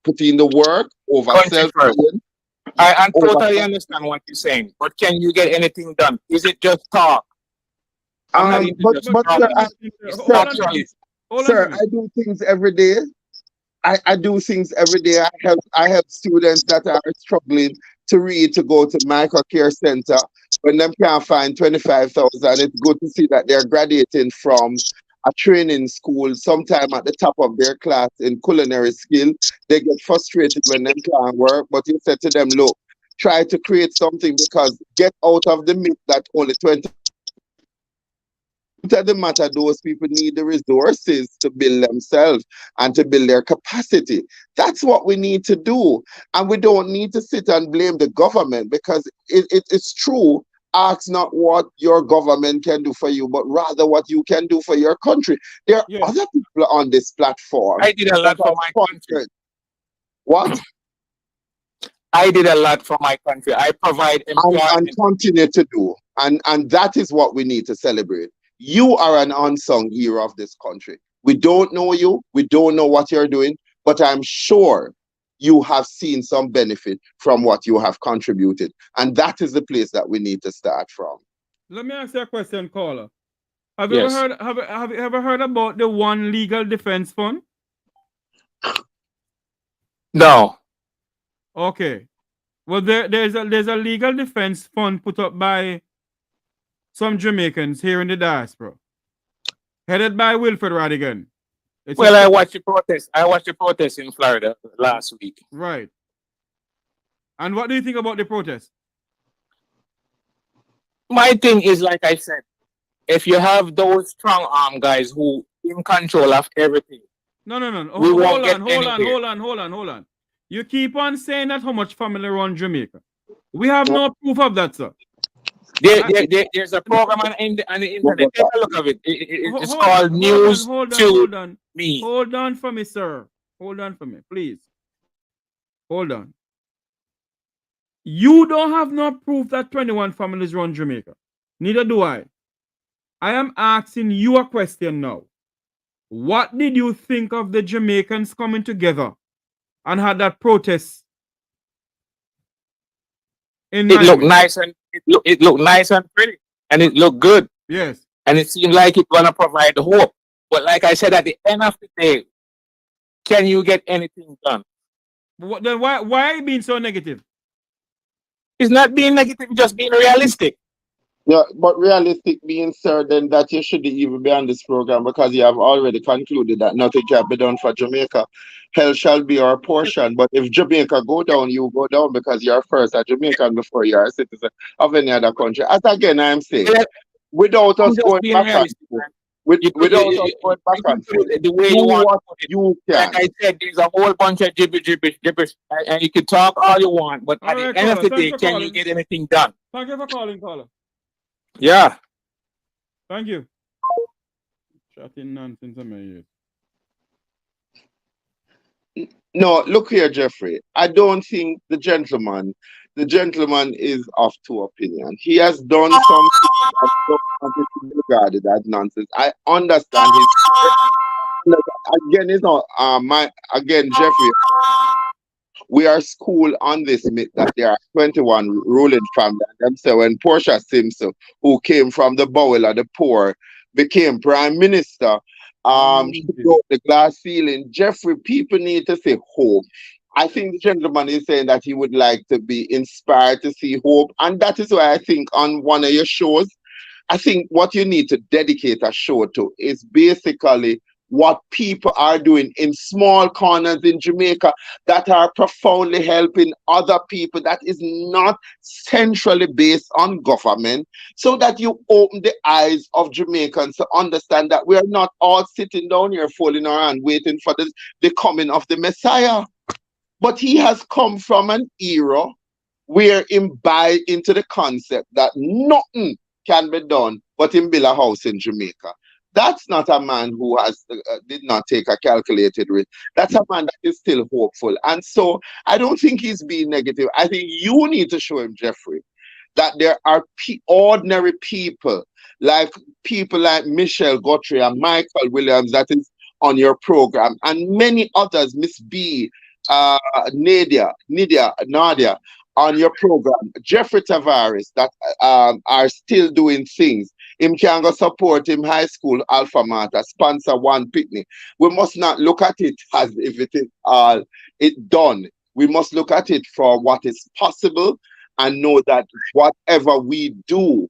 put in the work over Country first. self. I totally understand what you're saying, but can you get anything done? Is it just talk? I'm not into just talk. Sir, I do things every day. I do things every day. I help students that are struggling to read to go to Micro Care Center when them can't find 25,000. It's good to see that they're graduating from a training school sometime at the top of their class in culinary skill. They get frustrated when them can't work, but you said to them, look, try to create something, because get out of the myth that only 20. Of the matter, those people need the resources to build themselves and to build their capacity. That's what we need to do. And we don't need to sit and blame the government, because it's true. Ask not what your government can do for you, but rather what you can do for your country. There are other people on this platform. I did a lot for my country. What? I did a lot for my country. I provide employment. And continue to do. And that is what we need to celebrate. You are an unsung hero of this country. We don't know you. We don't know what you're doing, but I'm sure you have seen some benefit from what you have contributed. And that is the place that we need to start from. Let me ask you a question, caller. Have you Yes. ever heard about the One Legal Defense Fund? No. Okay. Well, there's a legal defense fund put up by some Jamaicans here in the diaspora, headed by Wilfred Radigan. Well, I watched the protest. I watched the protest in Florida last week. Right. And what do you think about the protest? My thing is, like I said, if you have those strong arm guys who in control of everything. No. We won't get Hold on. You keep on saying that how much family run Jamaica. We have no proof of that, sir. There's a program on the internet. Take a look of it. It's called News to Me. Hold on for me, sir. Hold on for me, please. Hold on. You don't have no proof that 21 families run Jamaica. Neither do I. I am asking you a question now. What did you think of the Jamaicans coming together and had that protest? It looked nice and it looked nice and pretty, and it looked good. Yes. And it seemed like it's gonna provide hope. But like I said, at the end of the day, can you get anything done? Then why are you being so negative? It's not being negative, just being realistic. Yeah, but realistic being certain that you shouldn't even be on this program because you have already concluded that nothing can be done for Jamaica. Hell shall be our portion. But if Jamaica go down, you go down because you're first a Jamaican before you're a citizen of any other country. As again, I'm saying, without us going back on without us going back on the way you want to put it. You can. Like I said, there's a whole bunch of gibberish, and you can talk all you want, but at the end of the day, can you get anything done? Thank you for calling, caller. Yeah. Thank you. Chatting nonsense on my ears. No, look here, Jeffrey. I don't think the gentleman is of two opinions. He has done some regarded as nonsense. I understand his again. It's not Jeffrey. We are schooled on this myth that there are 21 ruling families. And so when Portia Simpson, who came from the bowel of the poor, became prime minister, she broke the glass ceiling. Jeffrey, people need to say hope. I think the gentleman is saying that he would like to be inspired to see hope. And that is why I think on one of your shows, I think what you need to dedicate a show to is basically what people are doing in small corners in Jamaica that are profoundly helping other people, that is not centrally based on government, so that you open the eyes of Jamaicans to understand that we are not all sitting down here folding our hand waiting for the coming of the Messiah. But he has come from an era where he buy into the concept that nothing can be done but him build a house in Jamaica. That's not a man who has did not take a calculated risk. That's a man that is still hopeful. And so I don't think he's being negative. I think you need to show him, Jeffrey, that there are ordinary people like Michelle Guthrie and Michael Williams that is on your program, and many others, Miss B, Nadia on your program, Jeffrey Tavares, that are still doing things. Him can go support him high school alpha mater, sponsor one picnic. We must not look at it as if it is all it done. We must look at it for what is possible and know that whatever we do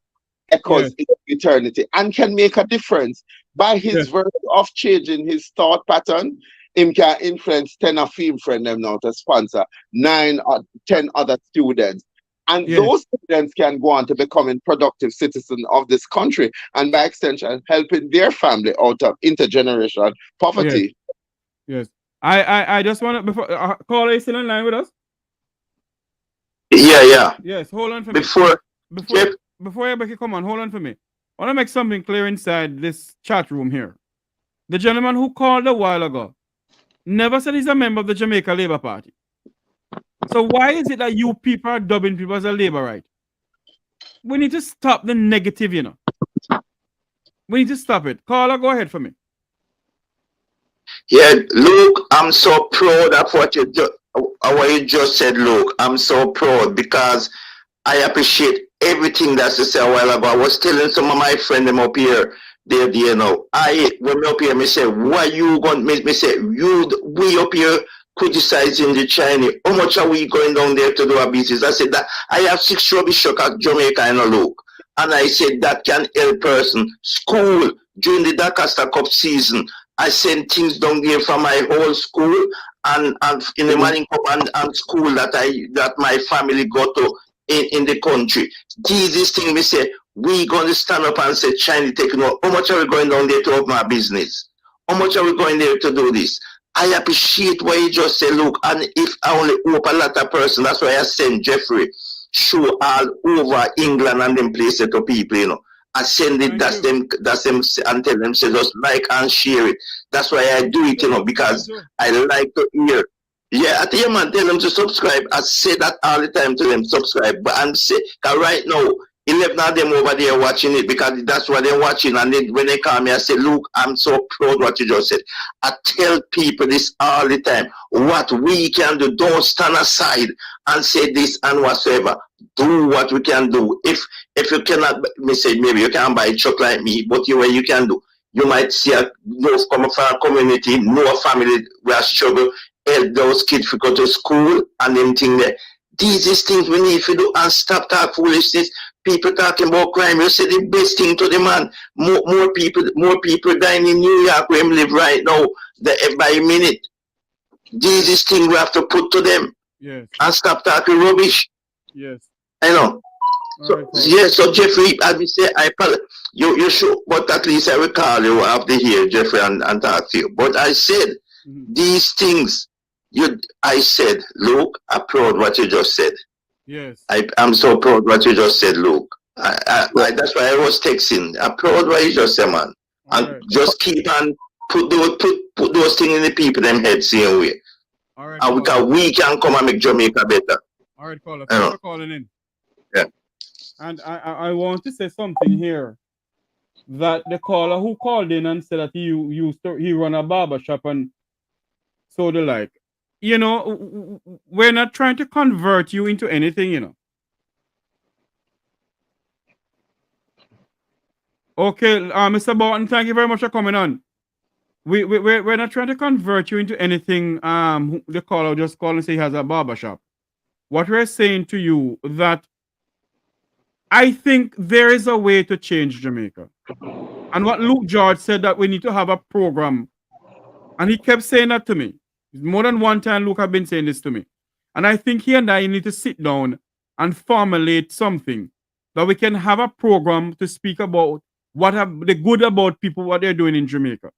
echoes in eternity and can make a difference. By his virtue of changing his thought pattern, him can influence 10 of him friend them now to sponsor 9 or 10 other students. And those students can go on to becoming productive citizens of this country and by extension helping their family out of intergenerational poverty. Yes. I just want to, before caller is still in line with us? Yeah. Yes, hold on for me. Before everybody come on, hold on for me. I want to make something clear inside this chat room here. The gentleman who called a while ago never said he's a member of the Jamaica Labour Party. So why is it that you people are dubbing people as a Labourite? We need to stop the negative, We need to stop it. Caller, go ahead for me. Yeah, Luke, I'm so proud of what you just said, Luke. I'm so proud because I appreciate everything that you said a while ago. I was telling some of my friends them up here, you know, when me up here, me say, why you going to me say, we up here criticizing the Chinese. How much are we going down there to do our business? I said that I have 6 rubbish truck at Jamaica and a look. And I said that can help person. School during the Diaspora Cup season. I send things down there from my whole school and in the Manning Cup and school that my family go to in the country. This thing we say, we gonna stand up and say China taking over. How much are we going down there to open our business? How much are we going there to do this? I appreciate what you just said, look, and if I only hope a lot of person, that's why I send Jeffrey show all over England and them places to people, you know. I send it, that's them, and tell them, say, just like and share it. That's why I do it, you know, because I like to hear. Yeah, I tell man, tell them to subscribe. I say that all the time to them, subscribe. But I'm say, cause right now, 11 of them over there watching it because that's what they're watching. And then when they call me, I say, look, I'm so proud of what you just said. I tell people this all the time. What we can do, don't stand aside and say this and whatsoever. Do what we can do. If you cannot, me say maybe you can't buy a truck like me, but you can do. You might see a most come from a community, no family where struggle, help those kids to go to school and them thing there. These is things we need to do and stop talking foolishness. People talking about crime. You say the best thing to the man. More people dying in New York where we live right now. By minute. These is things we have to put to them. Yes. And stop talking rubbish. Yes. I know. So, right, yeah, so Jeffrey, as we say, you should, but at least I will call you after here, Jeffrey, and talk to you. But I said, these things, I said, Luke, I applaud what you just said. Yes. I'm so proud what you just said, Luke. That's why I was texting. I applaud what you just said, man. And just keep on put those things in the people them head same way. All right, and we can come and make Jamaica better. All right, caller. Thanks for calling in. Yeah. And I want to say something here. That the caller who called in and said that he run a barber shop and so the like. You know, we're not trying to convert you into anything, you know. Okay, Mr. Barton, thank you very much for coming on. We're not trying to convert you into anything. The caller just called and say he has a barber shop. What we're saying to you that I think there is a way to change Jamaica. And what Luke George said that we need to have a program. And he kept saying that to me. More than one time Luke have been saying this to me. And I think he and I need to sit down and formulate something that we can have a program to speak about what have the good about people, what they're doing in Jamaica.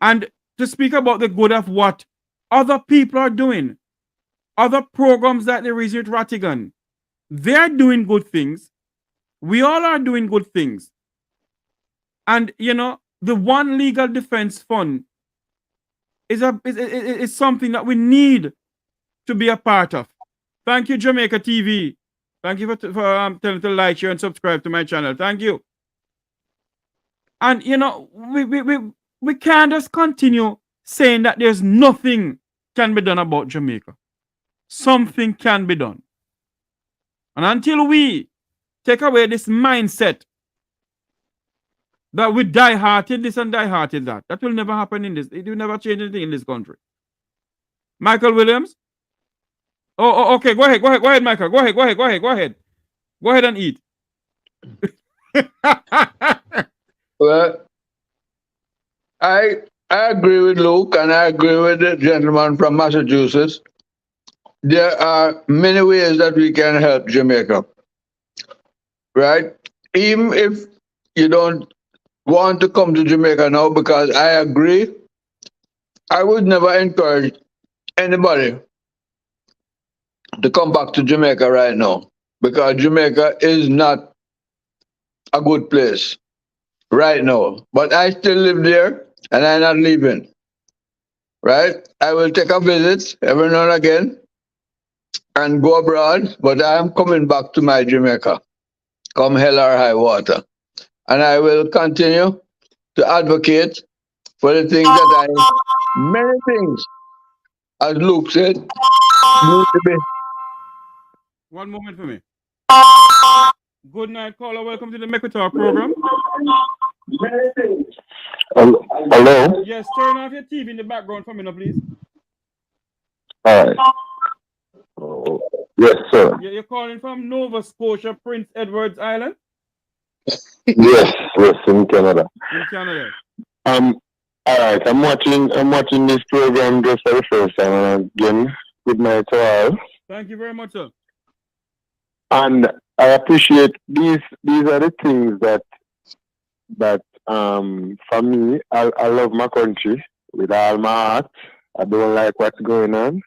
And to speak about the good of what other people are doing. Other programs that they're raising at Rattigan. They're doing good things. We all are doing good things. And, you know, the One Legal Defense Fund is something that we need to be a part of. Thank you, Jamaica TV. Thank you for telling to like, share, and subscribe to my channel. Thank you. And, you know, we can't just continue saying that there's nothing can be done about Jamaica. Something can be done. And until we take away this mindset that we die-hearted this and die-hearted that, that will never happen in this. It will never change anything in this country. Michael Williams? Oh, okay. Go ahead, Michael. Go ahead. Go ahead and eat. Well, I agree with Luke and I agree with the gentleman from Massachusetts. There are many ways that we can help Jamaica, right? Even if you don't want to come to Jamaica now, because I agree, I would never encourage anybody to come back to Jamaica right now, because Jamaica is not a good place right now. But I still live there and I'm not leaving, right? I will take a visit every now and again and go abroad, but I am coming back to my Jamaica, come hell or high water. And I will continue to advocate for the things many things, as Luke said, need to be. One moment for me. Good night, caller. Welcome to the Make We Talk program. Hello? Yes, turn off your TV in the background for me now, please. All right. Yes, sir. You're calling from Nova Scotia, Prince Edward's Island? Yes, in Canada. In Canada. All right. I'm watching this program just for the first time, and again, good night to all. Thank you very much, sir. And I appreciate these are the things that for me, I love my country with all my heart. I don't like what's going on,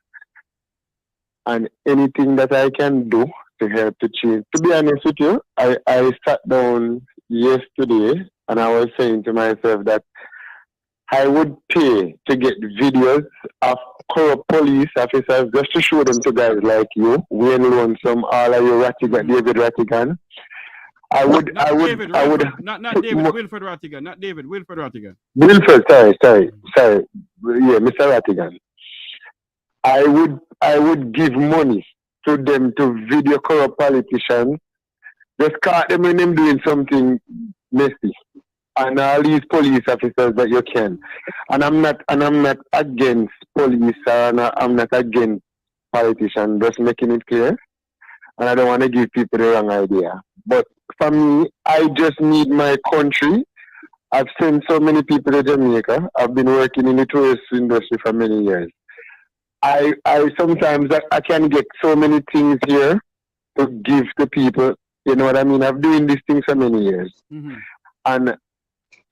and anything that I can do to help to change. To be honest with you, I sat down yesterday and I was saying to myself that I would pay to get videos of corrupt police officers just to show them to guys like you, Wayne Lonesome, all of you David Rattigan. Wilfred Rattigan, not David, Wilfred Rattigan. Wilfred, sorry. Yeah, Mr. Rattigan. I would give money to them to video corrupt politicians. Just caught them when them doing something messy. And all these police officers that you can. And I'm not against police, and I'm not against politicians, just making it clear. And I don't want to give people the wrong idea. But for me, I just need my country. I've sent so many people to Jamaica. I've been working in the tourist industry for many years. I sometimes I can get so many things here to give to people. You know what I mean? I've been doing these things for many years. Mm-hmm. And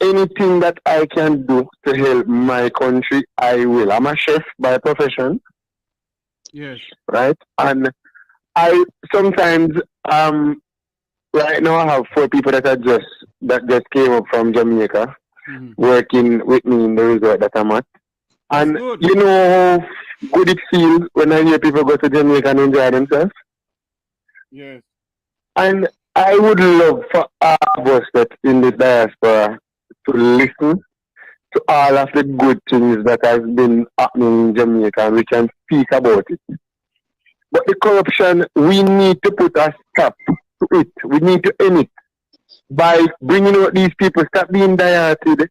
anything that I can do to help my country, I will. I'm a chef by profession. Yes. Right? And I sometimes right now I have 4 people that just came up from Jamaica, working with me in the resort that I'm at. And you know how good it feels when I hear people go to Jamaica and enjoy themselves? Yes. And I would love for all of us that in the diaspora to listen to all of the good things that have been happening in Jamaica, and we can speak about it. But the corruption, we need to put a stop to it. We need to end it by bringing out these people. Stop being dieted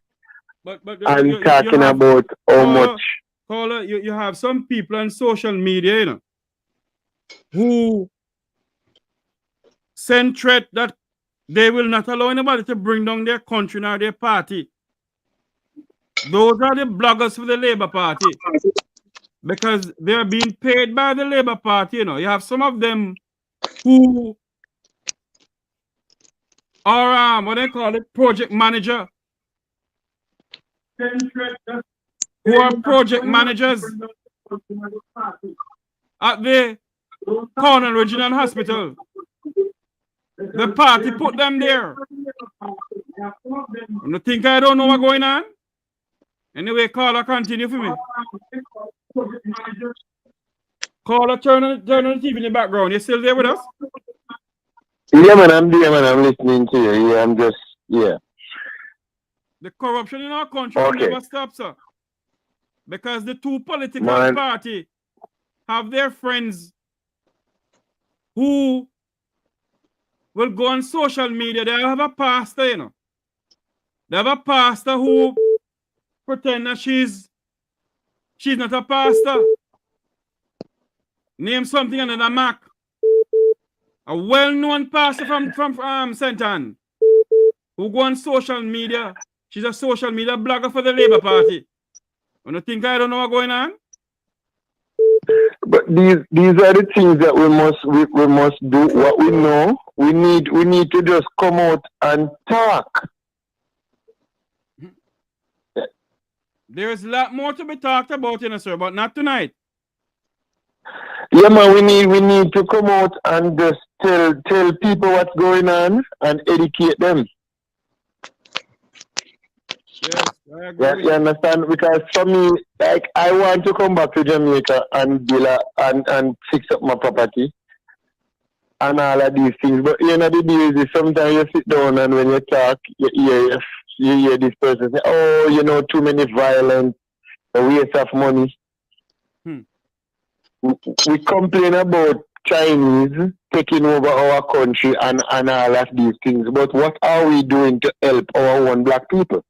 and talking about how much. Caller, you have some people on social media, you know, who send threat that they will not allow anybody to bring down their country nor their party. Those are the bloggers for the Labour Party. Because they're being paid by the Labour Party, you know. You have some of them who are, what they call it, project manager. Who are project managers at the Cornell Regional Hospital. The party put them there. You think I don't know what's going on? Anyway, caller, continue for me. Caller, turn on the TV in the background. You still there with us? Yeah, man, I'm there, man. I'm listening to you. Yeah, I'm just, yeah. The corruption in our country will never stop, sir. Because the two political parties have their friends who will go on social media. They have a pastor, you know. They have a pastor who pretend that she's not a pastor. Name something under the Mac. A well-known pastor from St. Anne who go on social media. She's a social media blogger for the Labour Party. You think I don't know what's going on? But these are the things that we must do. What we know, we need to just come out and talk. There's a lot more to be talked about, you know, sir, but not tonight. Yeah, man, we need to come out and just tell people what's going on and educate them. Yes, I agree. You understand? Because for me, like, I want to come back to Jamaica and build and fix up my property and all of these things. But you know, the deal is sometimes you sit down and when you talk, you hear you hear this person say, "Oh, you know, too many violence, a waste of money." We complain about Chinese taking over our country and all of these things, but what are we doing to help our own black people?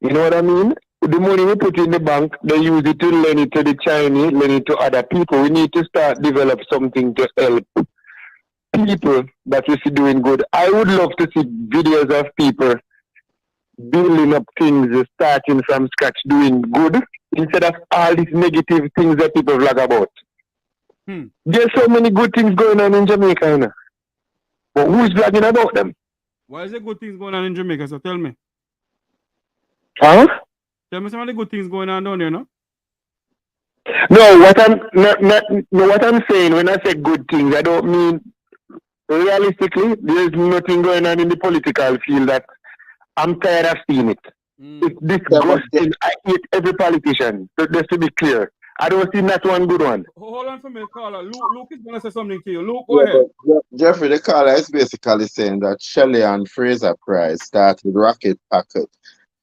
You know what I mean? The money we put in the bank, they use it to lend it to the Chinese, lend it to other people. We need to start develop something to help people that we see doing good. I would love to see videos of people building up things, starting from scratch, doing good, instead of all these negative things that people vlog about. There's so many good things going on in Jamaica, you know? But who's vlogging about them? Why is there good things going on in Jamaica? So tell me. Huh? Tell me some of the good things going on down there, no? No, what I'm saying when I say good things, I don't mean realistically. There's nothing going on in the political field that I'm tired of seeing it. It's disgusting. I hate every politician. Just to be clear, I don't see not one good one. Hold on for me, caller. Luke is gonna say something to you. Luke, go ahead. Jeffrey, the caller is basically saying that Shelley and Fraser Price started Rocket Packet,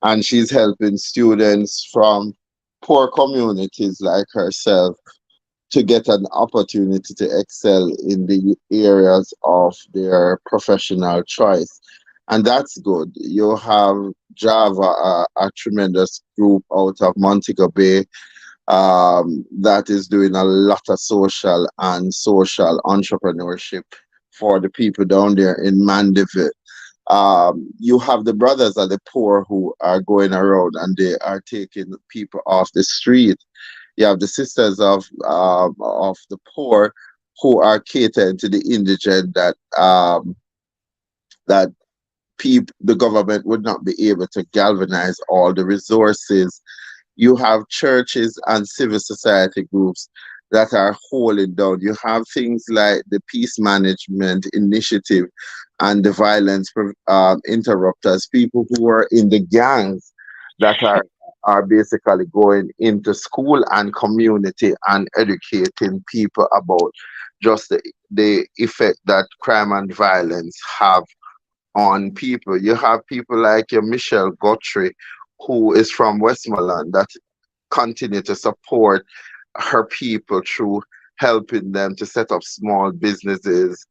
and she's helping students from poor communities like herself to get an opportunity to excel in the areas of their professional choice. And that's good. You have Java, a tremendous group out of Montego Bay, that is doing a lot of social entrepreneurship for the people down there in Mandeville. You have the brothers of the poor who are going around and they are taking people off the street. You have the sisters of the poor who are catering to the indigent that the government would not be able to galvanize all the resources. You have churches and civil society groups that are holding down. You have things like the Peace Management Initiative and the Violence Interrupters, people who are in the gangs that are basically going into school and community and educating people about just the effect that crime and violence have on people. You have people like your Michelle Guthrie, who is from Westmoreland, that continue to support her people through helping them to set up small businesses,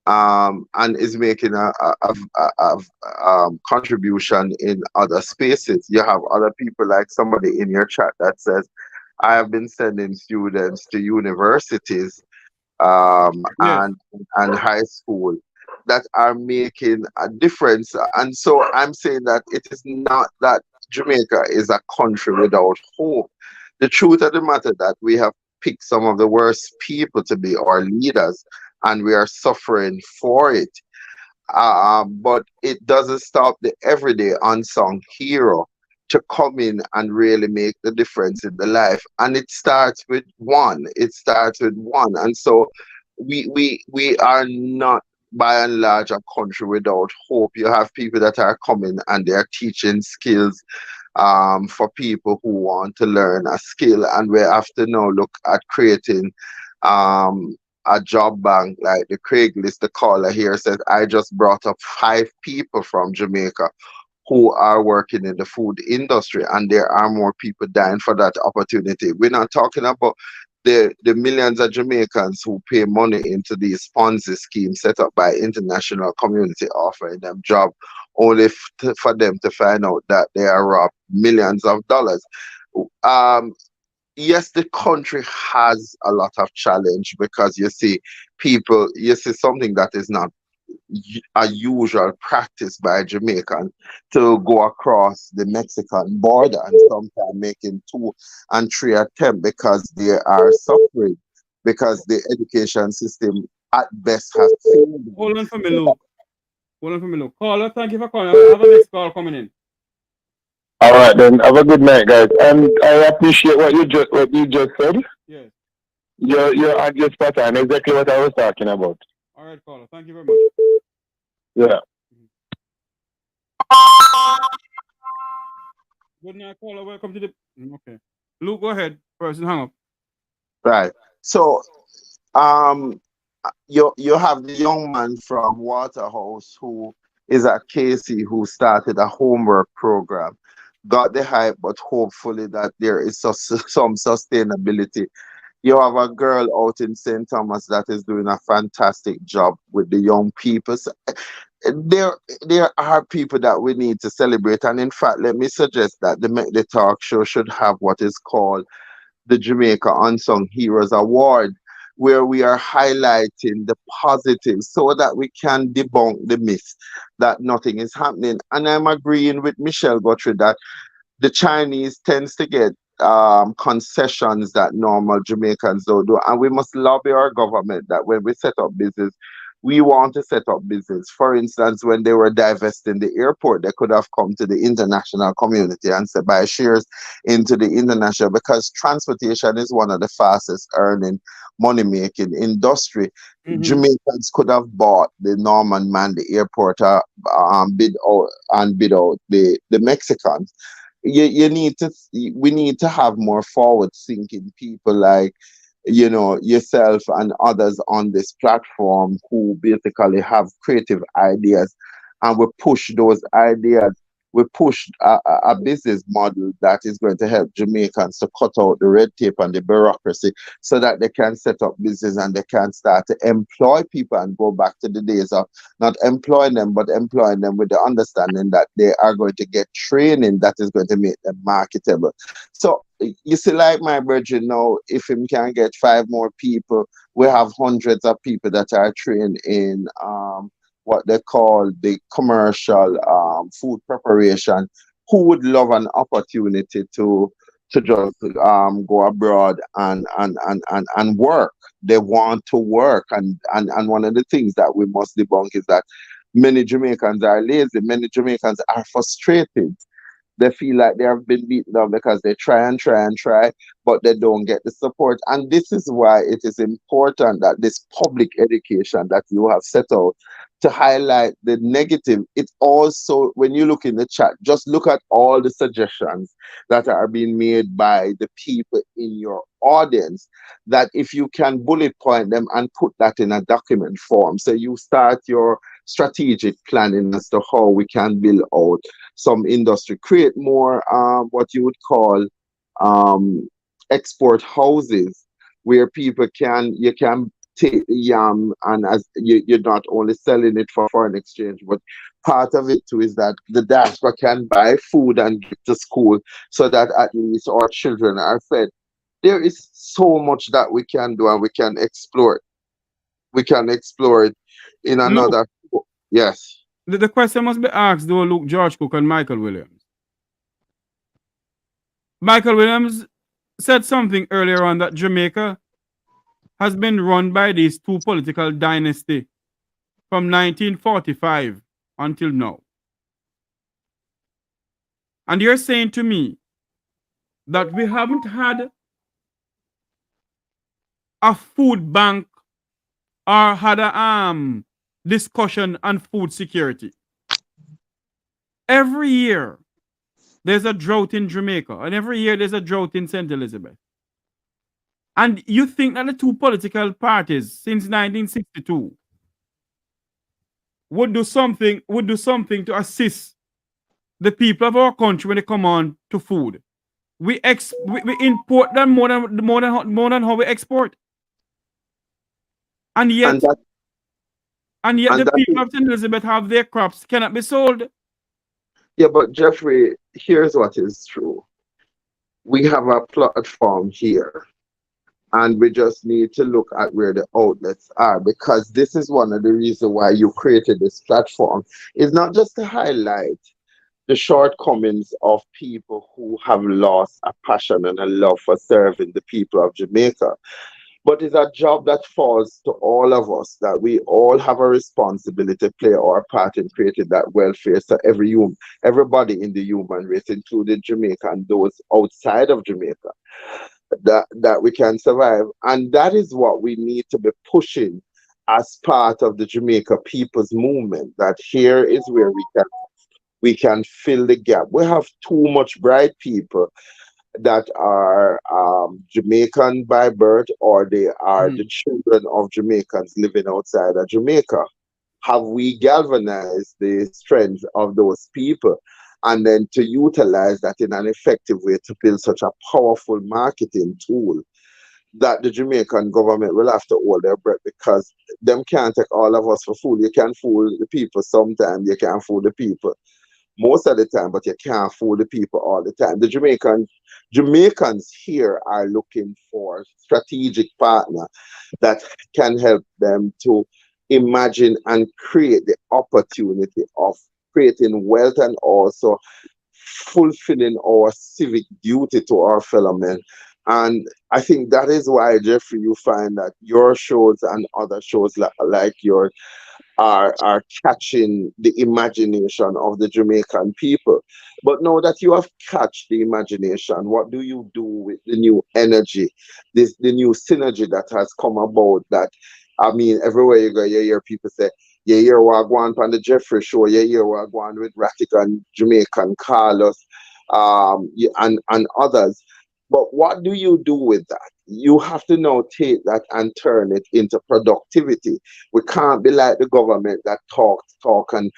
and is making a contribution in other spaces. You have other people like somebody in your chat that says, I have been sending students to universities and high school that are making a difference. And so I'm saying that it is not that Jamaica is a country without hope. The truth of the matter that we have picked some of the worst people to be our leaders, and we are suffering for it. But it doesn't stop the everyday unsung hero to come in and really make the difference in the life. And it starts with one. It starts with one. And so we are not, by and large, a country without hope. You have people that are coming and they are teaching skills for people who want to learn a skill. And we have to now look at creating a job bank like the Craigslist. The caller here says, I just brought up 5 people from Jamaica who are working in the food industry, and there are more people dying for that opportunity. We're not talking about the millions of Jamaicans who pay money into these Ponzi schemes set up by international community offering them job only for them to find out that they are robbed millions of dollars. Yes, the country has a lot of challenge because you see something that is not a usual practice by Jamaican to go across the Mexican border and sometimes making 2 and 3 attempts because they are suffering, because the education system at best has failed. Hold on for me, Luke. Caller, thank you for calling. I have a next call coming in. All right, then. Have a good night, guys. And I appreciate what you just said. Yes. You're at your spot on. Exactly what I was talking about. All right, caller. Thank you very much. Yeah. Good night, caller. Welcome to the. Okay. Luke, go ahead. Person, hang up. Right. So, you have the young man from Waterhouse who is that Casey, who started a homework program, got the hype, but hopefully that there is some sustainability. You have a girl out in St. Thomas that is doing a fantastic job with the young people. So, there, there are people that we need to celebrate. And in fact, let me suggest that the talk show should have what is called the Jamaica Unsung Heroes Award, where we are highlighting the positives so that we can debunk the myth that nothing is happening. And I'm agreeing with Michelle Guthrie that the Chinese tends to get concessions that normal Jamaicans don't do. And we must lobby our government that when we set up business, we want to set up business. For instance, when they were divesting the airport, they could have come to the international community and said, buy shares into the international, because transportation is one of the fastest earning money making industry. Jamaicans could have bought the Norman man, the airport, bid out the Mexicans. You need to, we need to have more forward thinking people like, you know, yourself and others on this platform who basically have creative ideas, and we push those ideas. We push a business model that is going to help Jamaicans to cut out the red tape and the bureaucracy so that they can set up business and they can start to employ people and go back to the days of not employing them, but employing them with the understanding that they are going to get training that is going to make them marketable. So you see, like my virgin now, if him can get 5 more people, we have hundreds of people that are trained in what they call the commercial food preparation, who would love an opportunity to just go abroad and work. They want to work, and one of the things that we must debunk is that many Jamaicans are lazy. Many Jamaicans are frustrated. They feel like they have been beaten down because they try and try and try, but they don't get the support. And this is why it is important that this public education that you have set out to highlight the negative. It also, when you look in the chat, just look at all the suggestions that are being made by the people in your audience, that if you can bullet point them and put that in a document form, so you start your strategic planning as to how we can build out some industry, create more what you would call export houses, where people can, you can take the yam, and as you're not only selling it for foreign exchange, but part of it too is that the diaspora can buy food and get to school so that at least our children are fed. There is so much that we can do, and we can explore it. We can explore it in another. Yes. The question must be asked though, Luke, George Cooke and Michael Williams. Michael Williams said something earlier on that Jamaica has been run by these 2 political dynasties from 1945 until now. And you're saying to me that we haven't had a food bank or had a discussion on food security. Every year there's a drought in Jamaica, and every year there's a drought in St. Elizabeth. And you think that the 2 political parties since 1962 would do something to assist the people of our country when they come on to food? We import them more than how we export. And yet the people of St. Elizabeth have their crops cannot be sold. Yeah, but Jeffrey, here's what is true. We have a platform here, and we just need to look at where the outlets are, because this is one of the reasons why you created this platform. It's not just to highlight the shortcomings of people who have lost a passion and a love for serving the people of Jamaica, but it's a job that falls to all of us, that we all have a responsibility to play our part in creating that welfare so everybody in the human race, including Jamaica and those outside of Jamaica, that we can survive. And that is what we need to be pushing as part of the Jamaica People's Movement, that here is where we can fill the gap. We have too much bright people that are Jamaican by birth, or they are the children of Jamaicans living outside of Jamaica. have we galvanized the strength of those people? And then to utilize that in an effective way to build such a powerful marketing tool that the Jamaican government will have to hold their breath, because them can't take all of us for fool. You can fool the people sometimes, you can't fool the people most of the time, but you can't fool the people all the time. The Jamaicans here are looking for strategic partner that can help them to imagine and create the opportunity of creating wealth and also fulfilling our civic duty to our fellow men. And I think that is why, Jeffrey, you find that your shows and other shows like yours are catching the imagination of the Jamaican people. But now that you have catch the imagination, what do you do with the new energy, the new synergy that has come about? That, I mean, everywhere you go, you hear people say, you hear what go on the Jeffrey show, you hear what go on with Ratigan, Jamaican, Carlos, and others. But what do you do with that? You have to now take that and turn it into productivity. We can't be like the government that talk and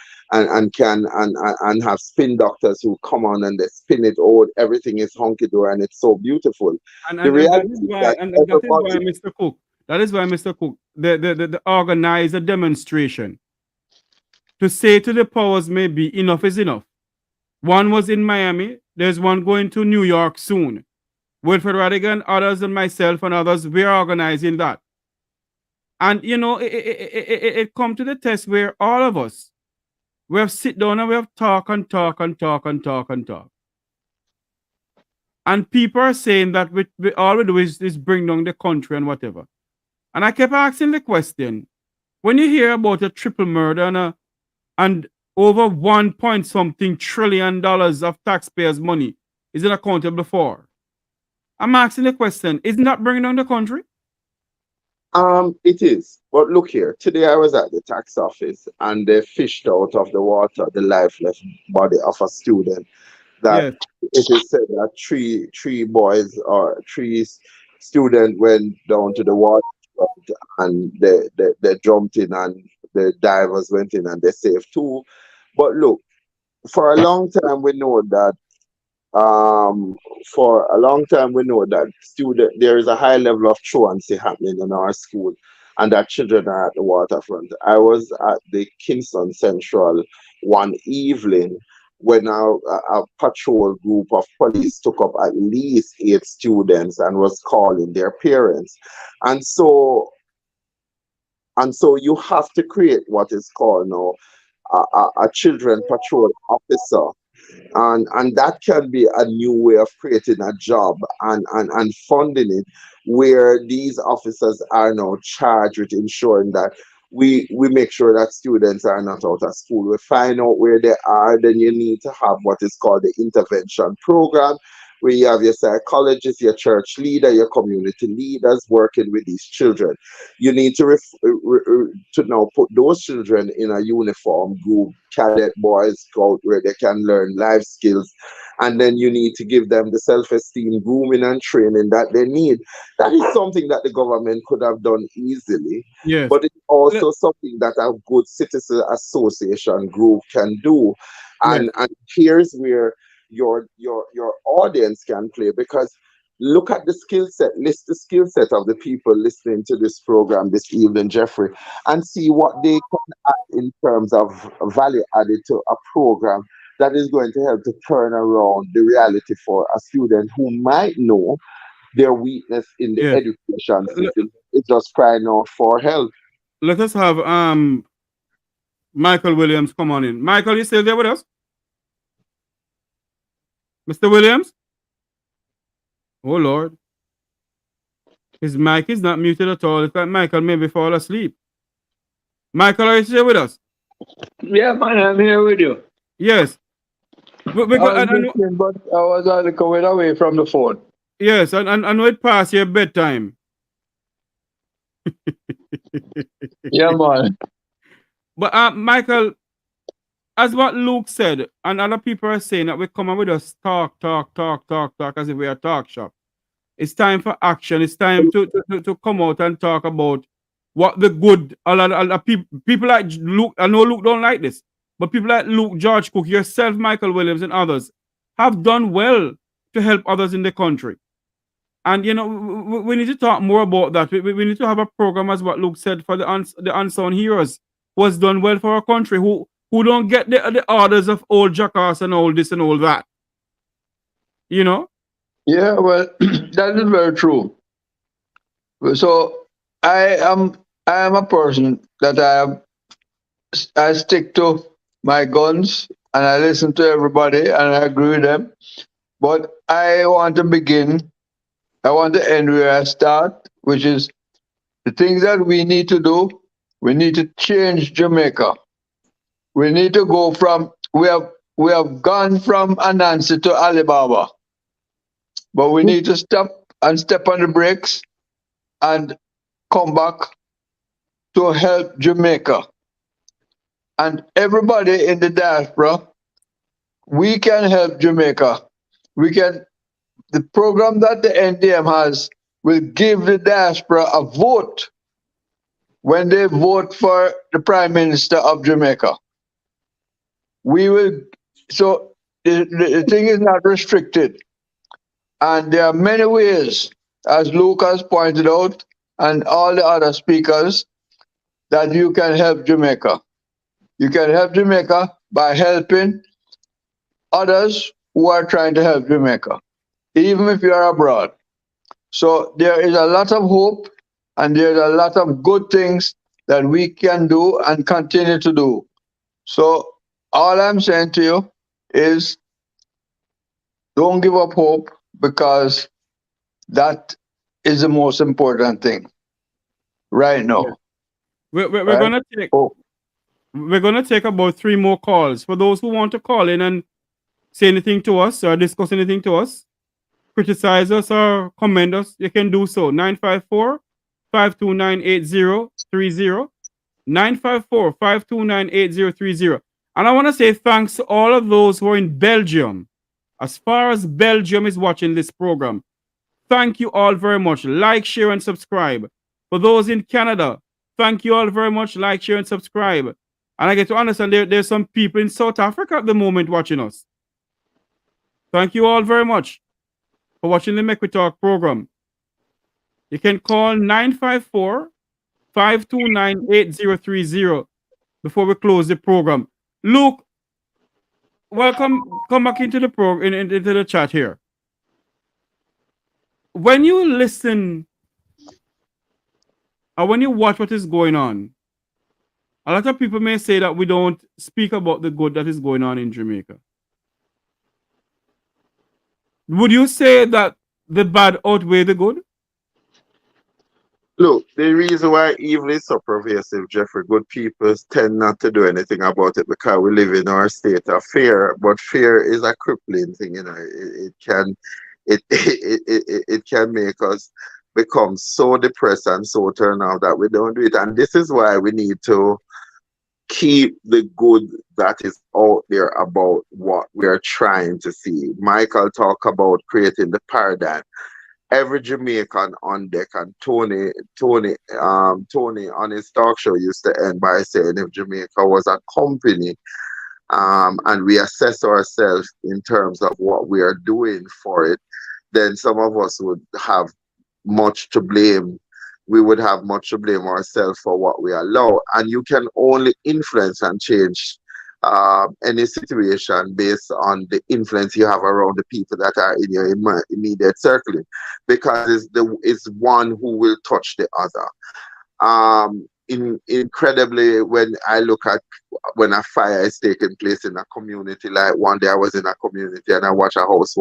have spin doctors who come on and they spin it all. Everything is hunky dory and it's so beautiful. And The that reality is is why, that and that is why, everybody, Mr. Cook. That is why, Mr. Cook, the organize a demonstration to say to the powers may be enough is enough. One was in Miami. There's one going to New York soon. Wilfred Radigan, others, and myself and others, we're organizing that. And, you know, it come to the test where all of us, we have sit down and we have talk and talk and talk and talk and talk. And people are saying that we all we do is bring down the country and whatever. And I kept asking the question, when you hear about a triple murder and over 1 point something trillion dollars of taxpayers' money is it accountable for? I'm asking the question, isn't that bringing down the country? It is. But look here, today I was at the tax office and they fished out of the water the lifeless body of a student that Yes. it is said that three boys or three students went down to the water and they jumped in and the divers went in and they saved two. But look, for a long time we know that for a long time we know that there is a high level of truancy happening in our school and that children are at the waterfront. I was at the Kingston Central one evening when a patrol group of police took up at least 8 students and was calling their parents. And so you have to create what is called now a children patrol officer, and that can be a new way of creating a job and funding it, where these officers are now charged with ensuring that we make sure that students are not out of school. We find out where they are, then you need to have what is called the intervention program, where you have your psychologist, your church leader, your community leaders working with these children. You need to to now put those children in a uniform group, cadet boys, scout, where they can learn life skills, and then you need to give them the self-esteem grooming and training that they need. That is something that the government could have done easily, Yes. but it's also something that a good citizen association group can do. And here's where your audience can play, because look at the skill set, list the skill set of the people listening to this program this evening, Jeffrey, and see what they can add in terms of value added to a program that is going to help to turn around the reality for a student who might know their weakness in the education system is just crying out for help. Let us have Michael Williams come on in. Michael, you still there with us? Mr. Williams? Oh, Lord. His mic is not muted at all. It's like Michael maybe fall asleep. Michael, are you still with us? Yeah, man, I'm here with you. Yes. I was listening, but I was going away from the phone. Yes, and I know it past your bedtime. Yeah, man. But Michael, as what Luke said, and other people are saying that we come and with us talk as if we are talk shop. It's time for action. It's time to come out and talk about what the good, a lot of people like Luke, I know Luke don't like this, but people like Luke, George Cooke, yourself, Michael Williams, and others have done well to help others in the country. And, you know, we need to talk more about that. We need to have a program, as what Luke said, for the unsung heroes who has done well for our country, who don't get the orders of old jackass and all this and all that. You know? Yeah, well, that is very true. So I am a person that I stick to my guns and I listen to everybody and I agree with them. But I want to end where I start, which is the things that we need to do. We need to change Jamaica. We need to go from we have gone from Anansi to Alibaba, but we need to stop and step on the brakes and come back to help Jamaica. And everybody in the diaspora, we can help Jamaica. The program that the NDM has will give the diaspora a vote when they vote for the Prime Minister of Jamaica. So the thing is not restricted. And there are many ways, as Lucas pointed out, and all the other speakers, that you can help Jamaica. You can help Jamaica by helping others who are trying to help Jamaica, even if you are abroad. So there is a lot of hope and there's a lot of good things that we can do and continue to do. So all I'm saying to you is don't give up hope, because that is the most important thing right now. Yeah. We're gonna take about 3 more calls. For those who want to call in and say anything to us or discuss anything to us, criticize us or comment us, you can do so. 954-529-8030. 954-529-8030. And I want to say thanks to all of those who are in Belgium. As far as Belgium is watching this program, thank you all very much. Like, share, and subscribe. For those in Canada, thank you all very much. Like, share, and subscribe. And I get to understand there's some people in South Africa at the moment watching us. Thank you all very much for watching the Make We Talk program. You can call 954-529-8030 before we close the program. Luke, welcome. Come back into the program, into the chat here. When you listen or when you watch what is going on, a lot of people may say that we don't speak about the good that is going on in Jamaica. Would you say that the bad outweigh the good? Look, the reason why evil is so pervasive, Jeffrey, good people tend not to do anything about it because we live in our state of fear. But fear is a crippling thing, you know. It can make us become so depressed and so turned off that we don't do it. And this is why we need to keep the good that is out there about what we are trying to see. Michael talked about creating the paradigm. Every Jamaican on deck, and Tony on his talk show used to end by saying, if Jamaica was a company, and we assess ourselves in terms of what we are doing for it, then some of us would have much to blame. We would have much to blame ourselves for what we allow. And you can only influence and change any situation based on the influence you have around the people that are in your immediate circle, because it's one who will touch the other. Incredibly, when I look at when a fire is taking place in a community, like one day I was in a community and I watched a house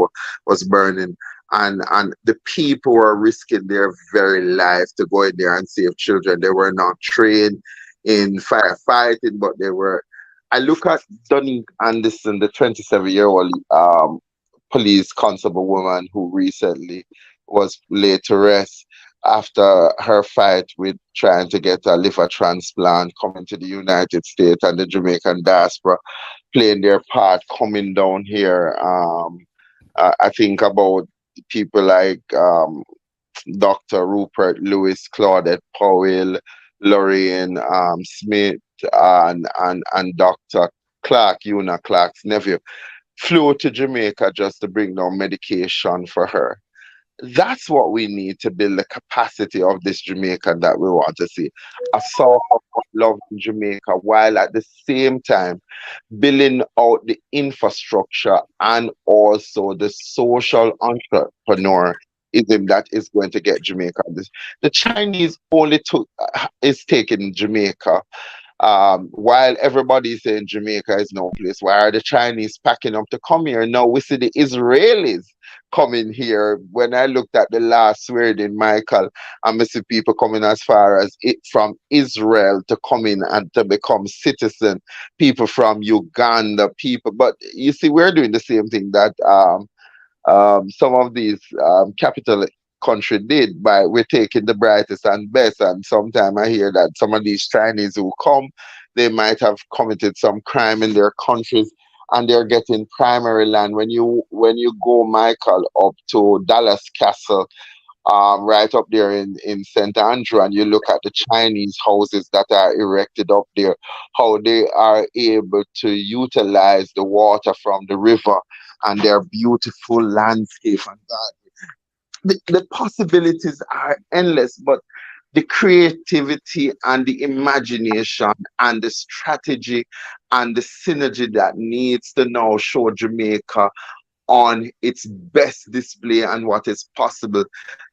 was burning, and the people were risking their very life to go in there and save children. They were not trained in firefighting, but they were. I look at Donnie Anderson, the 27-year-old police constable woman who recently was laid to rest after her fight with trying to get a liver transplant, coming to the United States, and the Jamaican diaspora playing their part coming down here. I think about people like Dr. Rupert Lewis, Claudette Powell, Lorraine Smith and Dr. Clark, Una Clark's nephew, flew to Jamaica just to bring down medication for her. That's what we need to build the capacity of this Jamaica that we want to see. A soft, loving Jamaica, while at the same time building out the infrastructure and also the social entrepreneurism that is going to get Jamaica. The Chinese only is taking Jamaica, while everybody is saying Jamaica is no place. Why are the Chinese packing up to come here? Now we see the Israelis coming here. When I looked at the last word in Michael, I see people coming as far as it from Israel to come in and to become citizen. People from Uganda, people. But you see, we're doing the same thing that some of these capital country did by we're taking the brightest and best. And sometimes I hear that some of these Chinese who come, they might have committed some crime in their countries and they're getting primary land. When you go, Michael, up to Dallas Castle, right up there in St. Andrew, and you look at the Chinese houses that are erected up there, how they are able to utilize the water from the river and their beautiful landscape and that. The possibilities are endless, but the creativity and the imagination and the strategy and the synergy that needs to now show Jamaica on its best display and what is possible.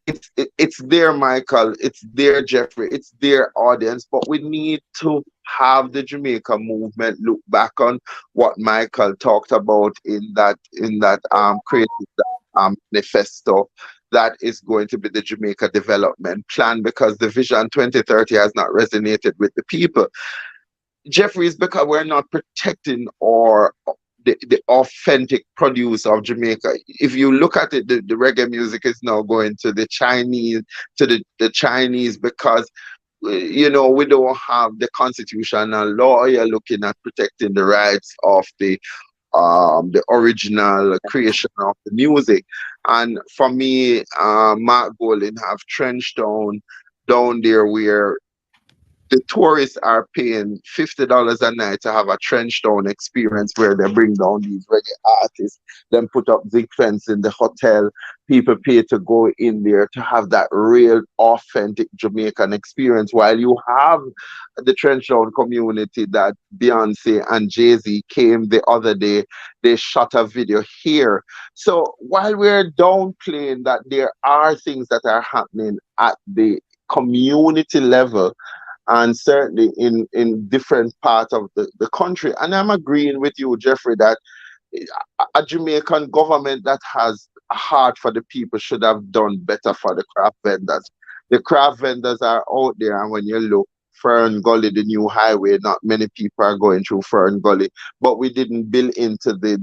It's there, Michael. It's there, Jeffrey. It's their audience. But we need to have the Jamaica movement look back on what Michael talked about in that creative manifesto. That is going to be the Jamaica development plan, because the Vision 2030 has not resonated with the people. Jeffrey, is because we're not protecting the authentic produce of Jamaica. If you look at it, the reggae music is now going to the Chinese, the Chinese, because we don't have the constitutional law. You're looking at protecting the rights of the original creation of the music. And for me, Mark Golden have Trenchtown down there where the tourists are paying $50 a night to have a Trenchtown experience, where they bring down these reggae artists, then put up big fence in the hotel. People pay to go in there to have that real, authentic Jamaican experience. While you have the Trenchtown community that Beyonce and Jay-Z came the other day, they shot a video here. So while we're downplaying that there are things that are happening at the community level, and certainly in different parts of the country. And I'm agreeing with you, Jeffrey, that a Jamaican government that has a heart for the people should have done better for the craft vendors. The craft vendors are out there, and when you look, Fern Gully, the new highway, not many people are going through Fern Gully, but we didn't build into the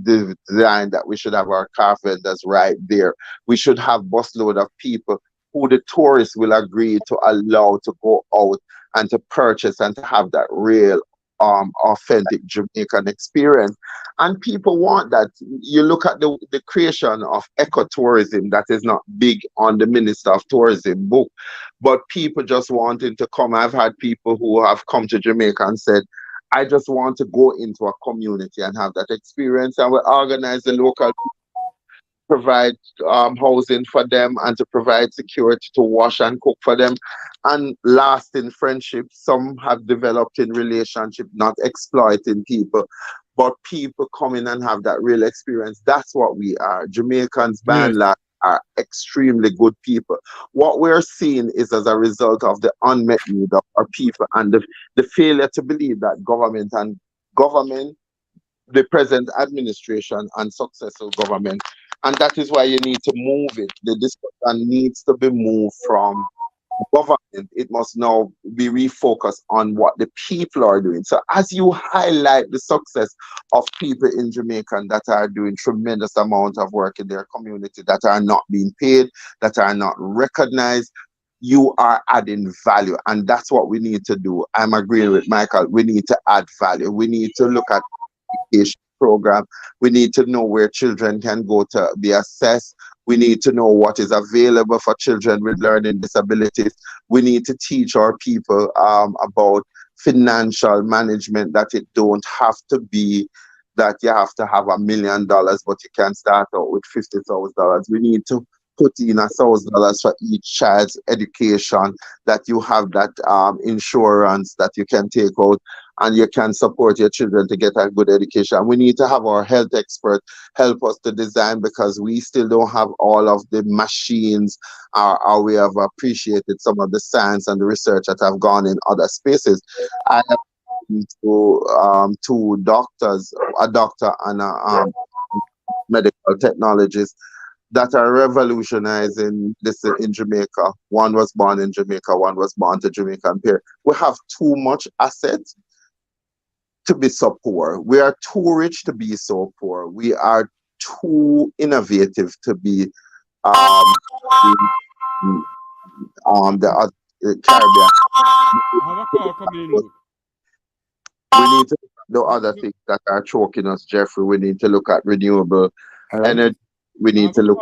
design that we should have our craft vendors right there. We should have busload of people who the tourists will agree to allow to go out and to purchase and to have that real authentic Jamaican experience. And people want that. You look at the creation of ecotourism, that is not big on the Minister of Tourism book, but people just wanting to come. I've had people who have come to Jamaica and said, I just want to go into a community and have that experience. And we organize the local, provide housing for them, and to provide security to wash and cook for them, and lasting friendships. Some have developed in relationship, not exploiting people, but people come in and have that real experience. That's what we are. Jamaicans, by and large, are extremely good people. What we're seeing is as a result of the unmet need of our people and the failure to believe that government, the present administration and successful government. And that is why you need to move it. The discussion needs to be moved from government. It must now be refocused on what the people are doing. So as you highlight the success of people in Jamaica that are doing tremendous amount of work in their community, that are not being paid, that are not recognized, you are adding value. And that's what we need to do. I'm agreeing with Michael. We need to add value. We need to look at education program. We need to know where children can go to be assessed. We need to know what is available for children with learning disabilities. We need to teach our people about financial management, that it don't have to be that you have to have $1 million, but you can start out with $50,000. We need to put in $1,000 for each child's education, that you have that insurance that you can take out and you can support your children to get a good education. We need to have our health expert help us to design, because we still don't have all of the machines, or we have appreciated some of the science and the research that have gone in other spaces. I have two doctors, a doctor and a medical technologist, that are revolutionizing this in Jamaica. One was born in Jamaica, one was born to Jamaican parents. We have too much assets to be so poor. We are too rich to be so poor. We are too innovative to be the Caribbean. I have a call coming in, Luke. We need to do other things that are choking us, Jeffrey. We need to look at renewable energy. We need to look.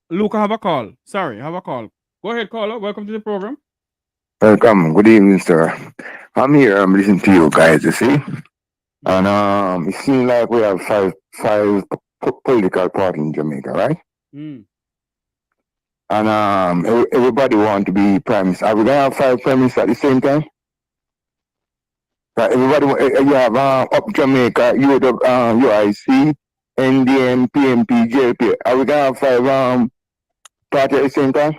Luke, I have a call. Sorry, I have a call. Go ahead, caller. Welcome to the program. Welcome. Good evening, sir. I'm here. I'm listening to you guys, you see. And it seems like we have five political parties in Jamaica, right? Mm. And everybody want to be prime minister. Are we gonna have 5 prime ministers at the same time? Right, everybody, you have Up Jamaica, UIC, NDM, PMP, JLP. Are we gonna have 5 parties at the same time?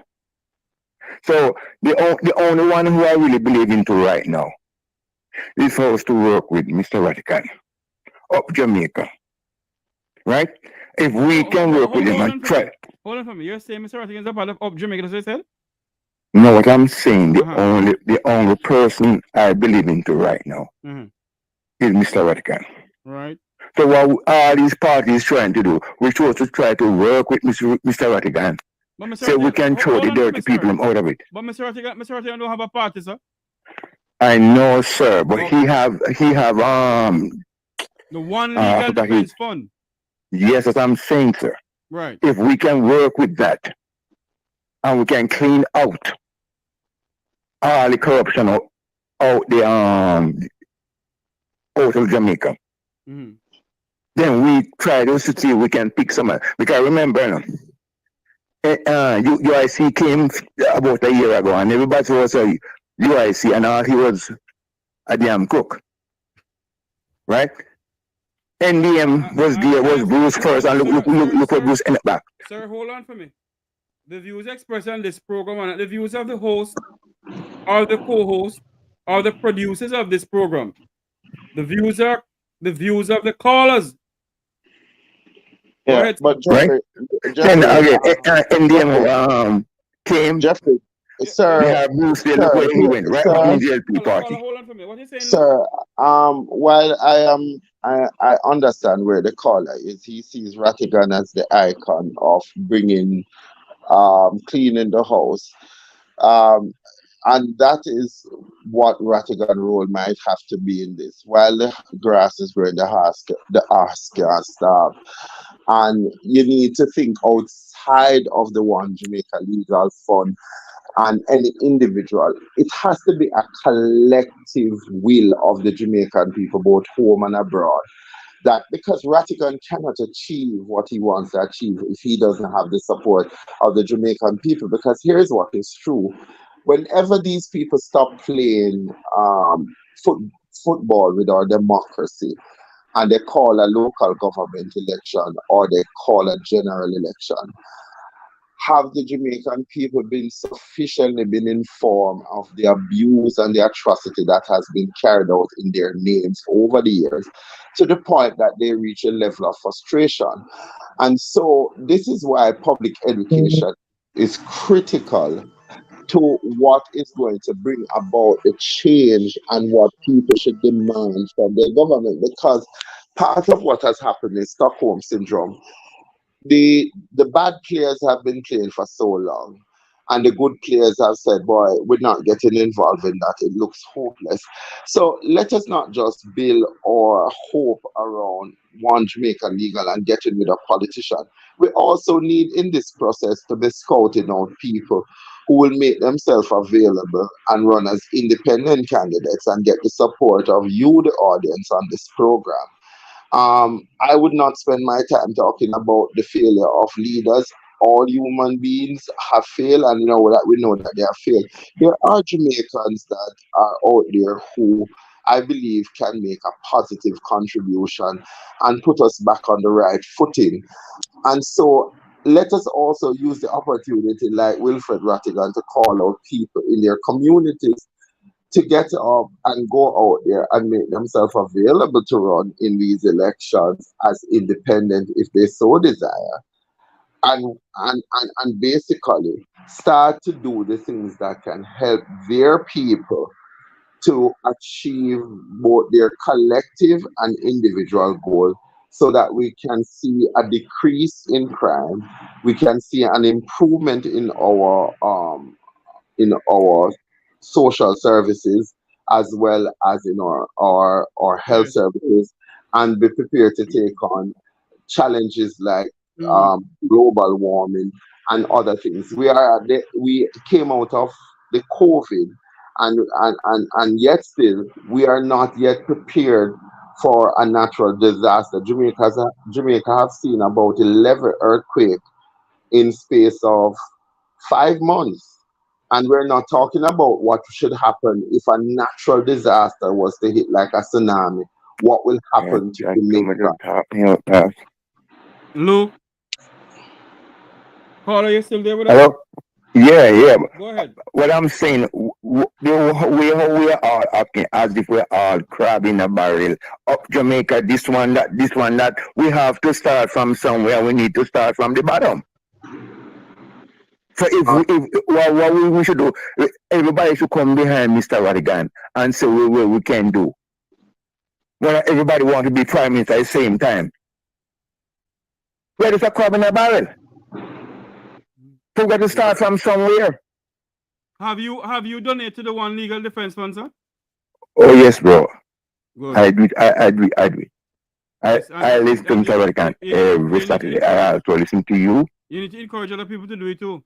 So the only one who I really believe into right now is for us to work with Mr. Vatican, Up Jamaica, right? If we can work with him and try. Hold on for me. You're saying Mr. Vatican is a part of Up Jamaica, that's what you said? No, what I'm saying, the only person I believe into right now is Mr. Vatican. Right. So what all these parties trying to do, we're supposed to try to work with Mr. Vatican, so we can throw the dirty people out of it. But Mr. Vatican don't have a party, sir. I know, sir, but he have the one legal defense fund. Yes, as I'm saying, sir. Right. If we can work with that, and we can clean out all the corruption out of Jamaica, then we try to see if we can pick some. Because remember, UIC came about a year ago, and everybody was a UIC, and all he was a damn crook, right? NDM was there, was Bruce first, and look what Bruce ended back. Sir, hold on for me. The views expressed on this program and the views of the host, or the co-host, or the producers of this program. The views are the views of the callers. Yeah, but Jeffrey, NDM came. Jeffrey, sir, we have Bruce there, look where he went, right? From the JLP party. Hold on for me. What are you saying? Sir, while I understand where the caller is, he sees Rattigan as the icon of bringing cleaning the house, and that is what Rattigan role might have to be in this. While the grass is growing, the ask can't stop, and you need to think outside of the One Jamaica Legal Fund and any individual. It has to be a collective will of the Jamaican people, both home and abroad. That because Rattigan cannot achieve what he wants to achieve if he doesn't have the support of the Jamaican people. Because here's what is true. Whenever these people stop playing football with our democracy, and they call a local government election or they call a general election, have the Jamaican people been sufficiently been informed of the abuse and the atrocity that has been carried out in their names over the years, to the point that they reach a level of frustration? And so this is why public education is critical to what is going to bring about the change and what people should demand from their government. Because part of what has happened is Stockholm Syndrome. The bad players have been playing for so long, And the good players have said, boy, we're not getting involved in that. It looks hopeless. So let us not just build our hope around one Jamaica legal and getting with a politician. We also need in this process to be scouting out people who will make themselves available and run as independent candidates and get the support of you, the audience, on this program. I would not spend my time talking about the failure of leaders. All human beings have failed, and we know that they have failed. There are Jamaicans that are out there who I believe can make a positive contribution and put us back on the right footing. And so let us also use the opportunity, like Wilfred Rattigan, to call out people in their communities to get up and go out there and make themselves available to run in these elections as independent if they so desire. And basically start to do the things that can help their people to achieve both their collective and individual goal so that we can see a decrease in crime, we can see an improvement in our social services as well as in our health services, and be prepared to take on challenges like global warming and other things. We came out of the COVID, and yet still we are not yet prepared for a natural disaster. Jamaica have seen about 11 earthquakes in space of 5 months. And we're not talking about what should happen if a natural disaster was to hit like a tsunami. What will happen to Jamaica? Luke? Caller, you still there with us? Hello? Yeah. Go ahead. What I'm saying, we are all acting as if we're all crab in a barrel. Up Jamaica, this one, that. We have to start from somewhere. We need to start from the bottom. So what we should do, everybody should come behind Mr. Rattigan and say what we can do. When everybody want to be prime minister at the same time. Where is a crab in a barrel? So we got to start from somewhere. Have you donated to the One Legal Defense Fund, sir? Oh yes, bro. Good. I agree. I listen to Mr. Rattigan every Saturday. I also listen to you. You need to encourage other people to do it too.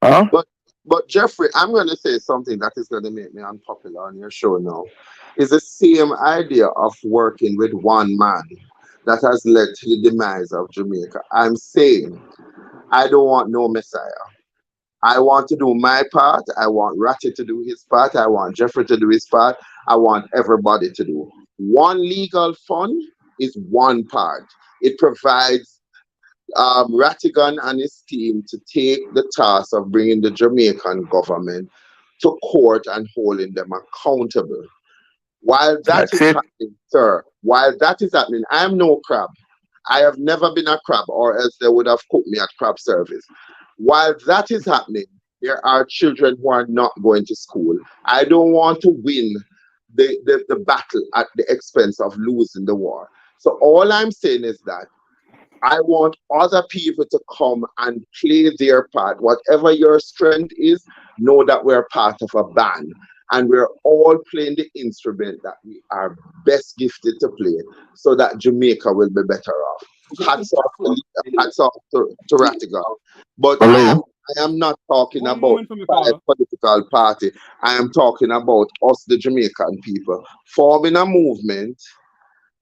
Huh? But Jeffrey, I'm going to say something that is going to make me unpopular on your show now. It's the same idea of working with one man that has led to the demise of Jamaica. I'm saying I don't want no messiah. I want to do my part. I want Ratty to do his part. I want Jeffrey to do his part. I want everybody to do. One legal fund is one part. It provides Rattigan and his team to take the task of bringing the Jamaican government to court and holding them accountable. While that is happening, sir, I am no crab. I have never been a crab, or else they would have cooked me at crab service. While that is happening, there are children who are not going to school. I don't want to win the battle at the expense of losing the war. So all I'm saying is that I want other people to come and play their part. Whatever your strength is, know that we're part of a band. And we're all playing the instrument that we are best gifted to play so that Jamaica will be better off. Hats off to Rattigan. But I am not talking about five political party. I am talking about us, the Jamaican people, forming a movement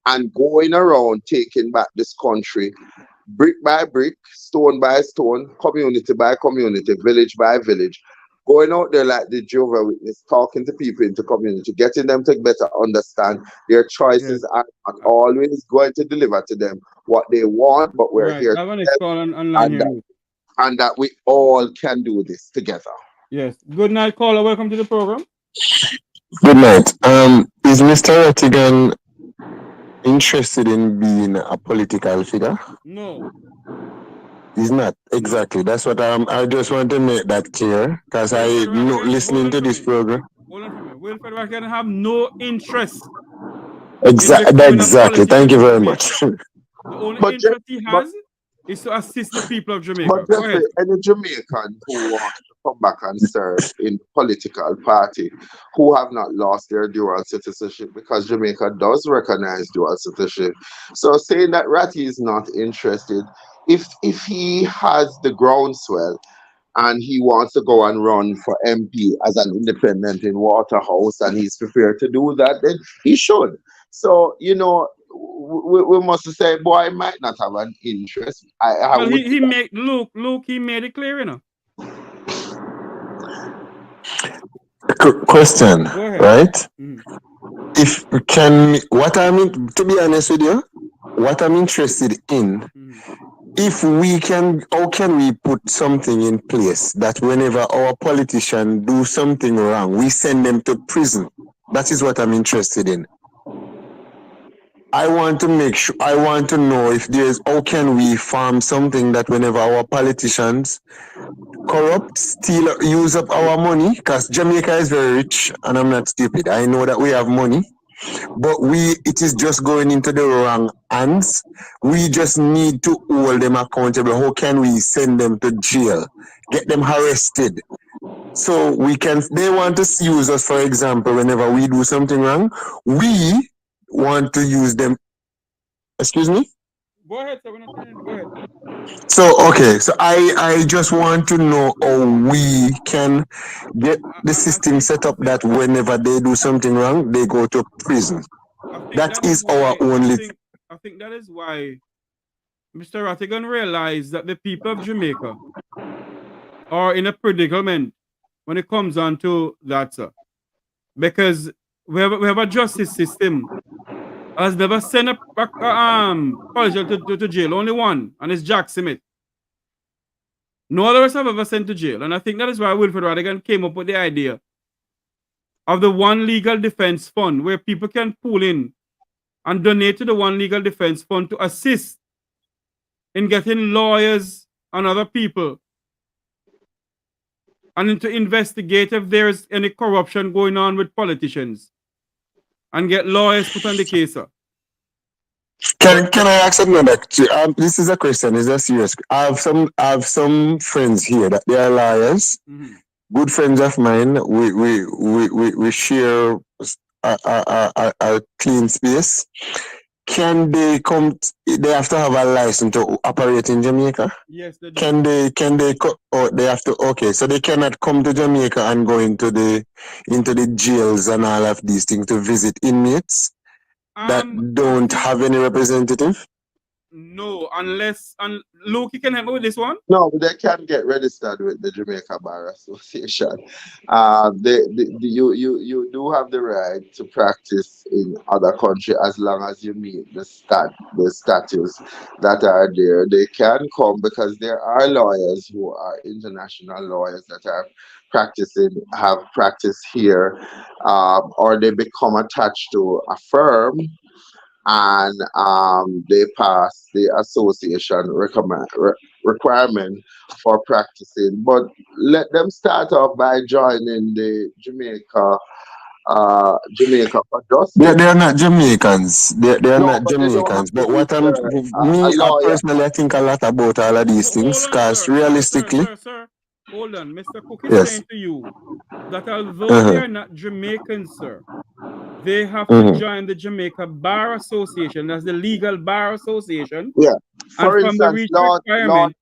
and going around taking back this country brick by brick, stone by stone, community by community, village by village, going out there like the Jehovah's Witness, talking to people in the community, getting them to better understand their choices are not always going to deliver to them what they want, but we're here and that we all can do this together. Yes. Good night, caller. Welcome to the program. Good night. Is Mr. Rattigan interested in being a political figure? No. He's not. Exactly. That's what I just want to make that clear, because I know listening to this program. Hold on for me. Wilfred Rattigan have no interest. Exactly. Thank you very much. The only interest he has is to assist the people of But Jamaica. Go Jeffrey, ahead. any Jamaican who wants to come back and serve in political party who have not lost their dual citizenship, because Jamaica does recognize dual citizenship. So saying that Ratty is not interested, if he has the groundswell and he wants to go and run for MP as an independent in Waterhouse and he's prepared to do that, then he should. So, we must say, boy, might not have an interest. I Well, would. he made Luke, he made it clear, you know. Question, Go ahead. right? Mhm. If can what I'm to be honest with you, what I'm interested in, if we can, how can we put something in place that whenever our politicians do something wrong, we send them to prison? That is what I'm interested in. I want to make sure, I want to know if there's, how can we farm something that whenever our politicians corrupt, steal, use up our money, because Jamaica is very rich and I'm not stupid. I know that we have money, but it is just going into the wrong hands. We just need to hold them accountable. How can we send them to jail, get them arrested? So they want to use us, for example, whenever we do something wrong, we want to use them. Excuse me? Go ahead, sir. We're not saying go ahead. So I just want to know how we can get the system set up that whenever they do something wrong, they go to prison. That is our only. I think that is why Mr. Rattigan realized that the people of Jamaica are in a predicament when it comes on to that, sir. Because we have a justice system has never sent a politician to jail, only one, and it's Jack Smith. No others have ever sent to jail. And I think that is why Wilfred Rattigan came up with the idea of the One Legal Defense Fund, where people can pool in and donate to the One Legal Defense Fund to assist in getting lawyers and other people and to investigate if there's any corruption going on with politicians and get lawyers put on the case, sir. Can I ask another? This is a question. It's a serious. I have some friends here that they are lawyers. Good friends of mine. We share a clean space. Can they come? They have to have a license to operate in Jamaica. Yes, they do. Can they? Oh, they have to. Okay, so they cannot come to Jamaica and go into the jails and all of these things to visit inmates that don't have any representative. No, unless Luke, you can help me with this one. No, they can get registered with the Jamaica Bar Association. You do have the right to practice in other country as long as you meet the statutes that are there. They can come because there are lawyers who are international lawyers that have practiced here, or they become attached to a firm and they pass the association requirement for practicing. But let them start off by joining the Jamaica for Justice. They are not Jamaicans. They are No, not but they don't have Jamaicans. to But be, what a lawyer. personally, I think a lot about all of these things, because realistically, Sir, hold on. Mr. Cooke is yes. saying to you that although they are not Jamaicans, sir, they have to join the Jamaica Bar Association. That's the legal bar association. Yeah. For and from the instance, Lord,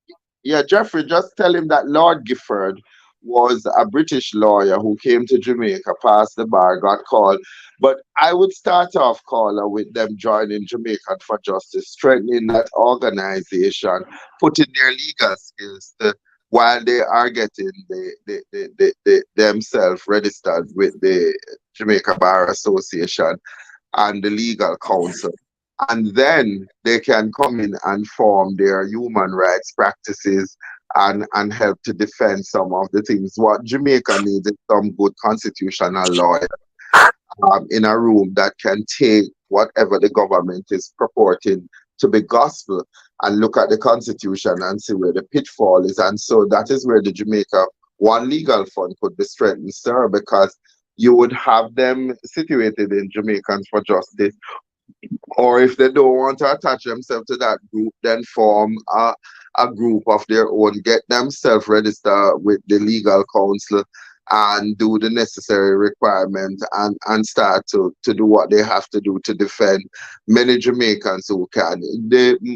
Jeffrey, just tell him that Lord Gifford was a British lawyer who came to Jamaica, passed the bar, got called. But I would start off, caller, with them joining Jamaican for Justice, strengthening that organization, putting their legal skills to, while they are getting themselves registered with the Jamaica Bar Association and the legal council. And then they can come in and form their human rights practices and help to defend some of the things. What Jamaica needs is some good constitutional lawyer in a room that can take whatever the government is purporting to be gospel and look at the constitution and see where the pitfall is. And so that is where the Jamaica One Legal Fund could be strengthened, sir, because you would have them situated in Jamaicans for Justice or if they don't want to attach themselves to that group, then form a group of their own, get themselves registered with the legal counsel and do the necessary requirements and start to do what they have to do to defend many Jamaicans who can.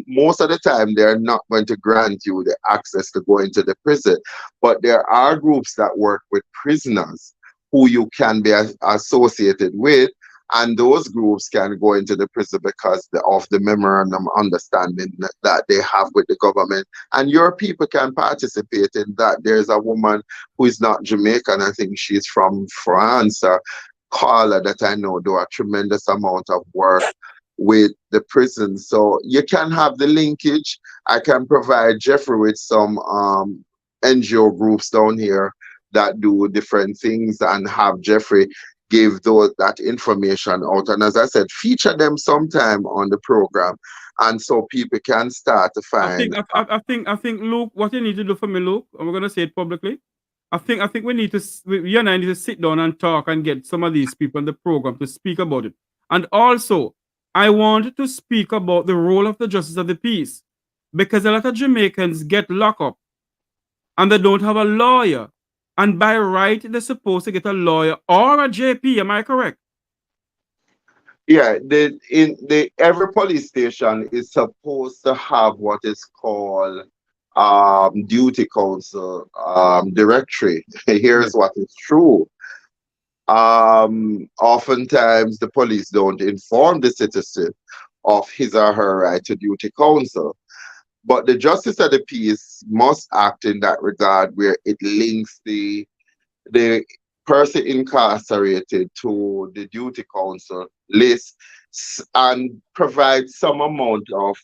Most of the time, they're not going to grant you the access to go into the prison, but there are groups that work with prisoners who you can be associated with, and those groups can go into the prison because of the memorandum understanding that they have with the government, and your people can participate in that. There's a woman who is not Jamaican, I think she's from France, Carla, that I know do a tremendous amount of work with the prison. So you can have the linkage. I can provide Jeffrey with some NGO groups down here that do different things, and have Jeffrey give that information out. And as I said, feature them sometime on the program, and so people can start to find. I think, Luke, what you need to do for me, Luke, and we're gonna say it publicly. I think we need to, you and I need to sit down and talk and get some of these people in the program to speak about it. And also, I want to speak about the role of the Justice of the Peace, because a lot of Jamaicans get locked up and they don't have a lawyer. And by right, they're supposed to get a lawyer or a JP. Am I correct? Yeah, every police station is supposed to have what is called duty council directory. Here's what is true. Oftentimes the police don't inform the citizen of his or her right to duty counsel. But the Justice of the Peace must act in that regard, where it links the person incarcerated to the duty council list and provide some amount of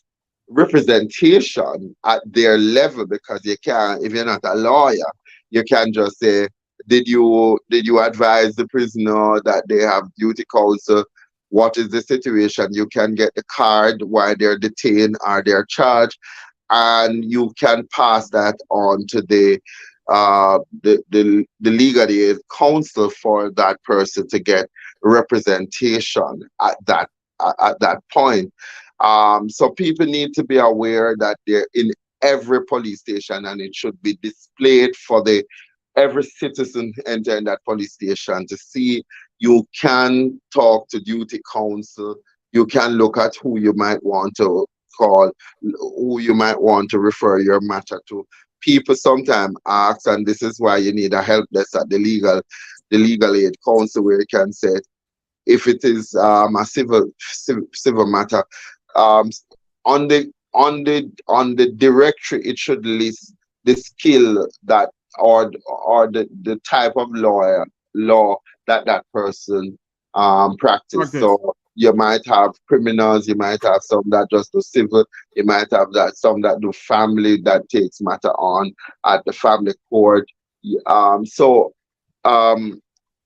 representation at their level, because you can't, if you're not a lawyer, you can't just say, did you advise the prisoner that they have duty counsel? What is the situation? You can get the card while they're detained or they're charged, and you can pass that on to the legal aid counsel for that person to get representation at that point. So people need to be aware that they're in every police station, and it should be displayed for every citizen entering that police station to see. You can talk to duty counsel. You can look at who you might want to call, who you might want to refer your matter to. People sometimes ask, and this is why you need a help desk at the legal aid council, where you can say, if it is a civil matter, on the directory, it should list the skill that or the type of law that person practice. Okay. So you might have criminals, you might have some that just do civil, you might have some that do family, that takes matter on at the family court.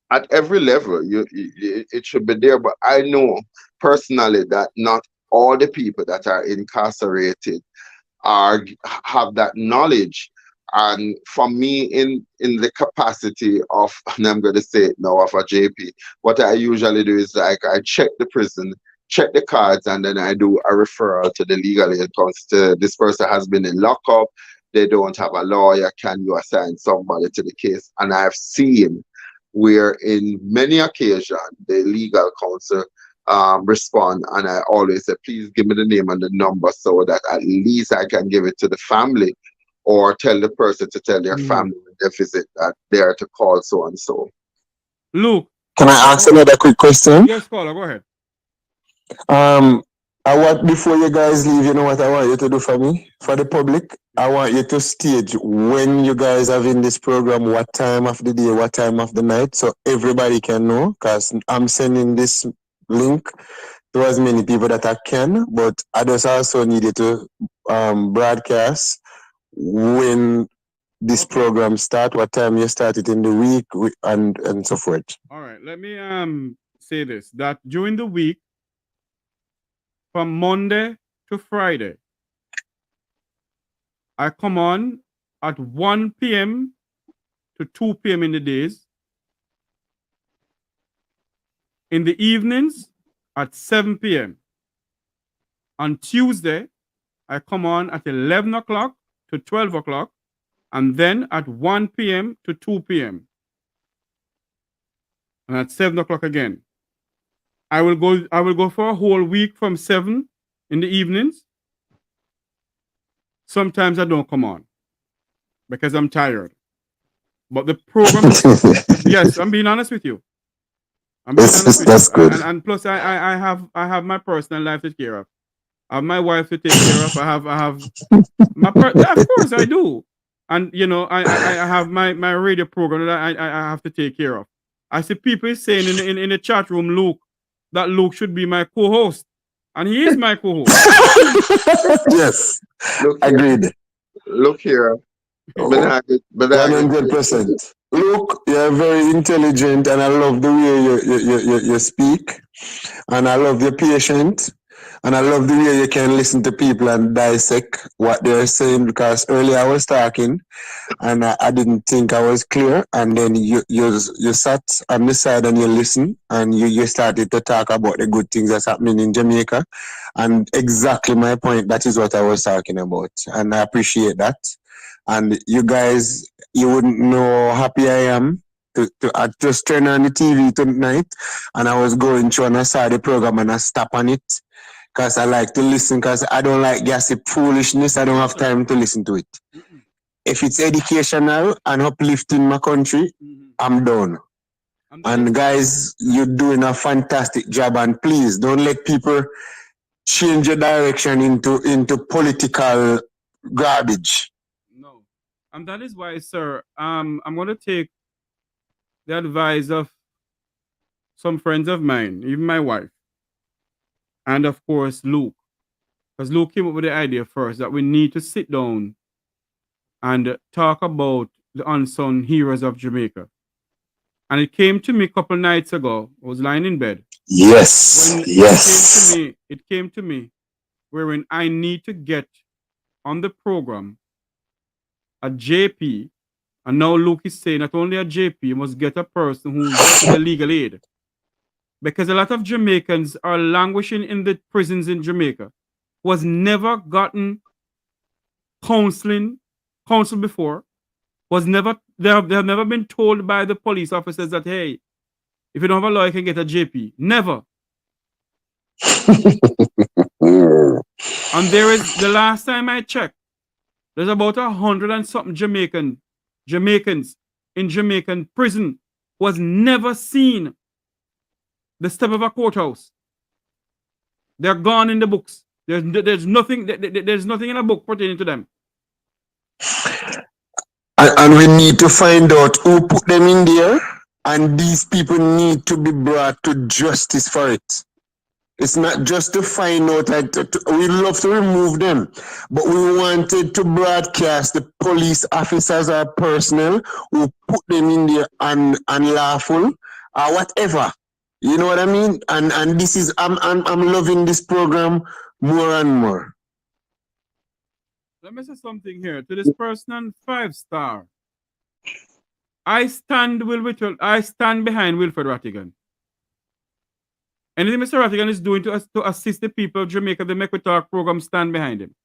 At every level, it should be there. But I know personally that not all the people that are incarcerated have that knowledge. And for me, in the capacity of, and I'm going to say it now, of a JP, what I usually do is I check the prison, check the cards, and then I do a referral to the legal aid counsel. This person has been in lockup, they don't have a lawyer, can you assign somebody to the case? And I've seen where in many occasions the legal counsel respond, and I always say, please give me the name and the number so that at least I can give it to the family, or tell the person to tell their family when they visit that they are to call so and so. Luke, can I ask another quick question? Yes, caller, go ahead. I want, before you guys leave, you know what I want you to do for me, for the public? I want you to stage when you guys have in this program, what time of the day, what time of the night, so everybody can know, because I'm sending this link to as many people that I can, but I just also needed to broadcast when this program start, what time you start it in the week, and so forth. All right, let me say this, that during the week, from Monday to Friday, I come on at 1 p.m. to 2 p.m. in the days. In the evenings at 7 p.m. On Tuesday, I come on at 11 o'clock to 12 o'clock, and then at 1 p.m. to 2 p.m. and at 7 o'clock again. I will go for a whole week from 7 in the evenings. Sometimes I don't come on because I'm tired. But the program, yes, I'm being honest with you. That's good. And plus, I have my personal life to take care of. I have my wife to take care of. I have my of course I do. And you know, I have my radio program that I have to take care of. I see people saying in the chat room, Luke, that Luke should be my co-host, and he is my co-host. Yes, agreed. Look here. 100%. Look, you're very intelligent, and I love the way you speak, and I love your patience, and I love the way you can listen to people and dissect what they're saying, because earlier I was talking and I didn't think I was clear, and then you sat on the side and you listened, and you started to talk about the good things that's happening in Jamaica, and exactly my point, that is what I was talking about, and I appreciate that. And you guys, you wouldn't know how happy I am I just turned on the TV tonight, and I was going through and I saw the program and I stopped on it because I like to listen, because I don't like gossip foolishness. I don't have time to listen to it. If it's educational and uplifting my country, I'm done. And guys, you're doing a fantastic job, and please don't let people change your direction into political garbage. No. And that is why, sir, I'm going to take the advice of some friends of mine, even my wife, and of course, Luke. Because Luke came up with the idea first that we need to sit down and talk about the unsung heroes of Jamaica. And it came to me a couple nights ago. I was lying in bed. Yes, when yes. It came to me wherein I need to get on the program a JP, and now Luke is saying not only a JP, you must get a person who gets the legal aid. Because a lot of Jamaicans are languishing in the prisons in Jamaica, who has never gotten counsel before, they have never been told by the police officers that, hey, if you don't have a lawyer, you can get a JP. Never. And there is, the last time I checked, there's about 100 and something Jamaicans in Jamaican prison who has never seen the step of a courthouse. They're gone in the books. There's nothing in a book pertaining to them. And we need to find out who put them in there, and these people need to be brought to justice for it. It's not just to find out that we love to remove them, but we wanted to broadcast the police officers or personnel who put them in there unlawful or whatever. You know what I mean? And this is I'm loving this program more and more. Let me say something here to this person on 5-star. I stand behind Wilfred Rattigan. Anything Mr. Rattigan is doing to assist the people of Jamaica, the Make We Talk program, stand behind him.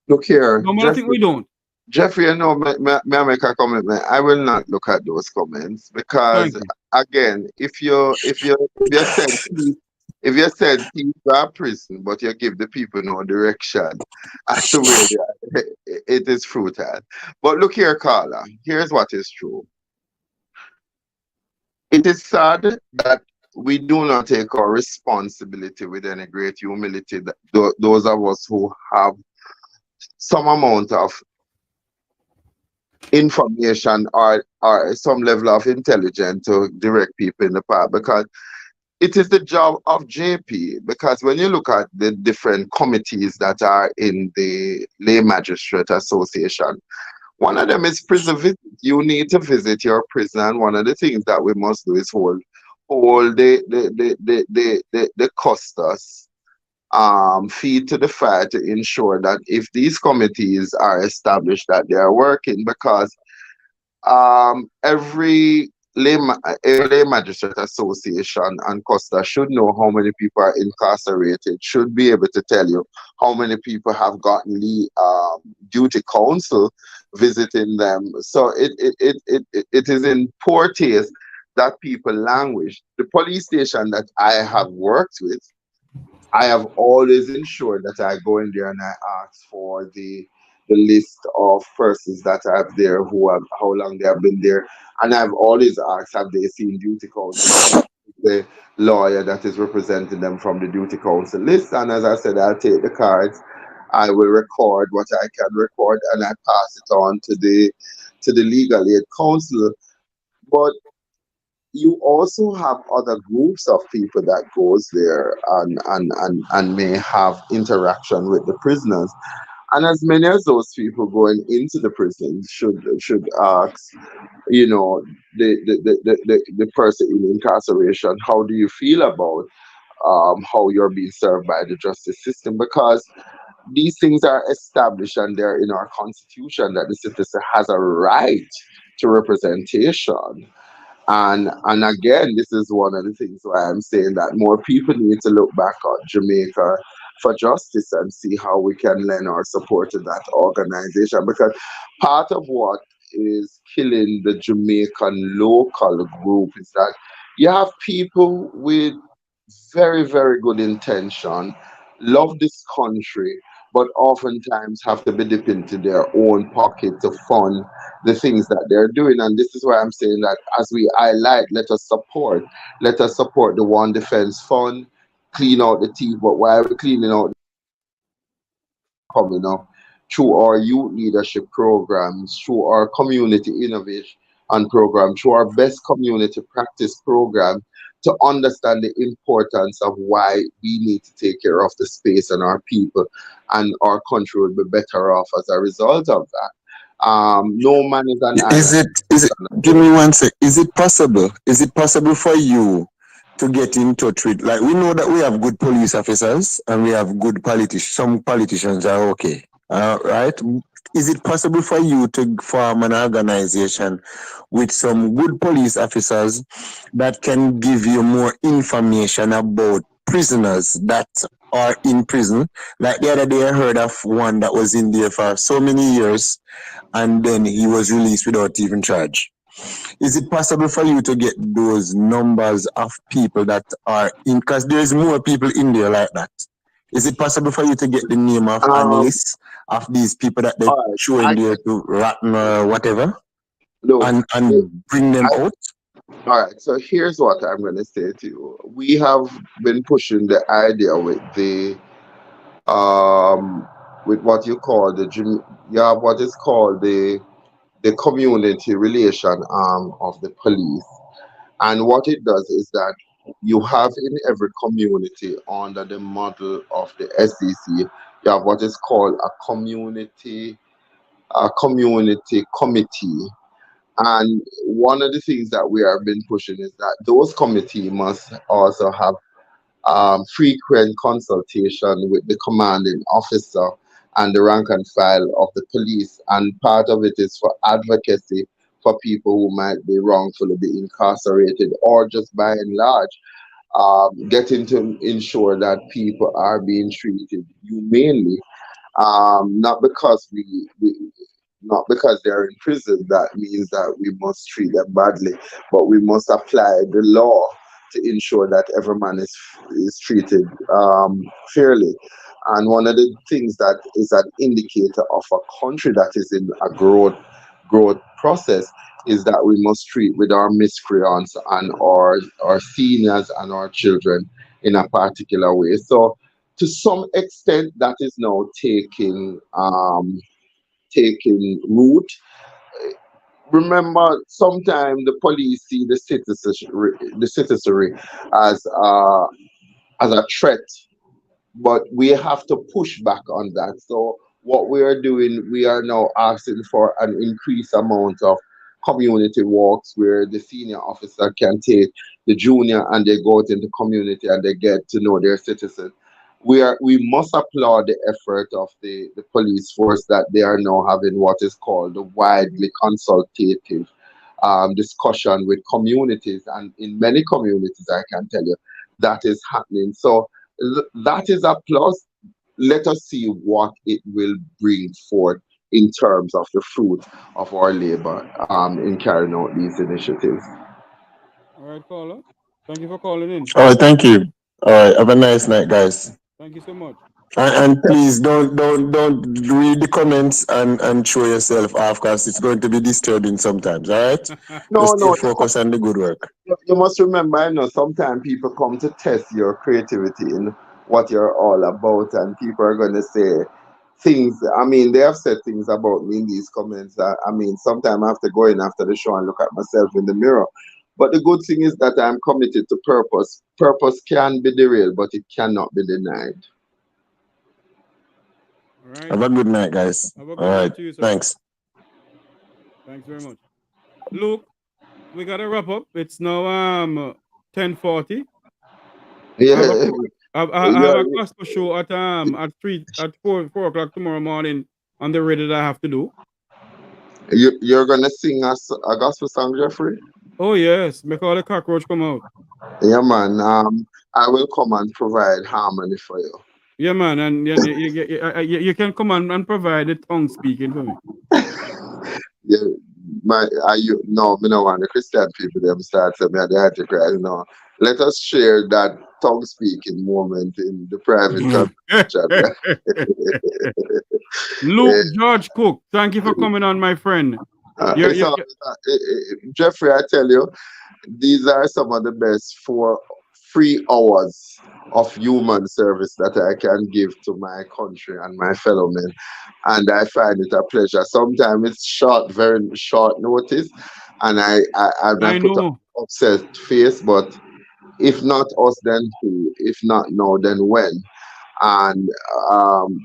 Look here. No matter think we don't. Jeffrey, you know, may I make a comment? I will not look at those comments because, again, if you said people are prison, but you give the people no direction as to where they are, it is futile. But look here, Carla. Here's what is true. It is sad that we do not take our responsibility with any great humility. Those of us who have some amount of information or some level of intelligence to direct people in the path, because it is the job of JP. Because when you look at the different committees that are in the Lay Magistrate Association, one of them is prison visit. You need to visit your prison, and one of the things that we must do is hold the custos feed to the fire to ensure that if these committees are established, that they are working, because every Lay Magistrate Association and Costa should know how many people are incarcerated, should be able to tell you how many people have gotten duty counsel visiting them. So it is in poor taste that people languish. The police station that I have worked with, I have always ensured that I go in there and I ask for the list of persons that are there who have how long they have been there, and I've always asked have they seen duty counsel, the lawyer that is representing them from the duty counsel list. And as I said, I'll take the cards, I will record what I can record, and I pass it on to the legal aid counsel. But you also have other groups of people that goes there and may have interaction with the prisoners. And as many as those people going into the prisons should ask, you know, the person in incarceration, how do you feel about how you're being served by the justice system? Because these things are established and they're in our constitution that the citizen has a right to representation. And again, this is one of the things why I'm saying that more people need to look back at Jamaica for justice and see how we can lend our support to that organization. Because part of what is killing the Jamaican local group is that you have people with very, very good intention, love this country, but oftentimes have to be dip into their own pocket to fund the things that they're doing. And this is why I'm saying that as we highlight, let us support the One Defense Fund, clean out the teeth. But while we're cleaning out coming up through our youth leadership programs, through our community innovation and program, through our best community practice program, to understand the importance of why we need to take care of the space and our people, and our country will be better off as a result of that. No man is an island. Give me one sec. Is it possible? Is it possible for you to get in touch with, like, we know that we have good police officers and we have good politicians. Some politicians are okay. Right? Is it possible for you to form an organization with some good police officers that can give you more information about prisoners that are in prison? Like the other day, I heard of one that was in there for so many years and then he was released without even charge. Is it possible for you to get those numbers of people that are in, because there's more people in there like that? Is it possible for you to get the name of analysts of these people that they show in there to rotten or whatever, and bring them out? All right, so here's what I'm going to say to you. We have been pushing the idea with what you call what is called the community relation arm of the police. And what it does is that you have in every community under the model of the SEC, you have what is called a community committee. And one of the things that we have been pushing is that those committees must also have frequent consultation with the commanding officer and the rank and file of the police. And part of it is for advocacy for people who might be wrongfully be incarcerated, or just by and large, getting to ensure that people are being treated humanely, not because not because they're in prison, that means that we must treat them badly, but we must apply the law to ensure that every man is treated fairly. And one of the things that is an indicator of a country that is in a growth process is that we must treat with our miscreants and our seniors and our children in a particular way. So to some extent that is now taking root. Remember, sometimes the police see the citizenry as a threat, but we have to push back on that. So what we are doing, we are now asking for an increased amount of community walks where the senior officer can take the junior and they go out in the community and they get to know their citizens. We must applaud the effort of the police force that they are now having what is called the widely consultative discussion with communities, and in many communities, I can tell you that is happening. So that is a plus. Let us see what it will bring forth in terms of the fruit of our labor in carrying out these initiatives. All right, caller. Thank you for calling in. All right, thank you. All right, have a nice night, guys. Thank you so much. And please don't read the comments and show yourself off, because it's going to be disturbing sometimes. All right, just stay focused on the good work. You must remember, I know sometimes people come to test your creativity and what you're all about, and people are going to say things. I mean, they have said things about me in these comments. I mean, sometimes I have to go in after the show and look at myself in the mirror. But the good thing is that I'm committed to purpose. Purpose can be derailed, but it cannot be denied. All right. Have a good night, guys. Have a good All night right. to you, sir. Thanks. Thanks very much. Luke, we gotta wrap up. It's now 10:40. Yeah. I have a gospel show at 4 o'clock tomorrow morning on the radio that I have to do. You're gonna sing us a gospel song, Jeffrey? Oh yes, make all the cockroach come out. Yeah, man. I will come and provide harmony for you. Yeah, man, and you can come on and provide the tongue speaking for me. Yeah, me no want the Christian people them start to me at the Antichrist. No, let us share that tongue speaking moment in the private conversation. Luke George Cooke, thank you for coming on, my friend. Jeffrey, I tell you, these are some of the best 4 free hours of human service that I can give to my country and my fellow men, and I find it a pleasure. Sometimes it's short, very short notice, and I put an upset face, but if not us, then who? If not now, then when? And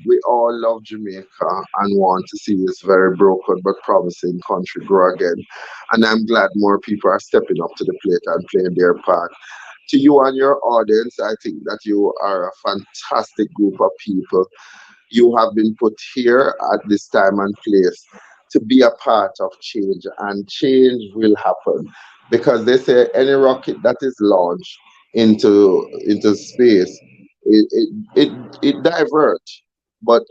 we all love Jamaica and want to see this very broken but promising country grow again. And I'm glad more people are stepping up to the plate and playing their part. To you and your audience, I think that you are a fantastic group of people. You have been put here at this time and place to be a part of change, and change will happen, because they say any rocket that is launched into space, it diverts, but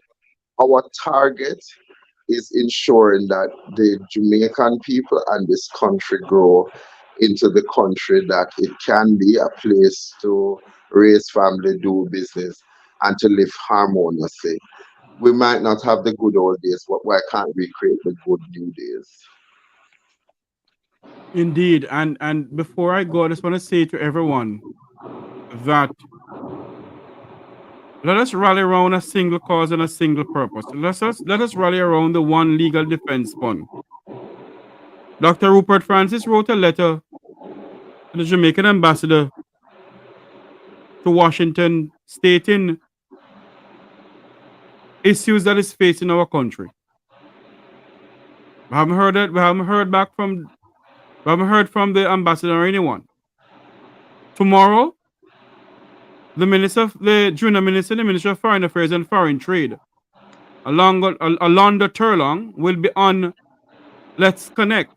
our target is ensuring that the Jamaican people and this country grow into the country that it can be a place to raise family, do business, and to live harmoniously. We might not have the good old days, but why can't we create the good new days? Indeed, and before I go, I just want to say to everyone that let us rally around a single cause and a single purpose. Let us rally around the one legal defense fund. Dr. Rupert Francis wrote a letter to the Jamaican ambassador to Washington stating issues that is facing our country. We haven't heard from the ambassador or anyone. Tomorrow, the junior minister, the Minister of Foreign Affairs and Foreign Trade, Alonda Turlong, will be on Let's Connect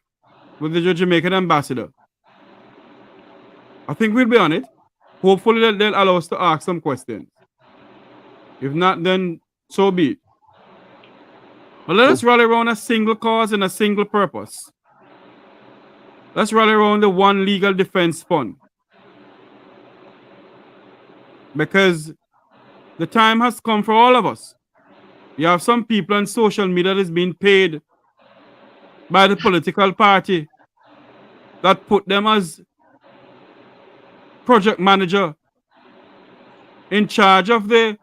with the Jamaican ambassador. I think we'll be on it. Hopefully they'll allow us to ask some questions. If not, then so be it. But let us rally around a single cause and a single purpose. Let's rally around the one legal defense fund. Because the time has come for all of us. You have some people on social media that is being paid by the political party that put them as project manager in charge of the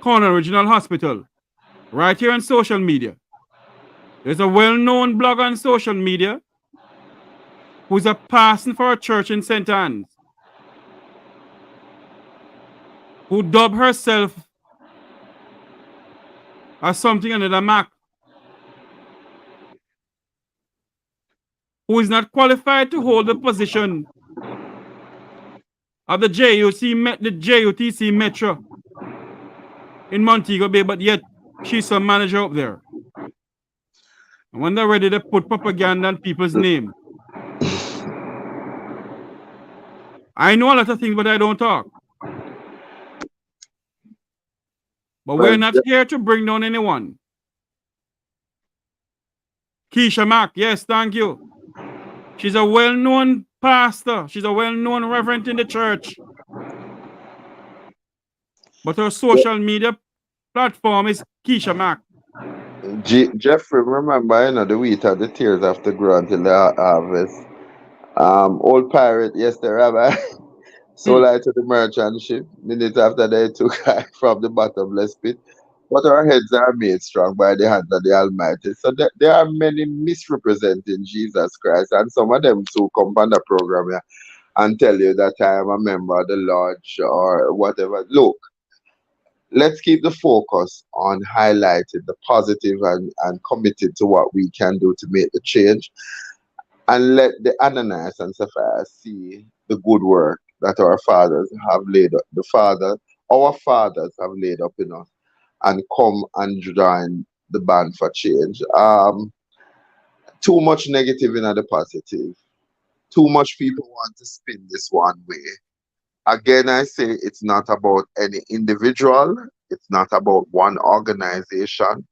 Corner Regional Hospital right here on social media. There's a well-known blogger on social media who's a parson for a church in St. Anne's, who dubbed herself as something under the Mac, who is not qualified to hold the position of the JUTC Metro in Montego Bay, but yet she's a manager up there. I wonder where did they put propaganda on people's name. I know a lot of things, but I don't talk. But we're not here to bring down anyone. Keisha Mack, yes, thank you. She's a well-known pastor. She's a well-known reverend in the church. But her social media platform is Keisha Mack. Jeffrey, remember, the wheat and the tears of the ground till the harvest. Old pirate, yes, the rabbi, sold I to the merchant ship. Minute after they took her from the bottomless pit. But our heads are made strong by the hand of the Almighty. So there are many misrepresenting Jesus Christ, and some of them too come on the program here and tell you that I am a member of the lodge or whatever. Look, let's keep the focus on highlighting the positive and committed to what we can do to make the change. And let the Ananias and Sapphira see the good work that our fathers have laid up, our fathers have laid up in us, and come and join the band for change. Too much negative in the positive. Too much people want to spin this one way. Again, I say it's not about any individual. It's not about one organization.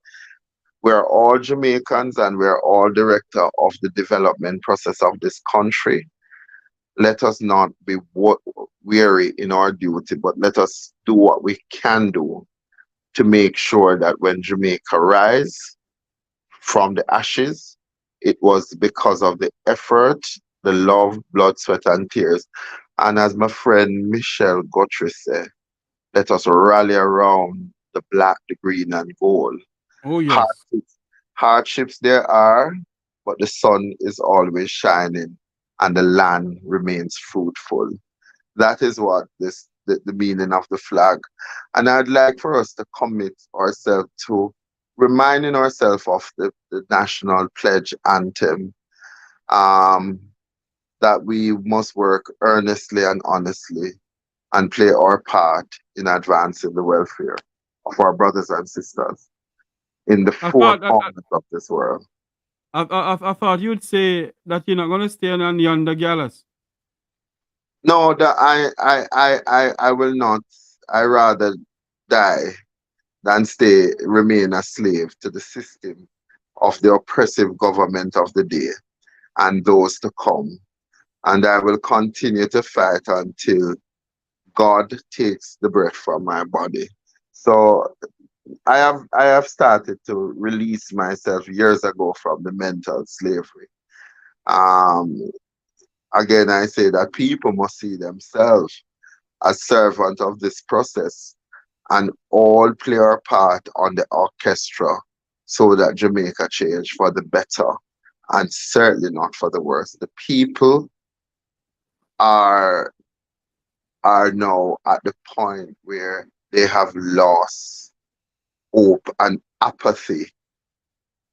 We're all Jamaicans and we're all director of the development process of this country. Let us not be weary in our duty, but let us do what we can do to make sure that when Jamaica rise from the ashes, it was because of the effort, the love, blood, sweat, and tears. And as my friend Michelle Guthrie said, let us rally around the black, the green, and gold. Oh, yes. Hardships there are, but the sun is always shining and the land remains fruitful. That is what the meaning of the flag. And I'd like for us to commit ourselves to reminding ourselves of the national pledge anthem, that we must work earnestly and honestly and play our part in advancing the welfare of our brothers and sisters in the four corners of this world. I thought you'd say that you're not going to stay on yonder gallows. No, that I will not. I rather die than remain a slave to the system of the oppressive government of the day and those to come. And I will continue to fight until God takes the breath from my body. So I have started to release myself years ago from the mental slavery. Again, I say that people must see themselves as servant of this process and all play our part on the orchestra so that Jamaica change for the better and certainly not for the worse. The people are now at the point where they have lost hope and apathy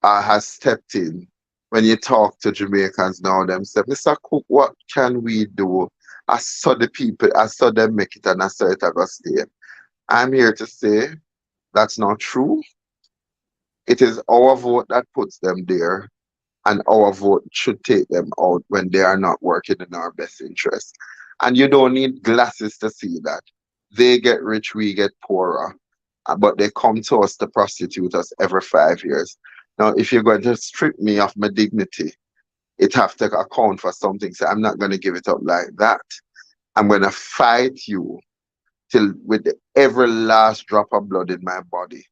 has stepped in. When you talk to Jamaicans now, them say, Mr. Cooke, what can we do? I saw the people, I saw them make it and I saw it go stay. I'm here to say that's not true. It is our vote that puts them there, and our vote should take them out when they are not working in our best interest. And you don't need glasses to see that. They get rich, we get poorer. But they come to us to prostitute us every 5 years. Now, if you're going to strip me of my dignity, it have to account for something. So I'm not going to give it up like that. I'm going to fight you till with every last drop of blood in my body,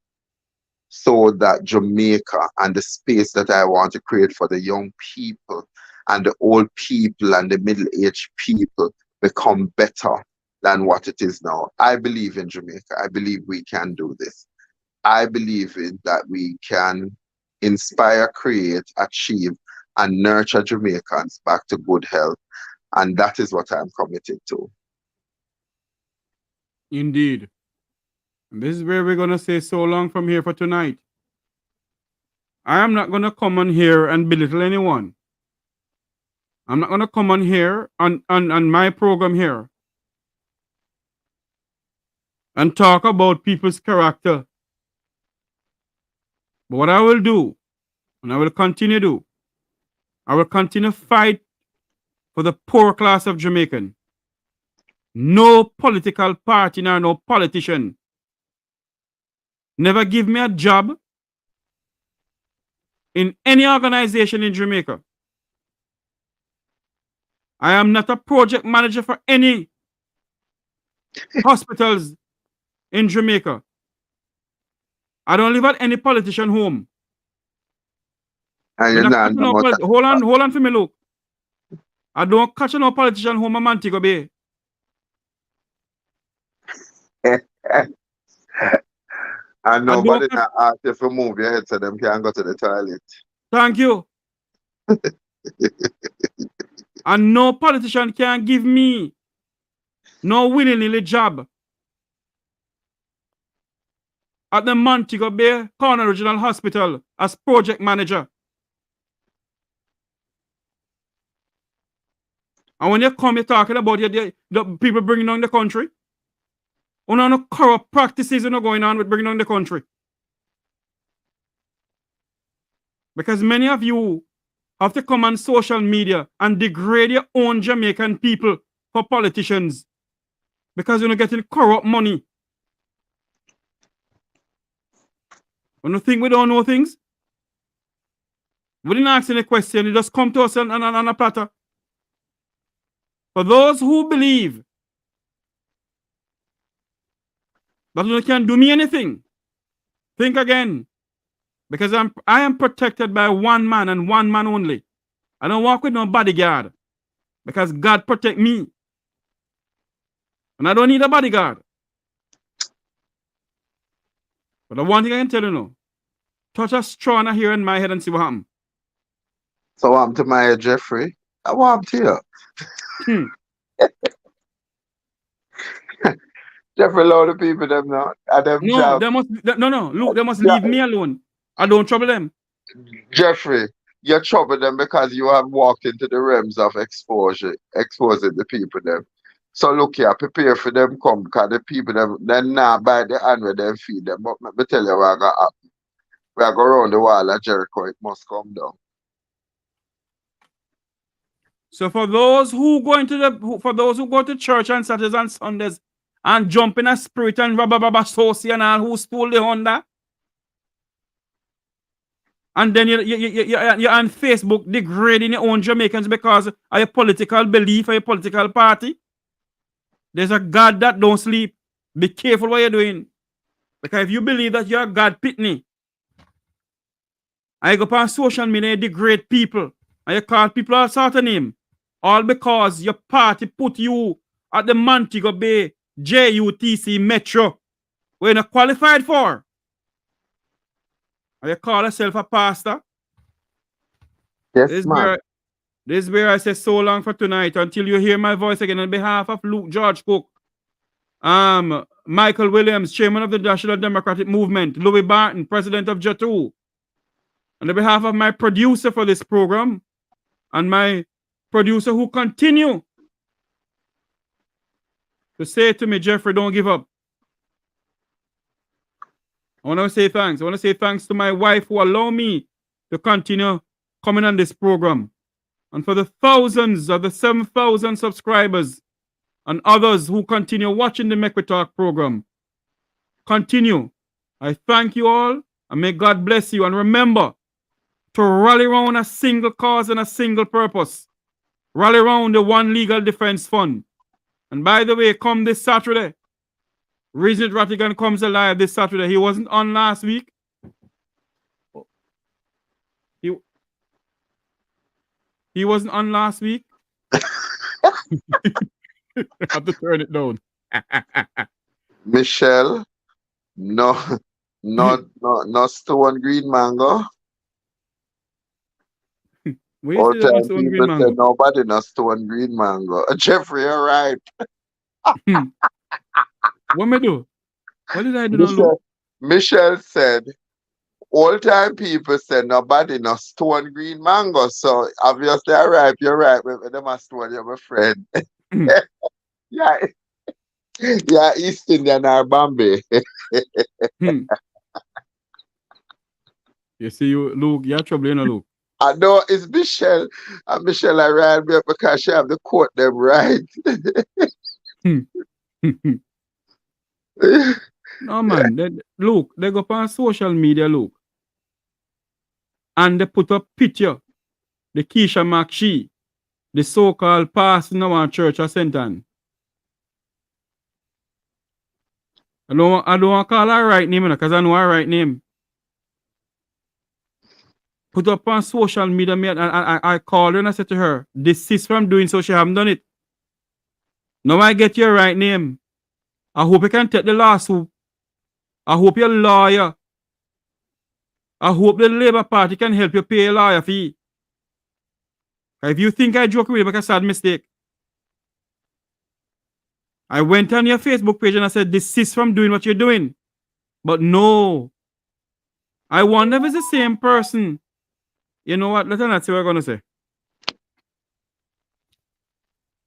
so that Jamaica and the space that I want to create for the young people and the old people and the middle-aged people become better than what it is now. I believe in Jamaica. I believe we can do this. I believe in that we can inspire, create, achieve, and nurture Jamaicans back to good health. And that is what I'm committed to. Indeed. And this is where we're going to say so long from here for tonight. I am not going to come on here and belittle anyone. I'm not going to come on here on my program here and talk about people's character. But what I will do And I will continue to. I will continue to fight for the poor class of Jamaican. No political party nor no politician never give me a job in any organization in Jamaica. I am not a project manager for any hospitals in Jamaica. I don't live at any politician home. And you're not no more hold on for me, look. I don't catch no politician home in Montego Bay. and nobody not ask you to move your head so them can go to the toilet. Thank you. And no politician can give me no willingly job at the Montego Bay Corner Regional Hospital as project manager. And when you come, you're talking about the people bringing down the country. No corrupt practices are not going on with bringing down the country. Because many of you have to come on social media and degrade your own Jamaican people for politicians. Because you're not getting corrupt money. When you think we don't know things, we didn't ask any question, you just come to us on a platter. For those who believe that you can do me anything, think again. Because I am protected by one man and one man only. I don't walk with no bodyguard. Because God protect me. And I don't need a bodyguard. But the one thing I can tell you now, touch a straw in here in my head and see what happens. So what happened to my Jeffrey? What happened to you? Jeffrey, allow the people them now. No, they must look, they must leave me alone. I don't trouble them. Jeffrey, you trouble them because you have walked into the realms of exposing the people them. So look here, prepare for them come, because the people them then now by the hand where them feed them. But let me tell you what gonna happen. We are going around the wall of Jericho, it must come down. So for those who go to church on Saturdays and Sundays and jump in a spirit and rabba saucy and all who stole the Honda, and then you're on Facebook degrading your own Jamaicans because of your political belief or your political party. There's a God that don't sleep. Be careful what you're doing. Because if you believe that you're God pitney, and you go on social media and degrade people, and you call people all sort of name, all because your party put you at the Montego Bay JUTC Metro, where you're not qualified for. And you call yourself a pastor. Yes, this is where I say so long for tonight until you hear my voice again on behalf of Luke George Cooke, Michael Williams, Chairman of the National Democratic Movement, Louis Barton, President of JATU, on behalf of my producer for this program and my producer who continue to say to me, Jeffrey, don't give up. I want to say thanks. I want to say thanks to my wife who allowed me to continue coming on this program. And for the thousands of the 7,000 subscribers and others who continue watching the Make We Talk program. Continue. I thank you all and may God bless you. And remember to rally around a single cause and a single purpose. Rally around the One Legal Defense Fund. And by the way, come this Saturday, Regent Rattigan comes alive this Saturday. He wasn't on last week. He wasn't on last week. I have to turn it down. Michelle, no stone green mango. All time people say nobody no stone green mango. Jeffrey, you're right. What me do? What did I do? Michelle said, all time people say nobody no stone green mango. So obviously you're right. When them a stone, you're my friend. Yeah. Yeah, East Indian or Bombay. You see, Luke, you're trouble, you know, Luke. I know it's Michelle. And Michelle, I ran me up because she have the quote them right. No, man. Luke, they go on social media, Luke. And they put up picture. The Keisha McShee, the so-called pastor in our church at St. Anne. I don't want to call her right name, because I know her right name. Put up on social media, and I called her and I said to her, desist from doing so, she haven't done it. Now I get your right name. I hope you can take the lawsuit. I hope you're a lawyer. I hope the Labour Party can help you pay a lawyer fee. If you think I joke with you, make a sad mistake. I went on your Facebook page and I said, desist from doing what you're doing. But no. I wonder if it's the same person. You know what? Let's not see what I'm going to say.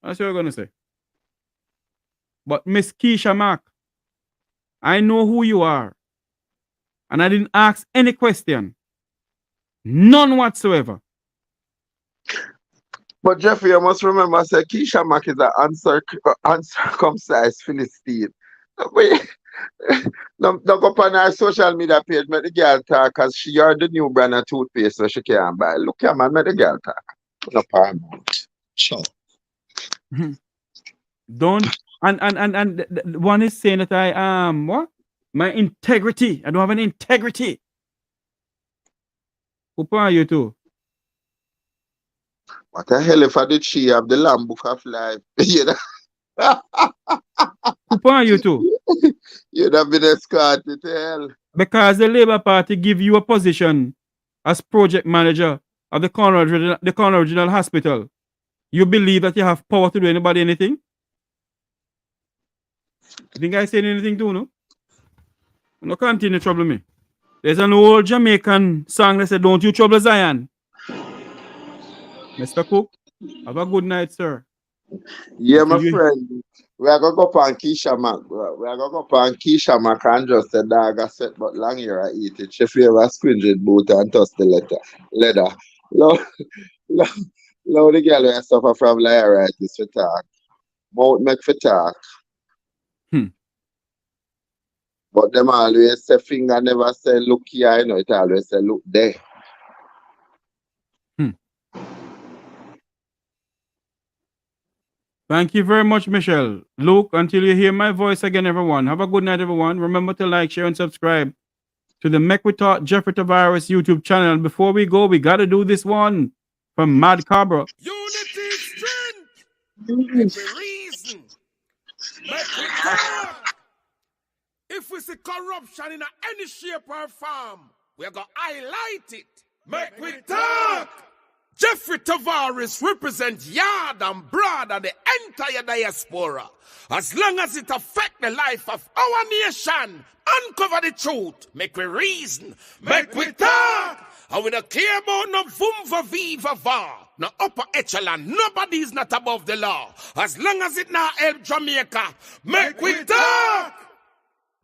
That's what I'm going to say. But Miss Keisha Mack, I know who you are. And I didn't ask any question. None whatsoever. But Jeffrey, you must remember, I said Keisha Mack is an uncircumcised Philistine. Don't go on our social media page, make the girl talk, because she are the new brand of toothpaste, so she can't buy. Look here, man, make the girl talk. Put up her mouth. Sure. Don't, and one is saying that I what? My integrity. I don't have any integrity. Who are you two? What the hell if I did she have the Lamb Book of Life? You know? Who are you two? You'd have been escorted to hell. Because the Labour Party give you a position as project manager of the Corner Regional Hospital. You believe that you have power to do anybody anything? You think I said anything to no? No continue to trouble me. There's an old Jamaican song that said, don't you trouble Zion. Mr. Cooke, have a good night, sir. Yeah, my friend. We are going to go on Keisha Mack. We are going to go on Keisha Mack and just the dog a set but long here I eat it. She favor squinted boot and toss the leather. Love the girl who suffer from lyritis for talk. Mouth make for talk. But them always say finger never say look here, you know, it always say look there. Thank you very much, Michelle. Luke, until you hear my voice again, everyone, have a good night, everyone. Remember to like, share, and subscribe to the Make We Talk Jeffrey Tavares YouTube channel. Before we go, we got to do this one from Mad Cabra. Unity is strength. Every reason. Make we talk. If we see corruption in any shape or form, we're going to highlight it. Make we talk. Jeffrey Tavares represents yard and broad of the entire diaspora. As long as it affects the life of our nation, uncover the truth, make we reason, make we talk. And we don't care about no vumva viva va, no upper echelon, nobody is not above the law. As long as it not help Jamaica, make we talk.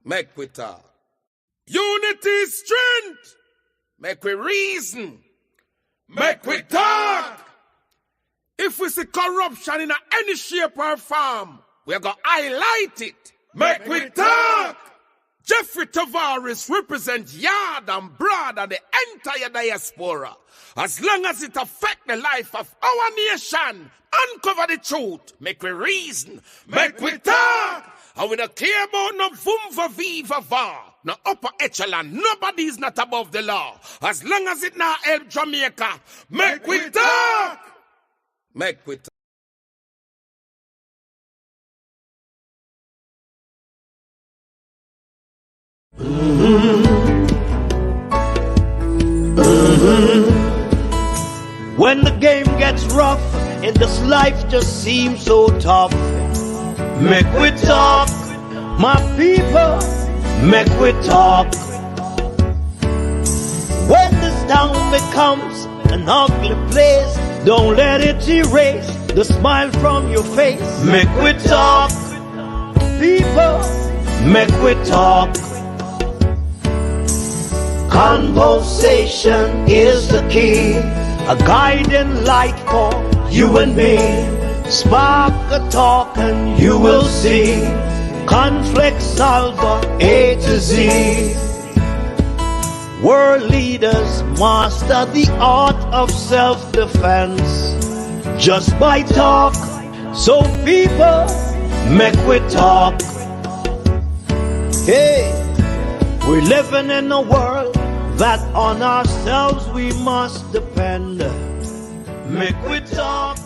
Make we talk. Unity is strength. Make we reason. Make we talk. If we see corruption in any shape or form, we're going to highlight it. Make we talk. Jeffrey Tavares represents yard and broad of the entire diaspora. As long as it affects the life of our nation, uncover the truth, make we reason, make we talk. And we don't care about no vumva viva va, no upper echelon, nobody is not above the law. As long as it not help Jamaica, make we talk. Make we talk. When the game gets rough and this life just seems so tough, make we talk, my people, make we talk. When this town becomes an ugly place, don't let it erase the smile from your face. Make we talk, people, make we talk. Conversation is the key, a guiding light for you and me. Spark a talk and you will see. Conflict solver A to Z. World leaders master the art of self-defense just by talk. So people, make we talk. Hey, we're living in a world that on ourselves we must depend. Make we talk.